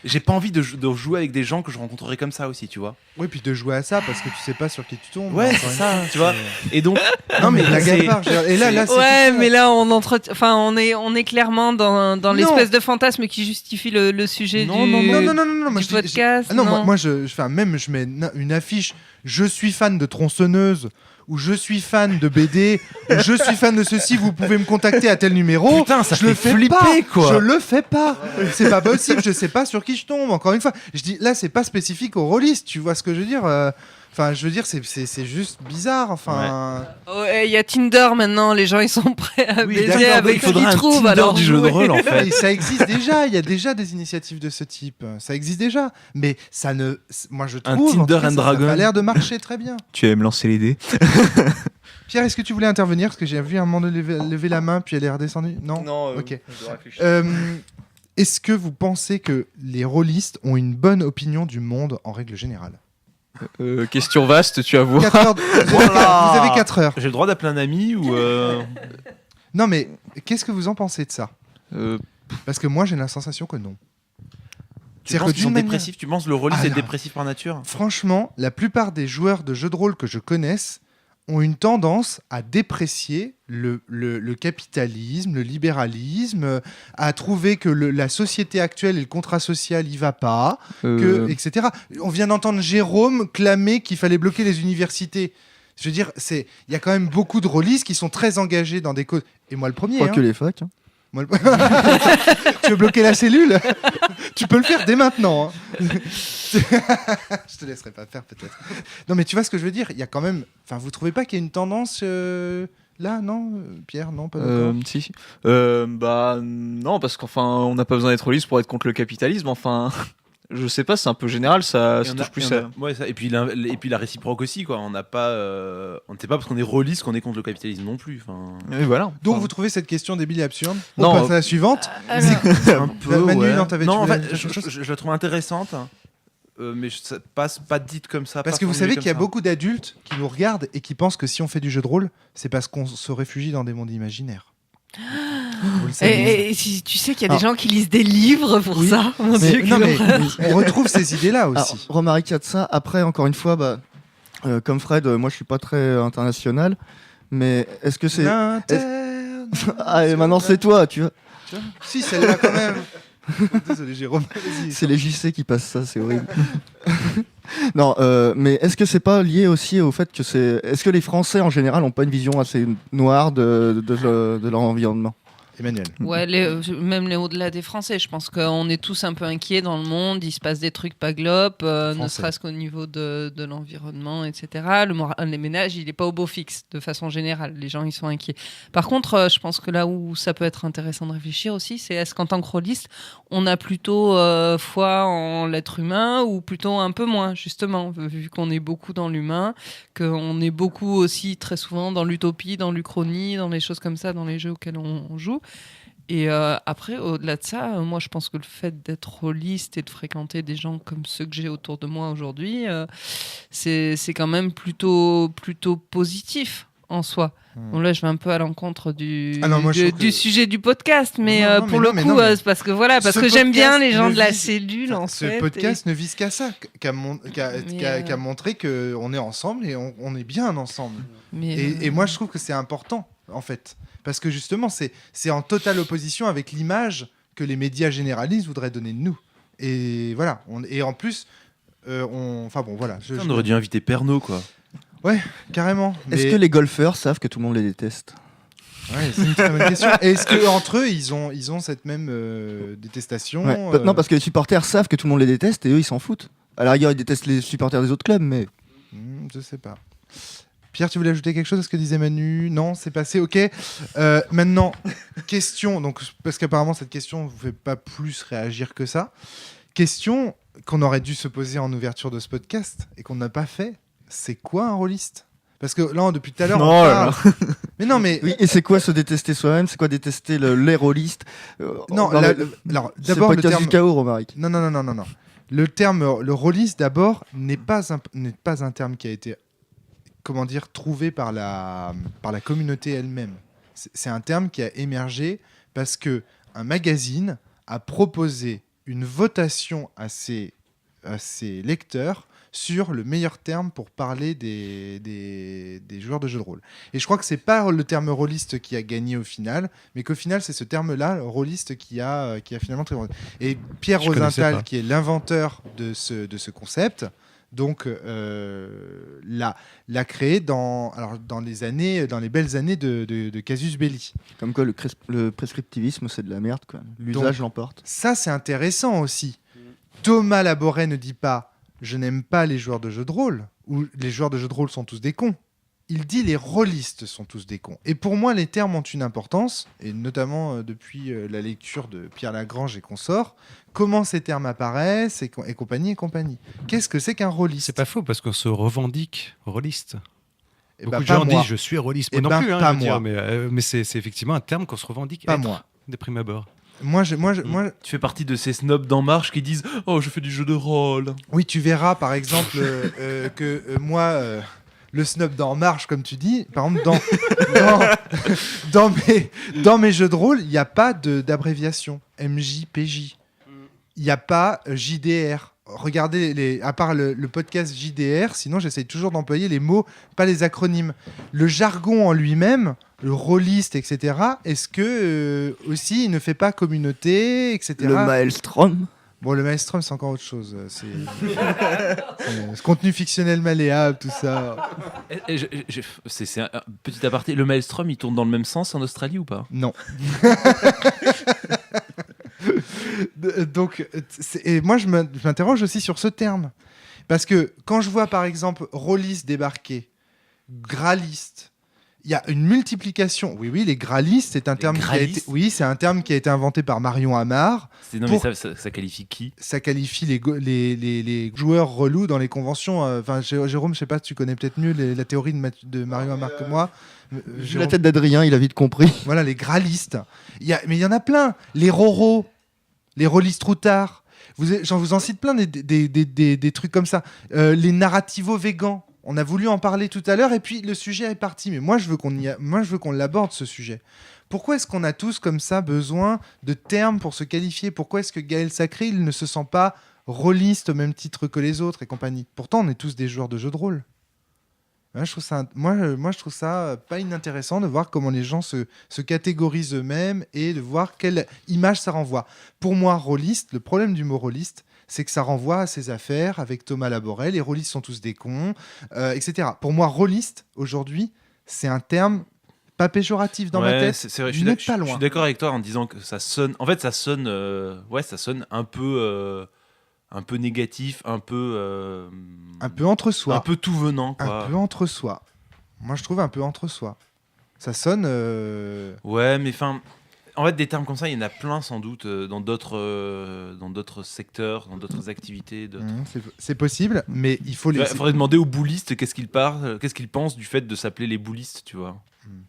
J'ai pas envie de jouer avec des gens que je rencontrerai comme ça aussi, tu vois. Oui, puis de jouer à ça parce que tu sais pas sur qui tu tombes. Ouais, c'est ça, tu vois. Et donc, non mais blague à part. Et là, c'est ouais, mais là on est clairement dans l'espèce de fantasme qui justifie le sujet non, du podcast. Moi je mets une affiche. Je suis fan de tronçonneuse. Ou je suis fan de BD, ou je suis fan de ceci, vous pouvez me contacter à tel numéro. Putain, ça je fait le fais flipper, pas, quoi. Je le fais pas. C'est pas possible, je sais pas sur qui je tombe. Encore une fois, je dis là, c'est pas spécifique aux rôlistes, tu vois ce que je veux dire Enfin, je veux dire, c'est juste bizarre. Enfin, il y a Tinder maintenant, les gens ils sont prêts à baiser avec ce qu'ils trouvent. Tinder Alors du jeu de rôle, en fait. Et ça existe déjà. Il y a déjà des initiatives de ce type. Ça existe déjà. Mais ça ne, moi je trouve. Tinder en tout cas, and ça Dragon. a l'air de marcher très bien. Tu aimes lancer les dés? Pierre, est-ce que tu voulais intervenir? Parce que j'ai vu un moment de lever la main, puis elle est redescendue. Non. Ok. je dois réfléchir. Est-ce que vous pensez que les rôlistes ont une bonne opinion du monde en règle générale? Question vaste, tu avoues. 4 heures. Vous avez 4 heures. J'ai le droit d'appeler un ami ou Non, mais qu'est-ce que vous en pensez de ça? Euh, Parce que moi, j'ai la sensation que non. tu penses qu'ils sont d'une manière- dépressifs? Tu penses que le rôliste est Alors. dépressif par nature? Franchement, la plupart des joueurs de jeux de rôle que je connaisse ont une tendance à déprécier le capitalisme, le libéralisme, à trouver que la société actuelle et le contrat social y va pas, etc. On vient d'entendre Jérôme clamer qu'il fallait bloquer les universités. Je veux dire, il y a quand même beaucoup de rôlistes qui sont très engagés dans des causes. Et moi le premier. Pas que les facs. Hein. Moi, tu veux bloquer la cellule? Tu peux le faire dès maintenant. Hein. Je te laisserai pas faire peut-être. Non mais tu vois ce que je veux dire? Il y a quand même. Enfin, vous trouvez pas qu'il y a une tendance là, non, Pierre, non, pas d'accord. Si. Bah non, parce qu'enfin, on n'a pas besoin d'être lisse pour être contre le capitalisme. Enfin, je sais pas, c'est un peu général, ça touche plus à. Ouais, ça. Et puis la réciproque aussi, quoi. On n'a pas, on ne sait pas parce qu'on est rôliste qu'on est contre le capitalisme non plus. Enfin. Et voilà. Donc Enfin, vous trouvez cette question débile et absurde? Non, On passe à la suivante. Un peu, Manu, ouais. non, tu en voulais fait, dire quelque chose je la trouve intéressante, mais ça passe pas dite comme ça. Parce pas que vous formulée savez qu'il y a comme ça. beaucoup d'adultes qui nous regardent et qui pensent que si on fait du jeu de rôle, c'est parce qu'on se réfugie dans des mondes imaginaires. Vous le savez. Et tu sais qu'il y a des gens qui lisent des livres pour Oui. ça. Mon Mais- Dieu, non, quelle mais horreur. on retrouve ces idées-là Alors, aussi. Romaric, il y a de ça. Après, encore une fois, comme Fred, moi je suis pas très international, mais est-ce que c'est. Ah, et maintenant c'est toi, tu vois. Si, celle-là quand même. Désolé, Jérôme. Vas-y. C'est les JC qui passent ça, c'est horrible. Non, mais est-ce que c'est pas lié aussi au fait que est-ce que les Français en général ont pas une vision assez noire de leur environnement? Emmanuel. Ouais, même au-delà des Français, je pense qu'on est tous un peu inquiets dans le monde. Il se passe des trucs pas glop, ne Français. serait-ce qu'au niveau de l'environnement, etc. Le moral des ménages, il n'est pas au beau fixe, de façon générale. Les gens, ils sont inquiets. Par contre, je pense que là où ça peut être intéressant de réfléchir aussi, c'est est-ce qu'en tant que rôliste, on a plutôt foi en l'être humain ou plutôt un peu moins, justement, vu qu'on est beaucoup dans l'humain, qu'on est beaucoup aussi très souvent dans l'utopie, dans l'uchronie, dans les choses comme ça, dans les jeux auxquels on joue. Et après, au-delà de ça, moi je pense que le fait d'être rôliste et de fréquenter des gens comme ceux que j'ai autour de moi aujourd'hui, c'est quand même plutôt positif en soi. Bon, là, je vais un peu à l'encontre du sujet du podcast, mais c'est parce que voilà, parce que j'aime bien les gens de la cellule, en fait. Ce podcast ne vise qu'à ça, qu'à montrer qu'on est ensemble et on est bien ensemble. Et moi, je trouve que c'est important, en fait. Parce que justement, c'est en totale opposition avec l'image que les médias généralistes voudraient donner de nous. Et voilà. Et en plus, enfin bon, voilà. On aurait dû inviter Pernod, quoi. Ouais, carrément. Est-ce que les golfeurs savent que tout le monde les déteste? Ouais, c'est une très bonne question. Est-ce qu'entre eux, ils ont cette même détestation? Non, parce que les supporters savent que tout le monde les déteste et eux, ils s'en foutent. À la rigueur, ils détestent les supporters des autres clubs, mais... Je sais pas. Pierre, tu voulais ajouter quelque chose à ce que disait Manu? Non, c'est passé, ok. Maintenant, question, donc, parce qu'apparemment cette question ne vous fait pas plus réagir que ça. Question qu'on aurait dû se poser en ouverture de ce podcast et qu'on n'a pas fait. C'est quoi un rôliste? Parce que là, depuis tout à l'heure, on parle... Mais non, mais... Oui, et c'est quoi se détester soi-même? C'est quoi détester les rôlistes? Non, alors, d'abord, le terme... du chaos, Romaric. Non. Le terme, le rôliste, d'abord, n'est pas un terme qui a été... comment dire, trouvé par la communauté elle-même. C'est un terme qui a émergé parce que un magazine a proposé une votation à ses lecteurs sur le meilleur terme pour parler des joueurs de jeux de rôle. Et je crois que c'est pas le terme rôliste qui a gagné au final, mais qu'au final c'est ce terme-là, rôliste, qui a finalement très... Et Pierre Rosenthal, qui est l'inventeur de ce concept, donc l'a créé dans les belles années de Casus Belli. Comme quoi le prescriptivisme c'est de la merde, quoi. L'usage l'emporte. Ça c'est intéressant aussi. Thomas Laboret ne dit pas je n'aime pas les joueurs de jeux de rôle ou les joueurs de jeux de rôle sont tous des cons. Il dit les rôlistes sont tous des cons. Et pour moi, les termes ont une importance, et notamment depuis la lecture de Pierre Lagrange et consorts, comment ces termes apparaissent et compagnie et compagnie. Qu'est-ce que c'est qu'un rôliste? C'est pas faux, parce qu'on se revendique rôliste. Beaucoup ben, de gens moi. disent je suis rôliste. Moi Eh non ben, plus, pas je veux moi. dire, mais c'est effectivement un terme qu'on se revendique Pas être, moi. de prime abord. Moi, Tu fais partie de ces snobs d'En Marche qui disent « Oh, je fais du jeu de rôle !» oui, tu verras par exemple que moi, le snob d'En Marche, comme tu dis, par exemple, dans mes jeux de rôle, il n'y a pas d'abréviation. MJ, PJ. Il n'y a pas JDR. Regardez, à part le podcast JDR, sinon j'essaye toujours d'employer les mots, pas les acronymes. Le jargon en lui-même, le rôliste, etc., est-ce que aussi il ne fait pas communauté, etc. Le maelstrom. Bon, le maelstrom, c'est encore autre chose. C'est ce contenu fictionnel malléable, tout ça. C'est un petit aparté. Le Maelstrom, il tourne dans le même sens en Australie ou pas? Non. Donc, et moi, je m'interroge aussi sur ce terme. Parce que quand je vois, par exemple, rôliste débarquer, graliste, il y a une multiplication. Oui, les gralistes, c'est un terme c'est un terme qui a été inventé par Marion Hamar. Mais ça qualifie qui? Ça qualifie les joueurs relous dans les conventions. Enfin, Jérôme, je sais pas, tu connais peut-être mieux la théorie de Marion Hamar que moi. Vu la tête d'Adrien, il a vite compris. Voilà, les gralistes. Mais il y en a plein. Les roros, les rôlistes routards. Vous en cite plein des trucs comme ça. Les narrativos végans. On a voulu en parler tout à l'heure et puis le sujet est parti. Mais moi, je veux qu'on l'aborde, ce sujet. Pourquoi est-ce qu'on a tous comme ça besoin de termes pour se qualifier? Pourquoi est-ce que Gaël Sacré, il ne se sent pas rôliste au même titre que les autres et compagnie? Pourtant, on est tous des joueurs de jeux de rôle. Moi, je trouve ça pas inintéressant de voir comment les gens se catégorisent eux-mêmes et de voir quelle image ça renvoie. Pour moi, rôliste, le problème du mot rôliste, c'est que ça renvoie à ses affaires avec Thomas Laborel. Les rôlistes sont tous des cons, etc. Pour moi, rôliste, aujourd'hui, c'est un terme pas péjoratif dans ma tête. C'est vrai, mais pas je loin. suis d'accord avec toi en disant que ça sonne. En fait, ça sonne un peu négatif, un peu entre soi. un peu tout venant, quoi. Un peu entre soi. Moi, je trouve un peu entre soi. Ça sonne. Ouais, mais enfin, en fait, des termes comme ça, il y en a plein sans doute dans d'autres secteurs, dans d'autres activités. C'est possible, mais il faut les. Il faudrait demander aux boulistes qu'est-ce qu'ils pensent du fait de s'appeler les boulistes, tu vois.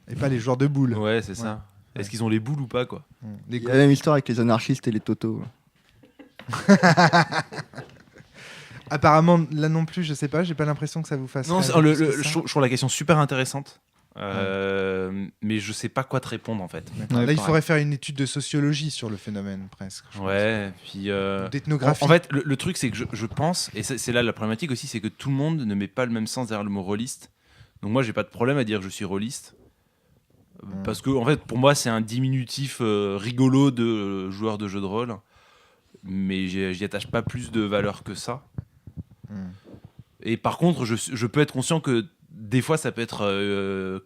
Et pas les joueurs de boules. Ouais, c'est ça. Ouais. Est-ce qu'ils ont les boules ou pas, quoi? Les Il y a la même histoire avec les anarchistes et les totos. Apparemment, là non plus, je sais pas, j'ai pas l'impression que ça vous fasse. Non, réagir plus que ça. je trouve la question super intéressante, mais je sais pas quoi te répondre en fait. D'accord. Là, il faudrait faire une étude de sociologie sur le phénomène, presque. je pense. Ouais, puis D'ethnographie. en fait, le truc c'est que je pense, et c'est là la problématique aussi, c'est que tout le monde ne met pas le même sens derrière le mot rôliste. Donc moi, j'ai pas de problème à dire je suis rôliste. Parce que en fait, pour moi, c'est un diminutif rigolo de joueur de jeu de rôle, mais j'y attache pas plus de valeur que ça. Et par contre, je peux être conscient que des fois, ça peut être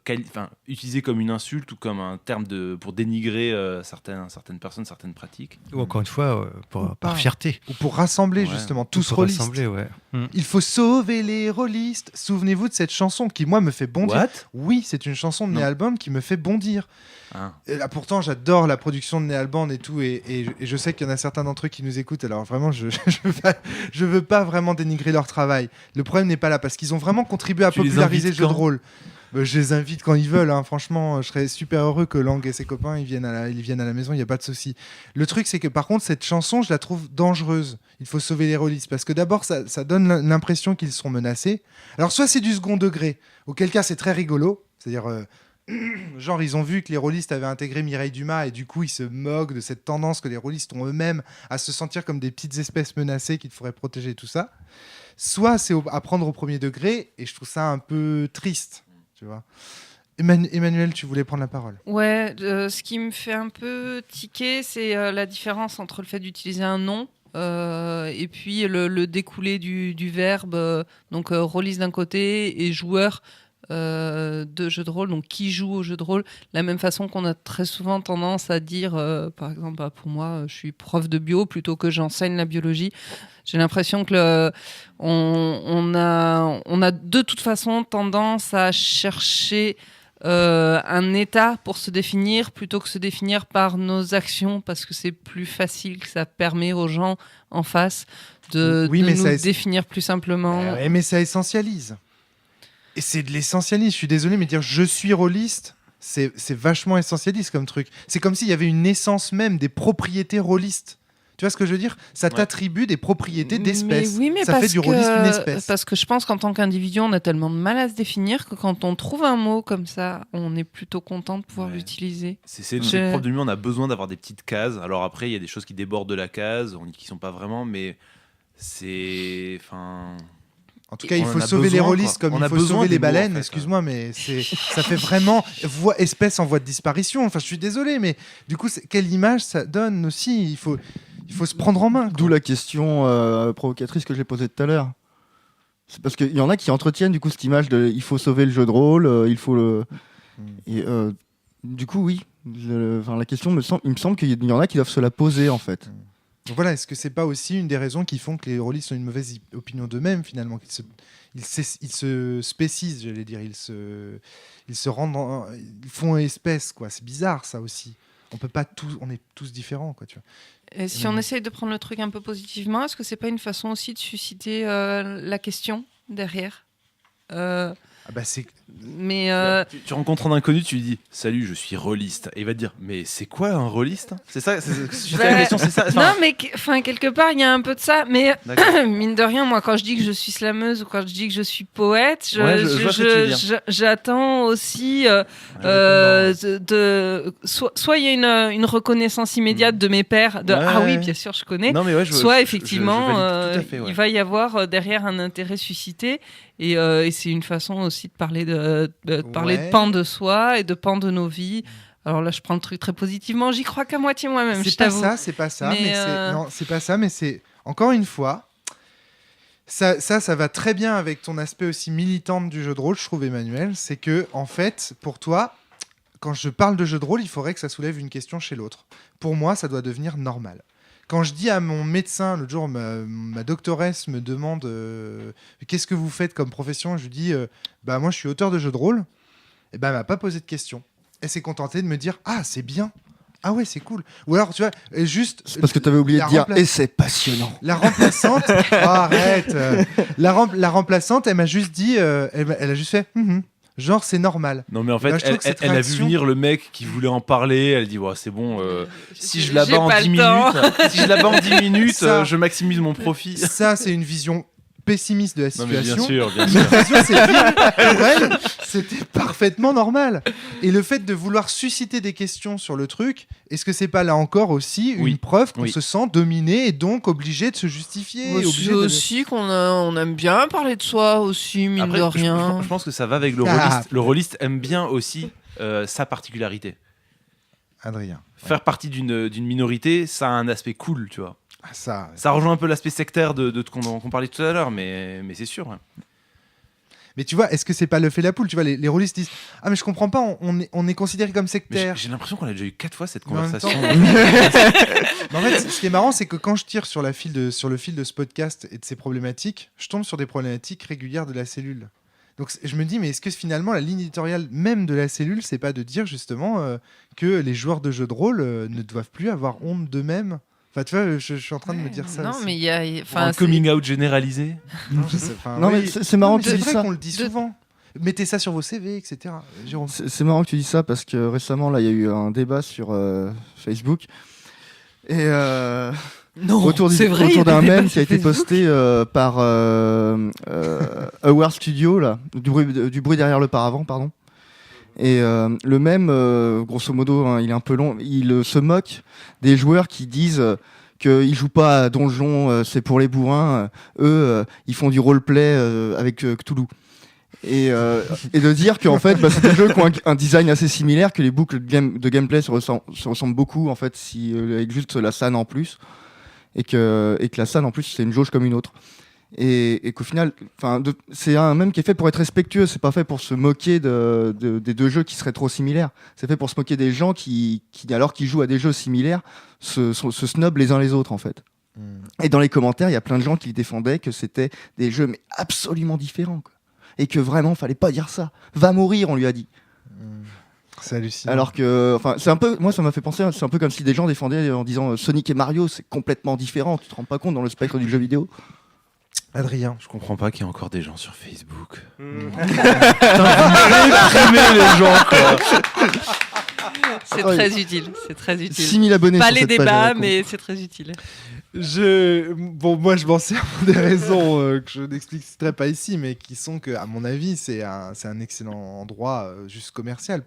utilisé comme une insulte ou comme un terme pour dénigrer certaines personnes, certaines pratiques. Ou encore une fois, par fierté. Ou pour rassembler, Ouais. justement, tous Pour rôlistes. rassembler, ouais. Il faut sauver les rôlistes. Souvenez-vous de cette chanson qui, moi, me fait bondir. What? Oui, c'est une chanson de Non. Néalbum qui me fait bondir. Ah. Et là, pourtant, j'adore la production de Néalband et tout, et je sais qu'il y en a certains d'entre eux qui nous écoutent. Alors vraiment, je veux pas vraiment dénigrer leur travail. Le problème n'est pas là parce qu'ils ont vraiment contribué à Tu les populariser le invites jeu de quand rôle. Je les invite quand ils veulent. Hein. Franchement, je serais super heureux que Lang et ses copains ils viennent à la maison. Il n'y a pas de souci. Le truc, c'est que par contre, cette chanson, je la trouve dangereuse. Il faut sauver les rôlistes parce que d'abord, ça donne l'impression qu'ils sont menacés. Alors, soit c'est du second degré, auquel cas c'est très rigolo. C'est-à-dire, genre, ils ont vu que les rôlistes avaient intégré Mireille Dumas et du coup, ils se moquent de cette tendance que les rôlistes ont eux-mêmes à se sentir comme des petites espèces menacées qu'il faudrait protéger, tout ça. Soit c'est à prendre au premier degré et je trouve ça un peu triste. Tu vois. Emmanuel, tu voulais prendre la parole. Ouais, ce qui me fait un peu tiquer, c'est la différence entre le fait d'utiliser un nom et puis le découlé du verbe, donc rôliste d'un côté et joueur de jeu de rôle, donc qui joue au jeu de rôle, la même façon qu'on a très souvent tendance à dire, par exemple, pour moi, je suis prof de bio plutôt que j'enseigne la biologie. J'ai l'impression que on a de toute façon tendance à chercher un état pour se définir plutôt que se définir par nos actions parce que c'est plus facile, que ça permet aux gens en face de nous définir plus simplement. Mais ça essentialise. Et c'est de l'essentialisme. Je suis désolé, mais dire je suis rôliste, c'est vachement essentialiste comme truc. C'est comme s'il y avait une essence même des propriétés rôlistes. Tu vois ce que je veux dire? Ça t'attribue des propriétés d'espèces. Oui, mais ça fait du rôliste une espèce. Parce que je pense qu'en tant qu'individu, on a tellement de mal à se définir que quand on trouve un mot comme ça, on est plutôt content de pouvoir l'utiliser. C'est le propre de lui, on a besoin d'avoir des petites cases. Alors après, il y a des choses qui débordent de la case, qui sont pas vraiment, mais c'est... En tout cas, il faut sauver les rôlistes comme il faut sauver les baleines. Excuse-moi, mais ça fait vraiment espèce en voie de disparition. Enfin, je suis désolé, mais du coup, quelle image ça donne aussi? Il faut se prendre en main. D'où la question provocatrice que j'ai posée tout à l'heure. C'est parce qu'il y en a qui entretiennent du coup cette image de il faut sauver le jeu de rôle, il faut le. Et du coup, oui. La question il me semble qu'il y en a qui doivent se la poser en fait. Donc voilà, est-ce que c'est pas aussi une des raisons qui font que les rôlistes ont une mauvaise opinion d'eux-mêmes finalement, ils se spécisent, j'allais dire, ils se rendent, ils font espèce quoi. C'est bizarre ça aussi. On est tous différents quoi, tu vois. Et si on essaye de prendre le truc un peu positivement, est-ce que c'est pas une façon aussi de susciter la question derrière? Mais tu rencontres un inconnu, tu lui dis salut, je suis rôliste, et il va te dire mais c'est quoi un rôliste? C'est ça, la question, c'est ça. Non, mais quelque part il y a un peu de ça. Mais mine de rien, moi quand je dis que je suis slameuse ou quand je dis que je suis poète, j'attends aussi soit il y a une reconnaissance immédiate de mes pairs oui bien sûr je connais. Non, mais soit effectivement tout à fait, il va y avoir derrière un intérêt suscité. Et c'est une façon aussi de parler de pans de soi et de pans de nos vies Alors là, je prends le truc très positivement. J'y crois qu'à moitié moi-même, je C'est pas t'avoue. ça, c'est pas ça. Mais, Mais non, c'est pas ça, mais c'est encore une fois. Ça va très bien avec ton aspect aussi militante du jeu de rôle, je trouve, Emmanuel. C'est que, en fait, pour toi, quand je parle de jeu de rôle, il faudrait que ça soulève une question chez l'autre. Pour moi, ça doit devenir normal. Quand je dis à mon médecin, l'autre jour, ma doctoresse me demande qu'est-ce que vous faites comme profession, je lui dis bah moi je suis auteur de jeux de rôle. Et ben elle m'a pas posé de questions. Elle s'est contentée de me dire ah c'est bien, ah ouais c'est cool. Ou alors tu vois juste C'est parce que tu avais oublié la de dire rempla- et c'est passionnant. la remplaçante, oh, arrête. La remplaçante, elle m'a juste dit, elle a juste fait, genre c'est normal. Non mais en Bah, fait, je trouve que cette elle a vu réaction- venir le mec qui voulait en parler, elle dit ouais, c'est bon, si je J'ai la bats en pas 10 le temps. minutes, si je la bats en 10 minutes, Ça- je maximise mon profit. Ça, c'est une vision pessimiste de la Non mais bien situation. sûr, bien Ma sûr. vision, c'est dire, pour elle, c'était parfaitement normal. Et le fait de vouloir susciter des questions sur le truc, est-ce que c'est pas là encore aussi Oui. une preuve qu'on Oui. se sent dominé et donc obligé de se justifier, Moi, obligé c'est de- aussi on aime bien parler de soi aussi, mine Après, de je- rien. je pense que ça va avec le Ah. rôliste. Le rôliste aime bien aussi sa particularité. Adrien. Faire partie d'une minorité, ça a un aspect cool, tu vois. Ah, ça. Ça rejoint un peu l'aspect sectaire de qu'on parlait tout à l'heure, mais c'est sûr. Ouais. Mais tu vois, est-ce que c'est pas le fait la poule? Tu vois, les rôlistes disent ah mais je comprends pas, on est considéré comme Mais sectaire. j'ai l'impression qu'on a déjà eu 4 fois cette Mais en même conversation. Mais en fait, ce qui est marrant, c'est que quand je tire sur le fil de ce podcast et de ses problématiques, je tombe sur des problématiques régulières de la cellule. Donc je me dis, mais est-ce que finalement la ligne éditoriale même de la cellule, c'est pas de dire justement que les joueurs de jeux de rôle ne doivent plus avoir honte d'eux-mêmes? Enfin, tu vois, je suis en train de me dire ça. Non, aussi. mais il y a. Pour un coming out généralisé. Non, je sais pas. Non, mais Oui. c'est marrant que tu C'est dises vrai ça. qu'on le dit souvent. Mettez ça sur vos CV, etc. Jérôme. C'est marrant que tu dis ça parce que récemment, là, il y a eu un débat sur Facebook. Et Non, autour c'est vrai. il y a d'un des débats mème qui a sur été Facebook. posté par Aware Studio, là, du bruit derrière le paravent, pardon. Et le mème, grosso modo, hein, il est un peu long, il se moque des joueurs qui disent qu'ils jouent pas à Donjon, c'est pour les bourrins. Eux, ils font du roleplay avec Cthulhu. Et de dire qu'en fait, bah, c'est des jeux qui ont un design assez similaire, que les boucles de gameplay se ressemblent beaucoup, en fait, avec juste la SAN en plus. Et que la SAN, en plus, c'est une jauge comme une autre. Et qu'au final, c'est un même qui est fait pour être respectueux, c'est pas fait pour se moquer des deux jeux qui seraient trop similaires. C'est fait pour se moquer des gens qui alors qu'ils jouent à des jeux similaires, se snobent les uns les autres, en fait. Et dans les commentaires, il y a plein de gens qui défendaient que c'était des jeux mais absolument différents, quoi. Et que vraiment, fallait pas dire ça. Va mourir, on lui a dit. C'est hallucinant. Alors que, c'est un peu, moi ça m'a fait penser, c'est un peu comme si des gens défendaient en disant Sonic et Mario, c'est complètement différent. Tu te rends pas compte dans le spectre du jeu vidéo? Adrien. Je comprends pas qu'il y ait encore des gens sur Facebook. Réprimez les gens, quoi. C'est très utile. C'est très utile. 6000 abonnés Pas sur les cette page, débats, à la con. mais c'est très utile. Moi, je m'en sers pour des raisons que je n'expliquerai pas ici, mais qui sont que, à mon avis, c'est un excellent endroit juste commercial.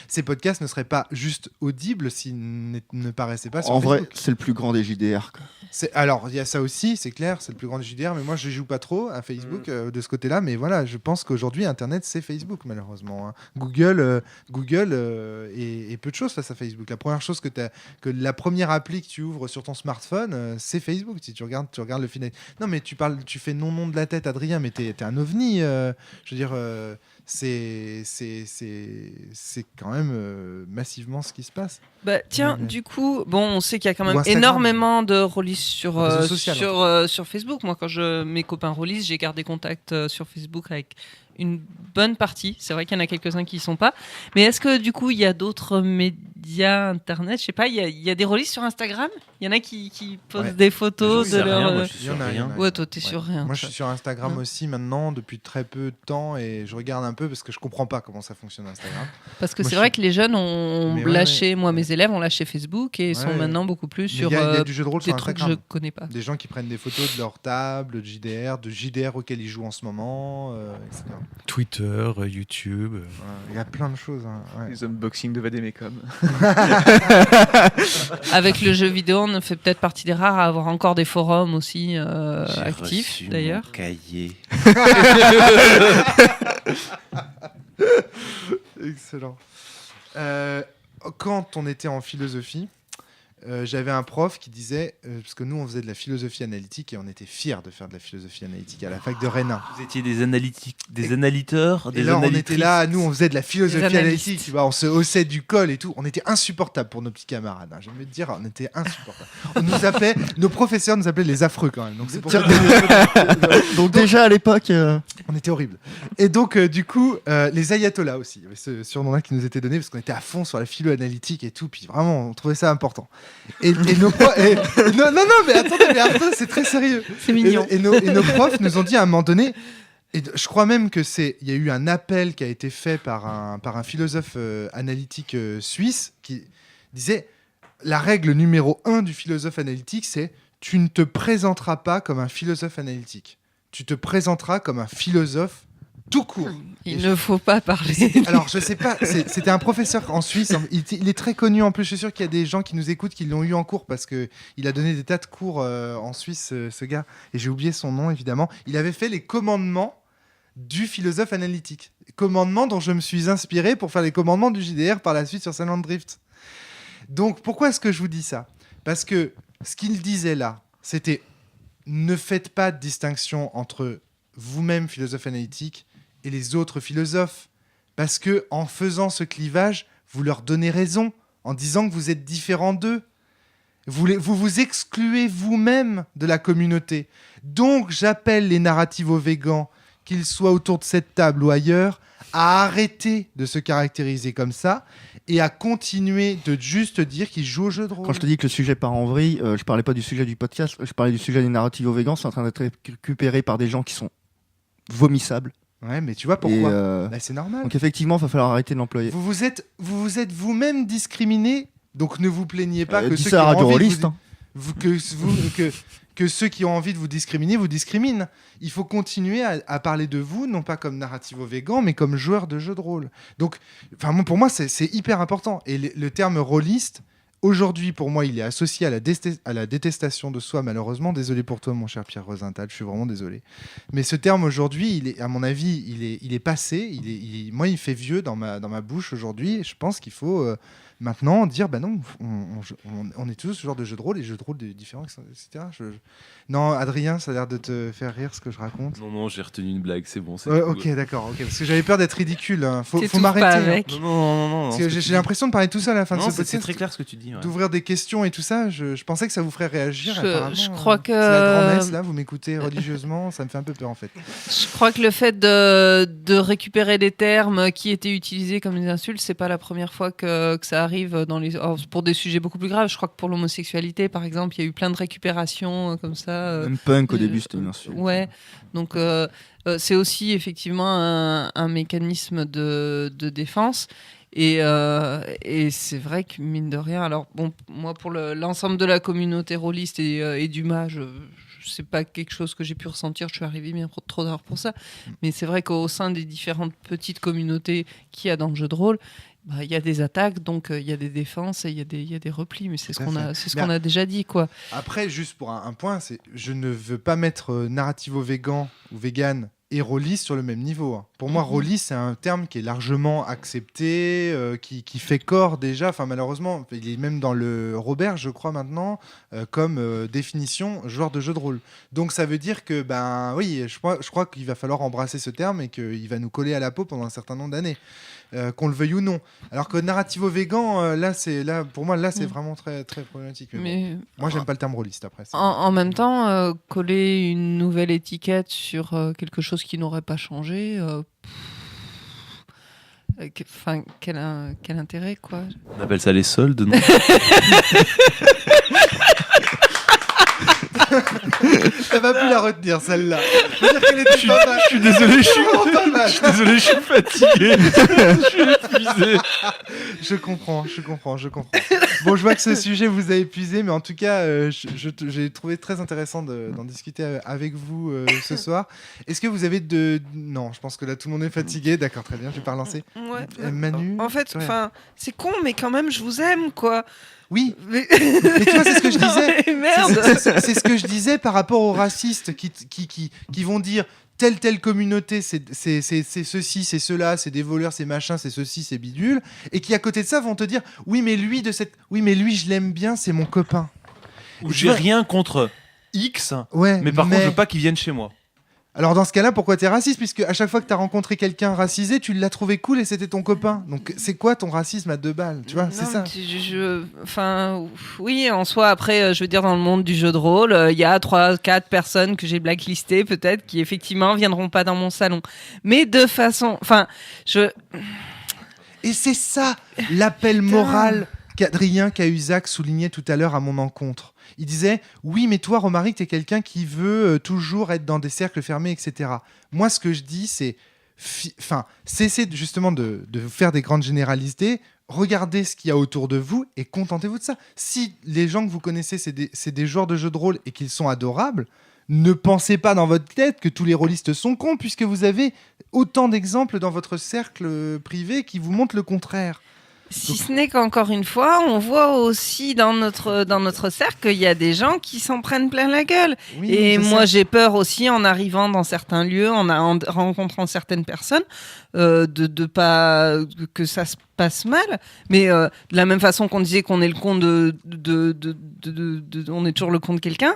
Ces podcasts ne seraient pas juste audibles s'ils ne paraissaient pas sur En vrai, Facebook. c'est le plus grand des JDR, quoi. Alors, il y a ça aussi, c'est clair, c'est le plus grand des JDR, mais moi, je joue pas trop à Facebook de ce côté-là. Mais voilà, je pense qu'aujourd'hui, Internet, c'est Facebook, malheureusement. Hein. Google est peu de choses face à Facebook. La première chose que la première appli que tu ouvres sur ton smartphone, c'est Facebook. Si tu regardes le final. Non, mais tu fais non de la tête, Adrien, mais t'es un ovni. Je veux dire, c'est quand même massivement ce qui se passe. Bah, tiens, Ouais. du coup, bon, on sait qu'il y a quand Ou même Instagram. énormément de rôlistes sur, Réseau social, sur Facebook. Moi, quand mes copains rôlistes, j'ai gardé contact sur Facebook avec une bonne partie. C'est vrai qu'il y en a quelques-uns qui y sont pas. Mais est-ce que, du coup, il y a d'autres médias internet? Je sais pas, il y a des rôlistes sur Instagram? Il y en a qui postent Ouais. des photos Je de sais leur. rien, moi, je suis Il y en sur a, il y en rien. a. Ouais, toi, t'es Ouais. sur rien. Moi, je toi. suis sur Instagram Ouais. aussi maintenant depuis très peu de temps et je regarde un peu parce que je comprends pas comment ça fonctionne Instagram. Parce que Moi, c'est je vrai suis- que les jeunes ont Mais ouais, lâché, moi, mes élèves ont lâché Facebook et sont Ouais. maintenant beaucoup plus Mais sur il y a du jeu de rôle des sur trucs que je Instagram. connais pas. Des gens qui prennent des photos de leur table, de JDR auxquels ils jouent en ce moment, etc. Twitter, YouTube. Voilà. Il y a plein de choses. Hein. Ouais. Les unboxings de Vademecum. Avec le jeu vidéo, on fait peut-être partie des rares à avoir encore des forums aussi J'ai actifs, reçu d'ailleurs. mon cahier. Excellent. quand on était en philosophie, j'avais un prof qui disait, parce que nous on faisait de la philosophie analytique et on était fiers de faire de la philosophie analytique à la fac de Rennes 1. Vous étiez des analytiques, des analyteurs, Et des là on était analytrices. là, nous on faisait de la philosophie Des analystes. analytique, tu vois, on se haussait du col et tout, on était insupportables pour nos petits camarades, hein. J'aime te dire, on était insupportables. On nous appelait, nos professeurs nous appelaient les affreux quand même, donc c'est pour ça Donc déjà à l'époque, on était horribles. Et donc, du coup, les ayatollahs aussi. Il y avait ce surnom-là qui nous était donné parce qu'on était à fond sur la philo analytique et tout. Puis vraiment, on trouvait ça important. Et nos profs. Non, mais attendez, c'est très sérieux. C'est mignon. Et nos profs nous ont dit à un moment donné. Et je crois même que il y a eu un appel qui a été fait par un philosophe analytique suisse qui disait la règle numéro 1 du philosophe analytique, c'est tu ne te présenteras pas comme un philosophe analytique. Tu te présenteras comme un philosophe tout court. Il ne faut pas parler. Alors, je sais pas, c'était un professeur en Suisse. Il est très connu en plus. Je suis sûr qu'il y a des gens qui nous écoutent qui l'ont eu en cours parce qu'il a donné des tas de cours en Suisse, ce gars. Et j'ai oublié son nom, évidemment. Il avait fait les commandements du philosophe analytique. Commandements dont je me suis inspiré pour faire les commandements du JDR par la suite sur Silent Drift. Donc, pourquoi est-ce que je vous dis ça ? Parce que ce qu'il disait là, c'était ne faites pas de distinction entre vous-même, philosophe analytique, et les autres philosophes. Parce que en faisant ce clivage, vous leur donnez raison, en disant que vous êtes différents d'eux. Vous vous excluez vous-même de la communauté. Donc, j'appelle les narrativo-végans, qu'ils soient autour de cette table ou ailleurs, à arrêter de se caractériser comme ça et à continuer de juste dire qu'ils jouent au jeu de rôle. quand je te dis que le sujet part en vrille, je parlais pas du sujet du podcast, je parlais du sujet des narratifs végans, c'est en train d'être récupéré par des gens qui sont vomissables. Ouais, mais tu vois pourquoi Et, Bah, c'est normal. donc effectivement, il va falloir arrêter de l'employer. Vous vous êtes vous-même discriminé, donc ne vous plaignez pas que Dis ceux qui ça à ont Radio envie de Rolliste, vous- hein. que ceux qui ont envie de vous discriminer vous discriminent. Il faut continuer à parler de vous, non pas comme narrativo-végan, mais comme joueur de jeu de rôle. Donc, pour moi, c'est hyper important. Et le terme rôliste, aujourd'hui, pour moi, il est associé à la détestation de soi, malheureusement. Désolé pour toi, mon cher Pierre Rosenthal, je suis vraiment désolé. Mais ce terme, aujourd'hui, à mon avis, il est passé. Moi, il fait vieux dans ma bouche aujourd'hui. Et je pense qu'il faut maintenant dire, bah non, on est tous ce genre de jeu de rôle, et jeux de rôle différents, etc. Non, Adrien, ça a l'air de te faire rire ce que je raconte. Non, j'ai retenu une blague, c'est bon. Ok, d'accord, ok, parce que j'avais peur d'être ridicule. Hein. Faut T'étouffes m'arrêter. pas Hein. avec. Non. Parce que j'ai l'impression de parler tout seul à la fin de Non, ce c'est podcast. très clair ce que tu dis. Ouais. D'ouvrir des questions et tout ça, je pensais que ça vous ferait réagir. Apparemment, Je crois que c'est la grand-messe, là, vous m'écoutez religieusement, ça me fait un peu peur en fait. Je crois que le fait de récupérer des termes qui étaient utilisés comme des insultes, c'est pas la première fois que ça arrive pour des sujets beaucoup plus graves. Je crois que pour l'homosexualité, par exemple, il y a eu plein de récupérations comme ça. Même punk au début, c'était une insulte. Ouais, donc c'est aussi effectivement un mécanisme de défense. Et c'est vrai que mine de rien, alors bon, moi pour l'ensemble de la communauté rôliste et du mage, c'est pas quelque chose que j'ai pu ressentir, je suis arrivé bien trop tard pour ça, mais c'est vrai qu'au sein des différentes petites communautés qu'il y a dans le jeu de rôle, bah, il y a des attaques, donc il y a des défenses et il y a des replis, mais c'est ce qu'on a déjà dit, quoi. Après, juste pour un point, je ne veux pas mettre narrativo-végan ou vegan et rôliste sur le même niveau. Hein. Pour moi, rôliste, c'est un terme qui est largement accepté, qui fait corps déjà. Enfin, malheureusement, il est même dans le Robert, je crois maintenant, comme définition joueur de jeu de rôle. Donc, ça veut dire que, ben oui, je crois qu'il va falloir embrasser ce terme et qu'il va nous coller à la peau pendant un certain nombre d'années, qu'on le veuille ou non. Alors que narrativo-végan, pour moi, c'est vraiment très, très problématique. Mais bon, moi, j'aime pas le terme rôliste après. En même temps, coller une nouvelle étiquette sur quelque chose qui n'aurait pas changé, quel intérêt, quoi. On appelle ça les soldes, non? Ça va plus la retenir, celle-là. Faut dire qu'elle était pas mal. Je suis désolé, je suis vraiment pas mal. désolé, je suis fatigué. Je suis épuisé. Je comprends. Bon, je vois que ce sujet vous a épuisé, mais en tout cas, j'ai trouvé très intéressant d'en discuter avec vous ce soir. Est-ce que vous avez Non, je pense que là, tout le monde est fatigué. D'accord, très bien, je vais pas relancer. Ouais. Manu En fait, ouais. c'est con, mais quand même, je vous aime, quoi. Oui, Mais, mais tu vois, c'est ce que je disais. mais merde. C'est ce que je disais par rapport aux racistes qui vont dire telle communauté, c'est ceci, c'est cela, c'est des voleurs, c'est machin, c'est ceci, c'est bidule, et qui à côté de ça vont te dire oui mais lui je l'aime bien, c'est mon copain. Ou j'ai rien contre X, Ouais, mais par contre je veux pas qu'il vienne chez moi. Alors dans ce cas-là, pourquoi t'es raciste? Puisque à chaque fois que t'as rencontré quelqu'un racisé, tu l'as trouvé cool et c'était ton copain. Donc c'est quoi ton racisme à 2 balles? Tu vois, c'est ça. Enfin, oui, en soi, après, je veux dire, dans le monde du jeu de rôle, il y a 3-4 personnes que j'ai blacklistées, peut-être, qui effectivement viendront pas dans mon salon. Mais de façon... Enfin, Et c'est ça l'appel moral qu'Adrien Cahuzac soulignait tout à l'heure à mon encontre. Il disait oui mais toi Romaric t'es quelqu'un qui veut toujours être dans des cercles fermés, etc. Moi ce que je dis c'est cessez justement de faire des grandes généralités, regardez ce qu'il y a autour de vous et contentez-vous de ça. Si les gens que vous connaissez c'est des joueurs de jeux de rôle et qu'ils sont adorables, ne pensez pas dans votre tête que tous les rôlistes sont cons, puisque vous avez autant d'exemples dans votre cercle privé qui vous montrent le contraire. Si ce n'est qu'encore une fois, on voit aussi dans notre cercle qu'il y a des gens qui s'en prennent plein la gueule. Oui, et moi, sais. j'ai peur aussi en arrivant dans certains lieux, en rencontrant certaines personnes, de pas que ça se passe mal. Mais de la même façon qu'on disait qu'on est le con on est toujours le con de quelqu'un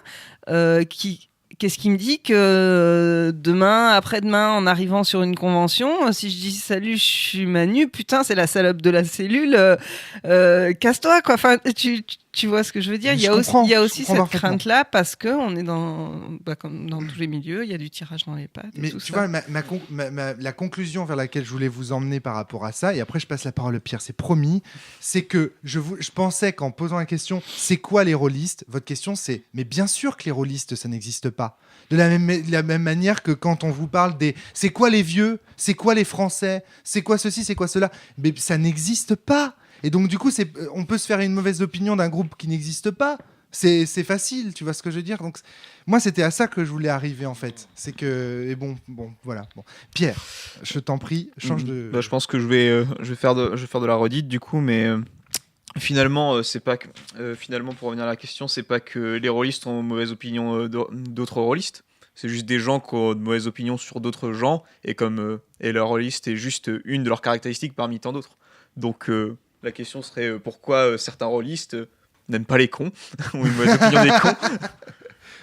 Qu'est-ce qui me dit que demain, après-demain, en arrivant sur une convention, si je dis salut, je suis Manu, putain, c'est la salope de la cellule, casse-toi, quoi. Enfin, tu vois ce que je veux dire? Il y a aussi cette crainte-là parce que on est comme dans tous les milieux, il y a du tirage dans les pattes. Mais tu vois, la conclusion vers laquelle je voulais vous emmener par rapport à ça, et après je passe la parole à Pierre, c'est promis, c'est que je pensais qu'en posant la question, c'est quoi les rôlistes? Votre question c'est, mais bien sûr que les rôlistes, ça n'existe pas. De la même manière que quand on vous parle c'est quoi les vieux, c'est quoi les Français, c'est quoi ceci, c'est quoi cela, mais ça n'existe pas. Et donc du coup, on peut se faire une mauvaise opinion d'un groupe qui n'existe pas. C'est facile, tu vois ce que je veux dire. Donc moi, c'était à ça que je voulais arriver en fait. C'est que voilà. Bon. Pierre, je t'en prie, change de. Je pense que je vais faire de la redite du coup, mais finalement, c'est pas que, finalement, pour revenir à la question, c'est pas que les rôlistes ont mauvaise opinion d'autres rôlistes. C'est juste des gens qui ont de mauvaises opinions sur d'autres gens et leur rôliste est juste une de leurs caractéristiques parmi tant d'autres. Donc la question serait pourquoi certains rôlistes n'aiment pas les cons ou une mauvaise opinion des cons.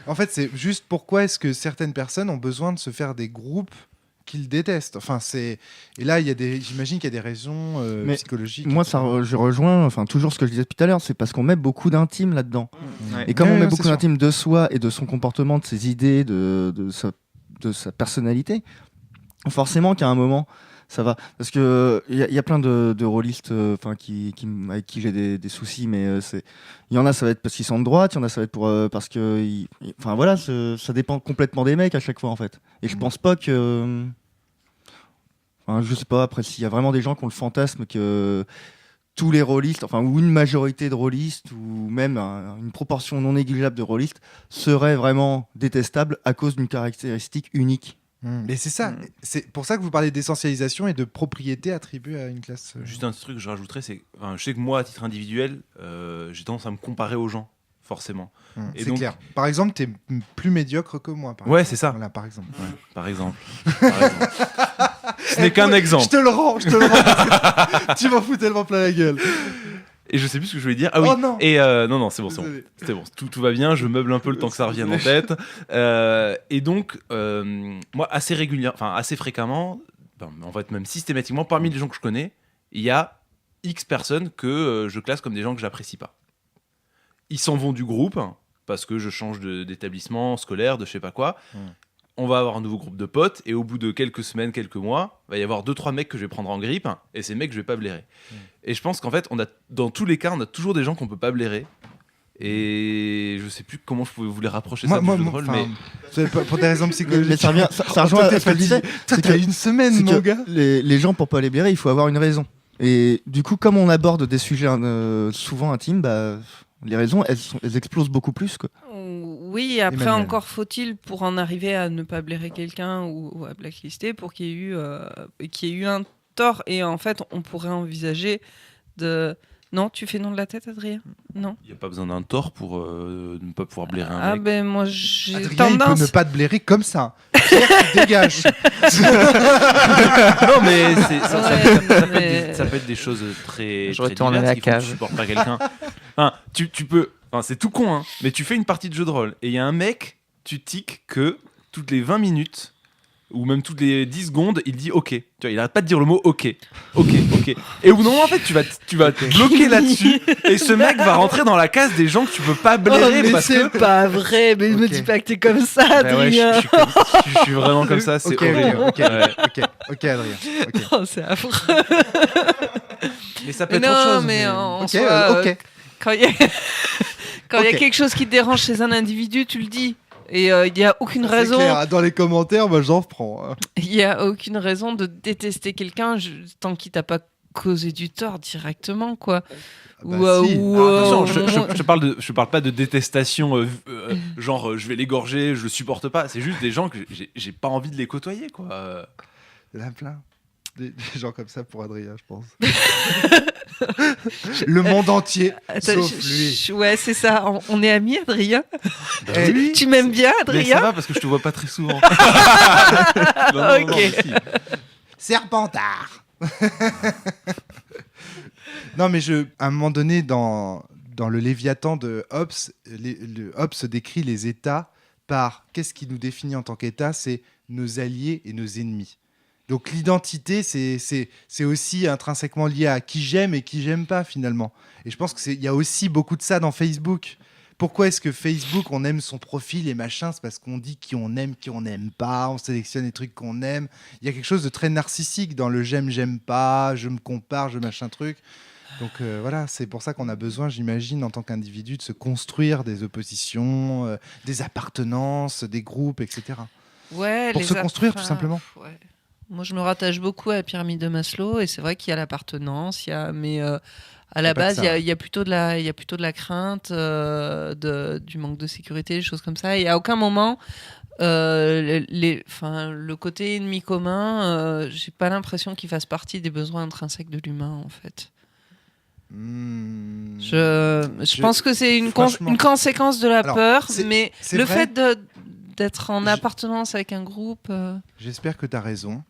En fait, c'est juste pourquoi est-ce que certaines personnes ont besoin de se faire des groupes qu'ils détestent. Enfin, et là, j'imagine qu'il y a des raisons psychologiques. Moi, je rejoins toujours ce que je disais tout à l'heure, c'est parce qu'on met beaucoup d'intime là-dedans. Ouais. Et comme on met beaucoup d'intime de soi et de son comportement, de ses idées, de sa personnalité, forcément qu'à un moment, ça va. Parce qu'il y a plein de rôlistes avec qui j'ai des soucis, mais il y en a, ça va être parce qu'ils sont de droite, il y en a, ça va être parce que... voilà, ça dépend complètement des mecs à chaque fois, en fait. Et je pense pas que... je sais pas, après, s'il y a vraiment des gens qui ont le fantasme que tous les rôlistes, ou une majorité de rôlistes, ou même une proportion non négligeable de rôlistes, seraient vraiment détestables à cause d'une caractéristique unique. Mais c'est ça, c'est pour ça que vous parlez d'essentialisation et de propriété attribuée à une classe. Juste un truc que je rajouterais, c'est je sais que moi, à titre individuel, j'ai tendance à me comparer aux gens, forcément. Et c'est donc... clair. Par exemple, t'es plus médiocre que moi. C'est ça. Voilà, par exemple. Ouais. Par exemple. Ce n'est qu'un exemple. Je te le rends. Tu m'en fous tellement plein la gueule. Et je sais plus ce que je voulais dire. Ah oui. Oh non. Et non, c'est bon. C'était bon. Tout va bien. Je meuble un peu le temps que ça revienne en tête. Et donc, moi, assez fréquemment, en fait, même systématiquement, parmi les gens que je connais, il y a X personnes que je classe comme des gens que j'apprécie pas. Ils s'en vont du groupe parce que je change d'établissement scolaire, de je sais pas quoi. On va avoir un nouveau groupe de potes et au bout de quelques semaines, quelques mois, il va y avoir 2-3 mecs que je vais prendre en grippe et ces mecs je vais pas blairer. Et je pense qu'en fait, dans tous les cas, on a toujours des gens qu'on peut pas blairer. Et je sais plus comment je pouvais vous les rapprocher du jeu de rôle, mais pour des raisons psychologiques. Mais ça rejoint à ce que je disais. T'as une semaine, mon gars. Les gens, pour pas les blairer, il faut avoir une raison. Et du coup, comme on aborde des sujets souvent intimes, les raisons, elles explosent beaucoup plus, quoi. Oui, après, encore faut-il, pour en arriver à ne pas blairer quelqu'un ou à blacklister, pour qu'il y ait eu un tort. Et en fait, on pourrait envisager de... Non, tu fais non de la tête, Adrien? Non. Il n'y a pas besoin d'un tort pour ne pas pouvoir blairer un mec. Ben moi, j'ai Adrien, tendance... il peut ne pas te blairer comme ça. Pierre, tu dégages. Non, mais mais- ça peut être des choses très. Je très retourne à diverses la qui font que cave. Tu supportes pas quelqu'un. Enfin, tu peux. Enfin, c'est tout con, hein. Mais tu fais une partie de jeu de rôle et il y a un mec, tu tiques que toutes les 20 minutes ou même toutes les 10 secondes, il dit OK. Tu vois, il arrête pas de dire le mot OK. OK, OK. Et au bout d'un moment, en fait, tu vas te bloquer là-dessus et ce mec va rentrer dans la case des gens que tu peux pas blairer mais parce c'est que. pas vrai, mais me Ok. dis pas que t'es comme ça, Bah ouais, Adrien. je suis vraiment comme ça, c'est Ok, horrible. ok, Ouais. ok, Adrien. Ok. Oh, c'est affreux. Mais ça peut Mais être autre non, chose. mais en Ok, soi, ok. quand il y a quand il y a Ok. quelque chose qui te dérange chez un individu, tu le dis. Et il n'y a aucune C'est raison. clair, dans les commentaires, moi j'en reprends. hein. Il y a aucune raison de détester quelqu'un tant qu'il t'a pas causé du tort directement, quoi. Bah si. Alors, attention, je parle pas de détestation, genre je vais l'égorger, je le supporte pas. C'est juste des gens que j'ai pas envie de les côtoyer, quoi. Il y en a plein. Des gens comme ça pour Adrien, je pense. Le monde entier, Attends, sauf lui. ouais, c'est ça. On est amis, Adrien. Eh oui. Tu m'aimes bien, Mais ça Adrien? va parce que je te vois pas très souvent. Ok. mais si. Serpentard. Non, mais à un moment donné, dans le Léviathan de Hobbes, Hobbes décrit les États par qu'est-ce qui nous définit en tant qu'État, c'est nos alliés et nos ennemis. Donc l'identité, c'est aussi intrinsèquement lié à qui j'aime et qui j'aime pas finalement. Et je pense qu'il y a aussi beaucoup de ça dans Facebook. Pourquoi est-ce que Facebook, on aime son profil et machin? C'est parce qu'on dit qui on n'aime pas, on sélectionne les trucs qu'on aime. Il y a quelque chose de très narcissique dans le j'aime pas, je me compare, je machin truc. Donc voilà, c'est pour ça qu'on a besoin, j'imagine, en tant qu'individu, de se construire des oppositions, des appartenances, des groupes, etc. Ouais, Pour les se construire, enfin, tout simplement. ouais. Moi, je me rattache beaucoup à la pyramide de Maslow, et c'est vrai qu'il y a l'appartenance, mais à la pas que base, ça. il y a plutôt de la crainte, du manque de sécurité, des choses comme ça. Et à aucun moment, le côté ennemi commun, j'ai pas l'impression qu'il fasse partie des besoins intrinsèques de l'humain, en fait. Je pense que c'est une franchement- conséquence de la Alors, peur, c'est- mais c'est le vrai. fait d'être en Je- appartenance avec un groupe. J'espère que tu as raison.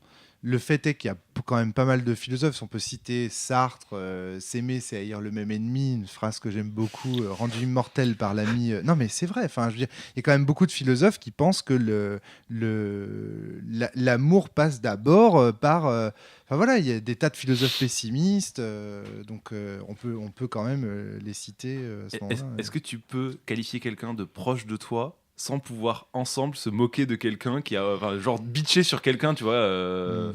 Le fait est qu'il y a quand même pas mal de philosophes. On peut citer Sartre, s'aimer, c'est haïr le même ennemi, une phrase que j'aime beaucoup, rendu immortel par l'ami. Non, mais c'est vrai. Enfin, je veux dire, il y a quand même beaucoup de philosophes qui pensent que l'amour passe d'abord par. Enfin voilà, il y a des tas de philosophes pessimistes, donc on peut quand même les citer à ce moment-là. Est-ce que tu peux qualifier quelqu'un de proche de toi sans pouvoir ensemble se moquer de quelqu'un qui a genre bitcher sur quelqu'un, tu vois,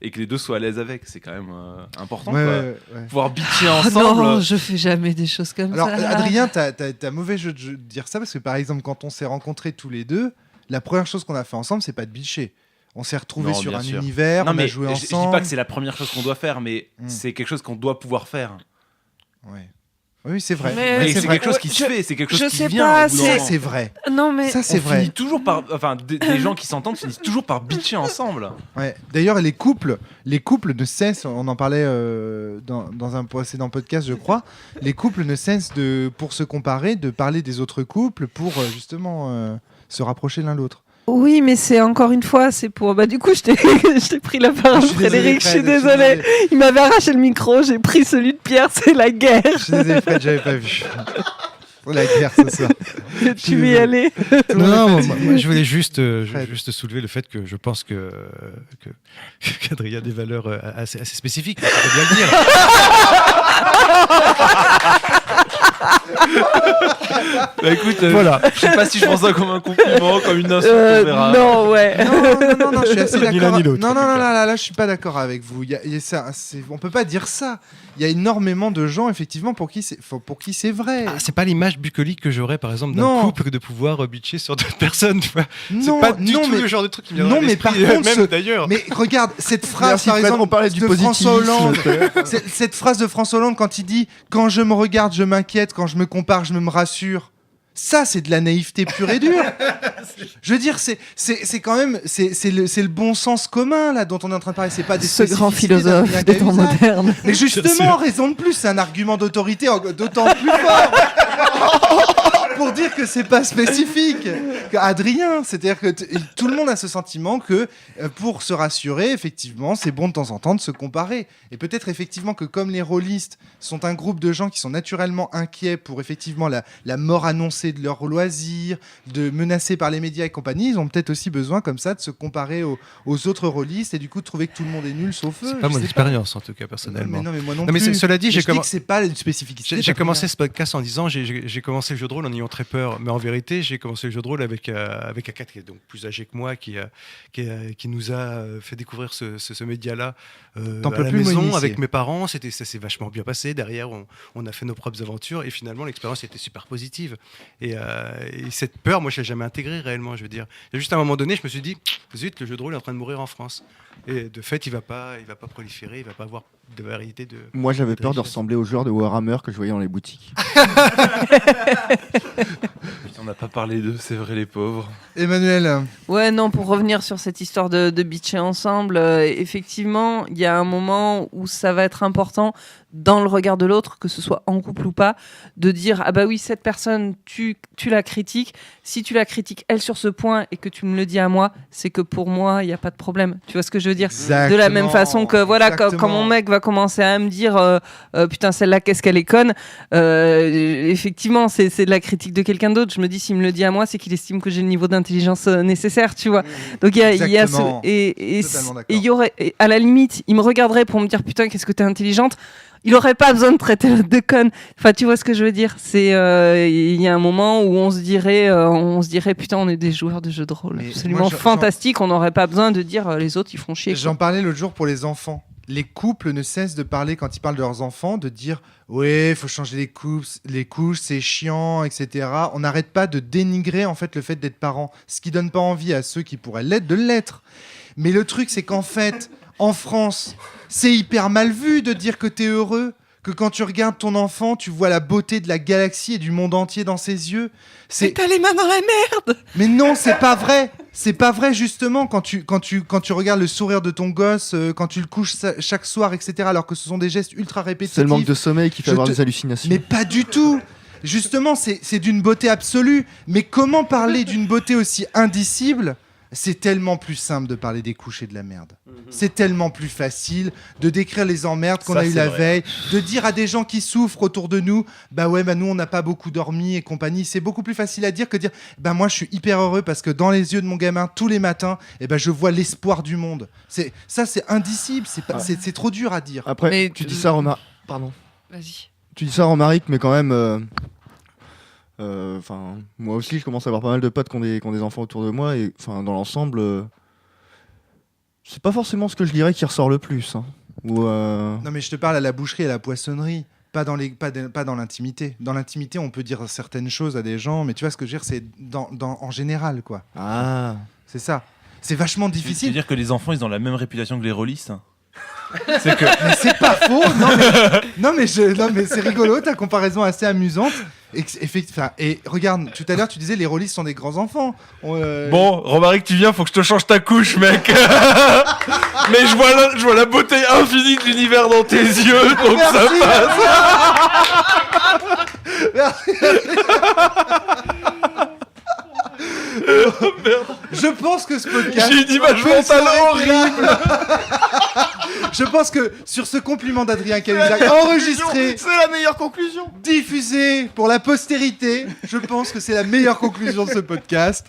et que les deux soient à l'aise avec, c'est quand même important, Ouais, quoi. ouais. Pouvoir bitcher Oh ensemble. non, je fais jamais des choses comme Alors, ça. Adrien, t'as mauvais jeu de dire ça parce que, par exemple, quand on s'est rencontrés tous les deux, la première chose qu'on a fait ensemble, c'est pas de bitcher. On s'est retrouvés Non, sur bien un sûr. univers, Non, on a mais joué je dis ensemble. pas que c'est la première chose qu'on doit faire, mais Mm. c'est quelque chose qu'on doit pouvoir faire. Ouais. Oui, c'est vrai. Mais- Ouais, Et c'est c'est vrai. quelque chose qui se fait, c'est quelque chose je qui sais vient. pas, au bout d'un Ça, moment. c'est vrai. Non, mais Ça, c'est On vrai. finit toujours par, des gens qui s'entendent finissent toujours par bitcher ensemble. Ouais. D'ailleurs, les couples ne cessent, on en parlait dans un précédent podcast, je crois, les couples ne cessent pour se comparer, de parler des autres couples pour justement se rapprocher l'un l'autre. oui, mais c'est encore une fois, c'est pour. Bah, du coup, je t'ai je t'ai pris la parole, Je suis désolé, Frédéric. Je suis Fred, désolée. Il m'avait arraché le micro, j'ai pris celui de Pierre, c'est la guerre. Je suis désolé, Fred, j'avais pas vu. La guerre ce soir. Tu veux y aller? Non, moi, je voulais juste Fred. soulever le fait que je pense qu'Adrien a des valeurs assez spécifiques. On peut bien le dire. Bah écoute, Voilà. je sais pas si je prends ça comme un compliment, comme une insulte, on verra. Non, ouais. Non, je suis assez Ni l'un d'accord. ni l'autre, Non, en tout cas. là, je suis pas d'accord avec vous. On peut pas dire ça. Il y a énormément de gens, effectivement, pour qui c'est vrai. Ah, c'est pas l'image bucolique que j'aurais par exemple d'un Non. couple que de pouvoir bitcher sur d'autres personnes. Tu vois. Non, C'est pas du tout mais, le genre de truc qui me non, viendrait à mais l'esprit, par contre, même d'ailleurs. mais regarde cette phrase, Merci, par Fred, exemple, on parlait du de François Hollande. positivisme. Cette phrase de François Hollande quand il dit « Quand je me regarde, je m'inquiète. Quand je me compare, je me rassure. » Ça, c'est de la naïveté pure et dure. Je veux dire, c'est quand même c'est le bon sens commun là dont on est en train de parler. C'est pas des Ce grand spécificités philosophe d'Adrien des temps Cahuzac. modernes. Mais sûr. justement, raison de plus, c'est un argument d'autorité d'autant plus fort. pour dire que c'est pas spécifique. Adrien, c'est-à-dire que tout le monde a ce sentiment que pour se rassurer, effectivement, c'est bon de temps en temps de se comparer. Et peut-être effectivement que comme les rôlistes sont un groupe de gens qui sont naturellement inquiets pour effectivement la mort annoncée de leur loisir, de menacés par les médias et compagnie, ils ont peut-être aussi besoin comme ça de se comparer aux autres rôlistes et du coup de trouver que tout le monde est nul sauf eux. C'est pas mon expérience en tout cas personnellement. Non, mais moi non Non, mais plus. cela dit, Mais j'ai je dis que c'est pas une spécificité. J'ai commencé ce podcast en disant j'ai commencé le jeu de rôle en ayant très peur, mais en vérité j'ai commencé le jeu de rôle avec Akat qui est donc plus âgé que moi, qui nous a fait découvrir ce média-là T'en à peux la plus maison m'initier. avec mes parents. Ça s'est vachement bien passé. Derrière on a fait nos propres aventures et finalement l'expérience était super positive. Et cette peur, moi je l'ai jamais intégrée réellement. Je veux dire, il y a juste à un moment donné, je me suis dit zut, le jeu de rôle est en train de mourir en France. Et de fait, il va pas proliférer, il va pas avoir de variété de. Moi, j'avais de peur de richesse. ressembler aux joueurs de Warhammer que je voyais dans les boutiques. On n'a pas parlé d'eux, c'est vrai, les pauvres. Emmanuel, Ouais, non, pour revenir sur cette histoire de bitcher ensemble, effectivement, il y a un moment où ça va être important dans le regard de l'autre, que ce soit en couple ou pas, de dire ah bah oui, cette personne, tu la critiques. Si tu la critiques elle sur ce point et que tu me le dis à moi, c'est que pour moi, il n'y a pas de problème. Tu vois ce que je veux dire? De la même façon que voilà, quand mon mec va commencer à me dire putain, celle-là, qu'est-ce qu'elle est conne, effectivement, c'est de la critique de quelqu'un d'autre. Je me dis, s'il me le dit à moi, c'est qu'il estime que j'ai le niveau d'intelligence nécessaire, tu vois. Donc il y a ce. Exactement. Et Totalement d'accord. il y aurait, et à la limite, il me regarderait pour me dire putain, qu'est-ce que t'es intelligente. Il aurait pas besoin de traiter l'autre de conne. Enfin, tu vois ce que je veux dire. C'est il y a un moment où on se dirait putain, on est des joueurs de jeux de rôle Mais absolument moi, fantastiques. On n'aurait pas besoin de dire les autres ils font chier. J'en parlais l'autre jour pour les enfants. Les couples ne cessent de parler, quand ils parlent de leurs enfants, de dire « Ouais, il faut changer les couches, c'est chiant, etc. » On n'arrête pas de dénigrer en fait, le fait d'être parent. Ce qui donne pas envie à ceux qui pourraient l'être de l'être. Mais le truc, c'est qu'en fait, en France, c'est hyper mal vu de dire que t'es heureux. Que quand tu regardes ton enfant, tu vois la beauté de la galaxie et du monde entier dans ses yeux. Mais t'as les mains dans la merde. Mais non, c'est pas vrai. C'est pas vrai justement quand tu regardes le sourire de ton gosse, quand tu le couches chaque soir, etc. Alors que ce sont des gestes ultra répétitifs. C'est le manque de sommeil qui fait Je avoir te- des hallucinations. Mais pas du tout. Justement, c'est d'une beauté absolue. Mais comment parler d'une beauté aussi indicible? C'est tellement plus simple de parler des couches et de la merde. C'est tellement plus facile de décrire les emmerdes qu'on Ça, a eu c'est la vrai. veille, de dire à des gens qui souffrent autour de nous, bah ouais, bah nous on n'a pas beaucoup dormi et compagnie. C'est beaucoup plus facile à dire que dire, bah moi je suis hyper heureux parce que dans les yeux de mon gamin tous les matins, je vois l'espoir du monde. C'est indicible, c'est trop dur à dire. Après, Mais tu dis ça, Pardon. Vas-y. Tu dis ça, Romaric, mais quand même. Moi aussi, je commence à avoir pas mal de potes qui ont des enfants autour de moi et dans l'ensemble, c'est pas forcément ce que je dirais qui ressort le plus. Hein. Non mais je te parle à la boucherie et à la poissonnerie. Pas dans l'intimité. Dans l'intimité, on peut dire certaines choses à des gens, mais tu vois ce que je veux dire, c'est en général, quoi. Ah. C'est ça. C'est vachement Tu veux difficile. dire que les enfants, ils ont la même réputation que les rôlistes? C'est que mais c'est pas faux. Non mais c'est rigolo. Ta comparaison est assez amusante. Et regarde, tout à l'heure tu disais les rôlistes sont des grands enfants. Bon, Romaric, tu viens, faut que je te change ta couche, mec. Mais je vois la beauté infinie de l'univers dans tes yeux, donc ça Merci, passe. Je pense que ce podcast. J'ai une image peut mentale s'arrêter horrible. là. Je pense que sur ce compliment d'Adrien Cahuzac, enregistré, C'est la meilleure conclusion. diffusé pour la postérité, je pense que c'est la meilleure conclusion de ce podcast.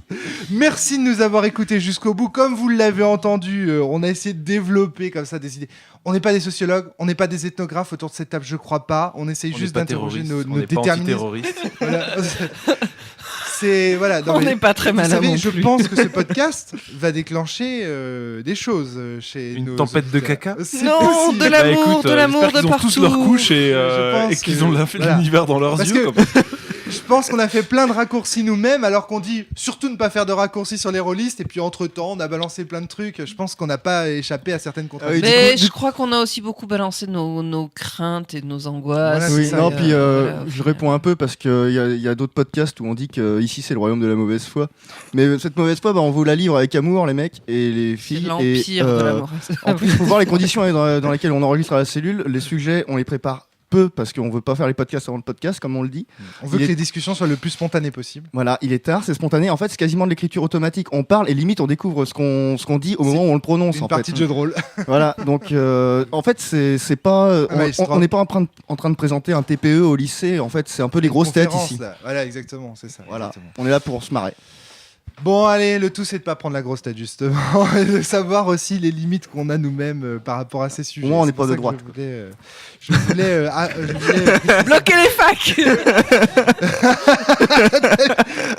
Merci de nous avoir écoutés jusqu'au bout. Comme vous l'avez entendu, on a essayé de développer comme ça des idées. On n'est pas des sociologues, on n'est pas des ethnographes autour de cette table, je crois pas. On essaye On juste n'est pas d'interroger terroriste, nos on n'est pas déterminismes. antiterroriste. Voilà. Voilà. Non, On mais n'est pas très vous malin savez, non je plus. pense que ce podcast va déclencher des choses chez Une nos tempête de auditeurs. caca C'est Non, possible. de l'amour, de l'amour j'espère de qu'ils ont tous partout. leur couche et Je pense qu'ils que- ont voilà. l'univers dans leurs Parce yeux. que- comme- Je pense qu'on a fait plein de raccourcis nous-mêmes, alors qu'on dit surtout ne pas faire de raccourcis sur les rôlistes, et puis entre-temps, on a balancé plein de trucs. Je pense qu'on n'a pas échappé à certaines contradictions. du Mais coup, je crois qu'on a aussi beaucoup balancé nos craintes et nos angoisses. Voilà, c'est Oui, ça, non, il y a- puis voilà, je réponds un peu parce qu'il y a d'autres podcasts où on dit que ici c'est le royaume de la mauvaise foi. Mais cette mauvaise foi, on vous la livre avec amour, les mecs et les C'est filles. l'empire et, de l'amour. En plus, il faut voir les conditions dans lesquelles on enregistre à la cellule. Les sujets, on les prépare peu parce qu'on veut pas faire les podcasts avant le podcast, comme on le dit. On veut Il que est- les discussions soient le plus spontanées possible. Voilà, il est tard, c'est spontané. En fait, c'est quasiment de l'écriture automatique. On parle et limite on découvre ce qu'on dit au moment où on le prononce. Une en partie fait. de jeu de rôle. Voilà, donc en fait, c'est pas. maelstrom. On n'est pas en train de présenter un TPE au lycée. En fait, c'est un peu les grosses têtes Conférence, ici. là. Voilà, exactement, c'est ça. Voilà, exactement. on est là pour se marrer. Bon, allez, le tout, c'est de pas prendre la grosse tête, justement, et de savoir aussi les limites qu'on a nous-mêmes par rapport à ces sujets. Au moins, on C'est n'est pas pour de ça que droite, Je voulais Bloquez les facs.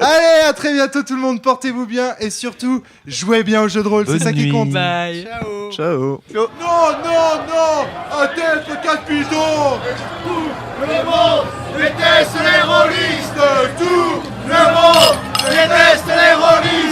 Allez, à très bientôt, tout le monde. Portez-vous bien et surtout, jouez bien au jeu de rôle. C'est Bonne ça qui nuit. compte. Bye. Ciao. Non, non, non. Arrêtez ce capiton. Tout le monde déteste les rôlistes. Tout le monde déteste les rôlistes.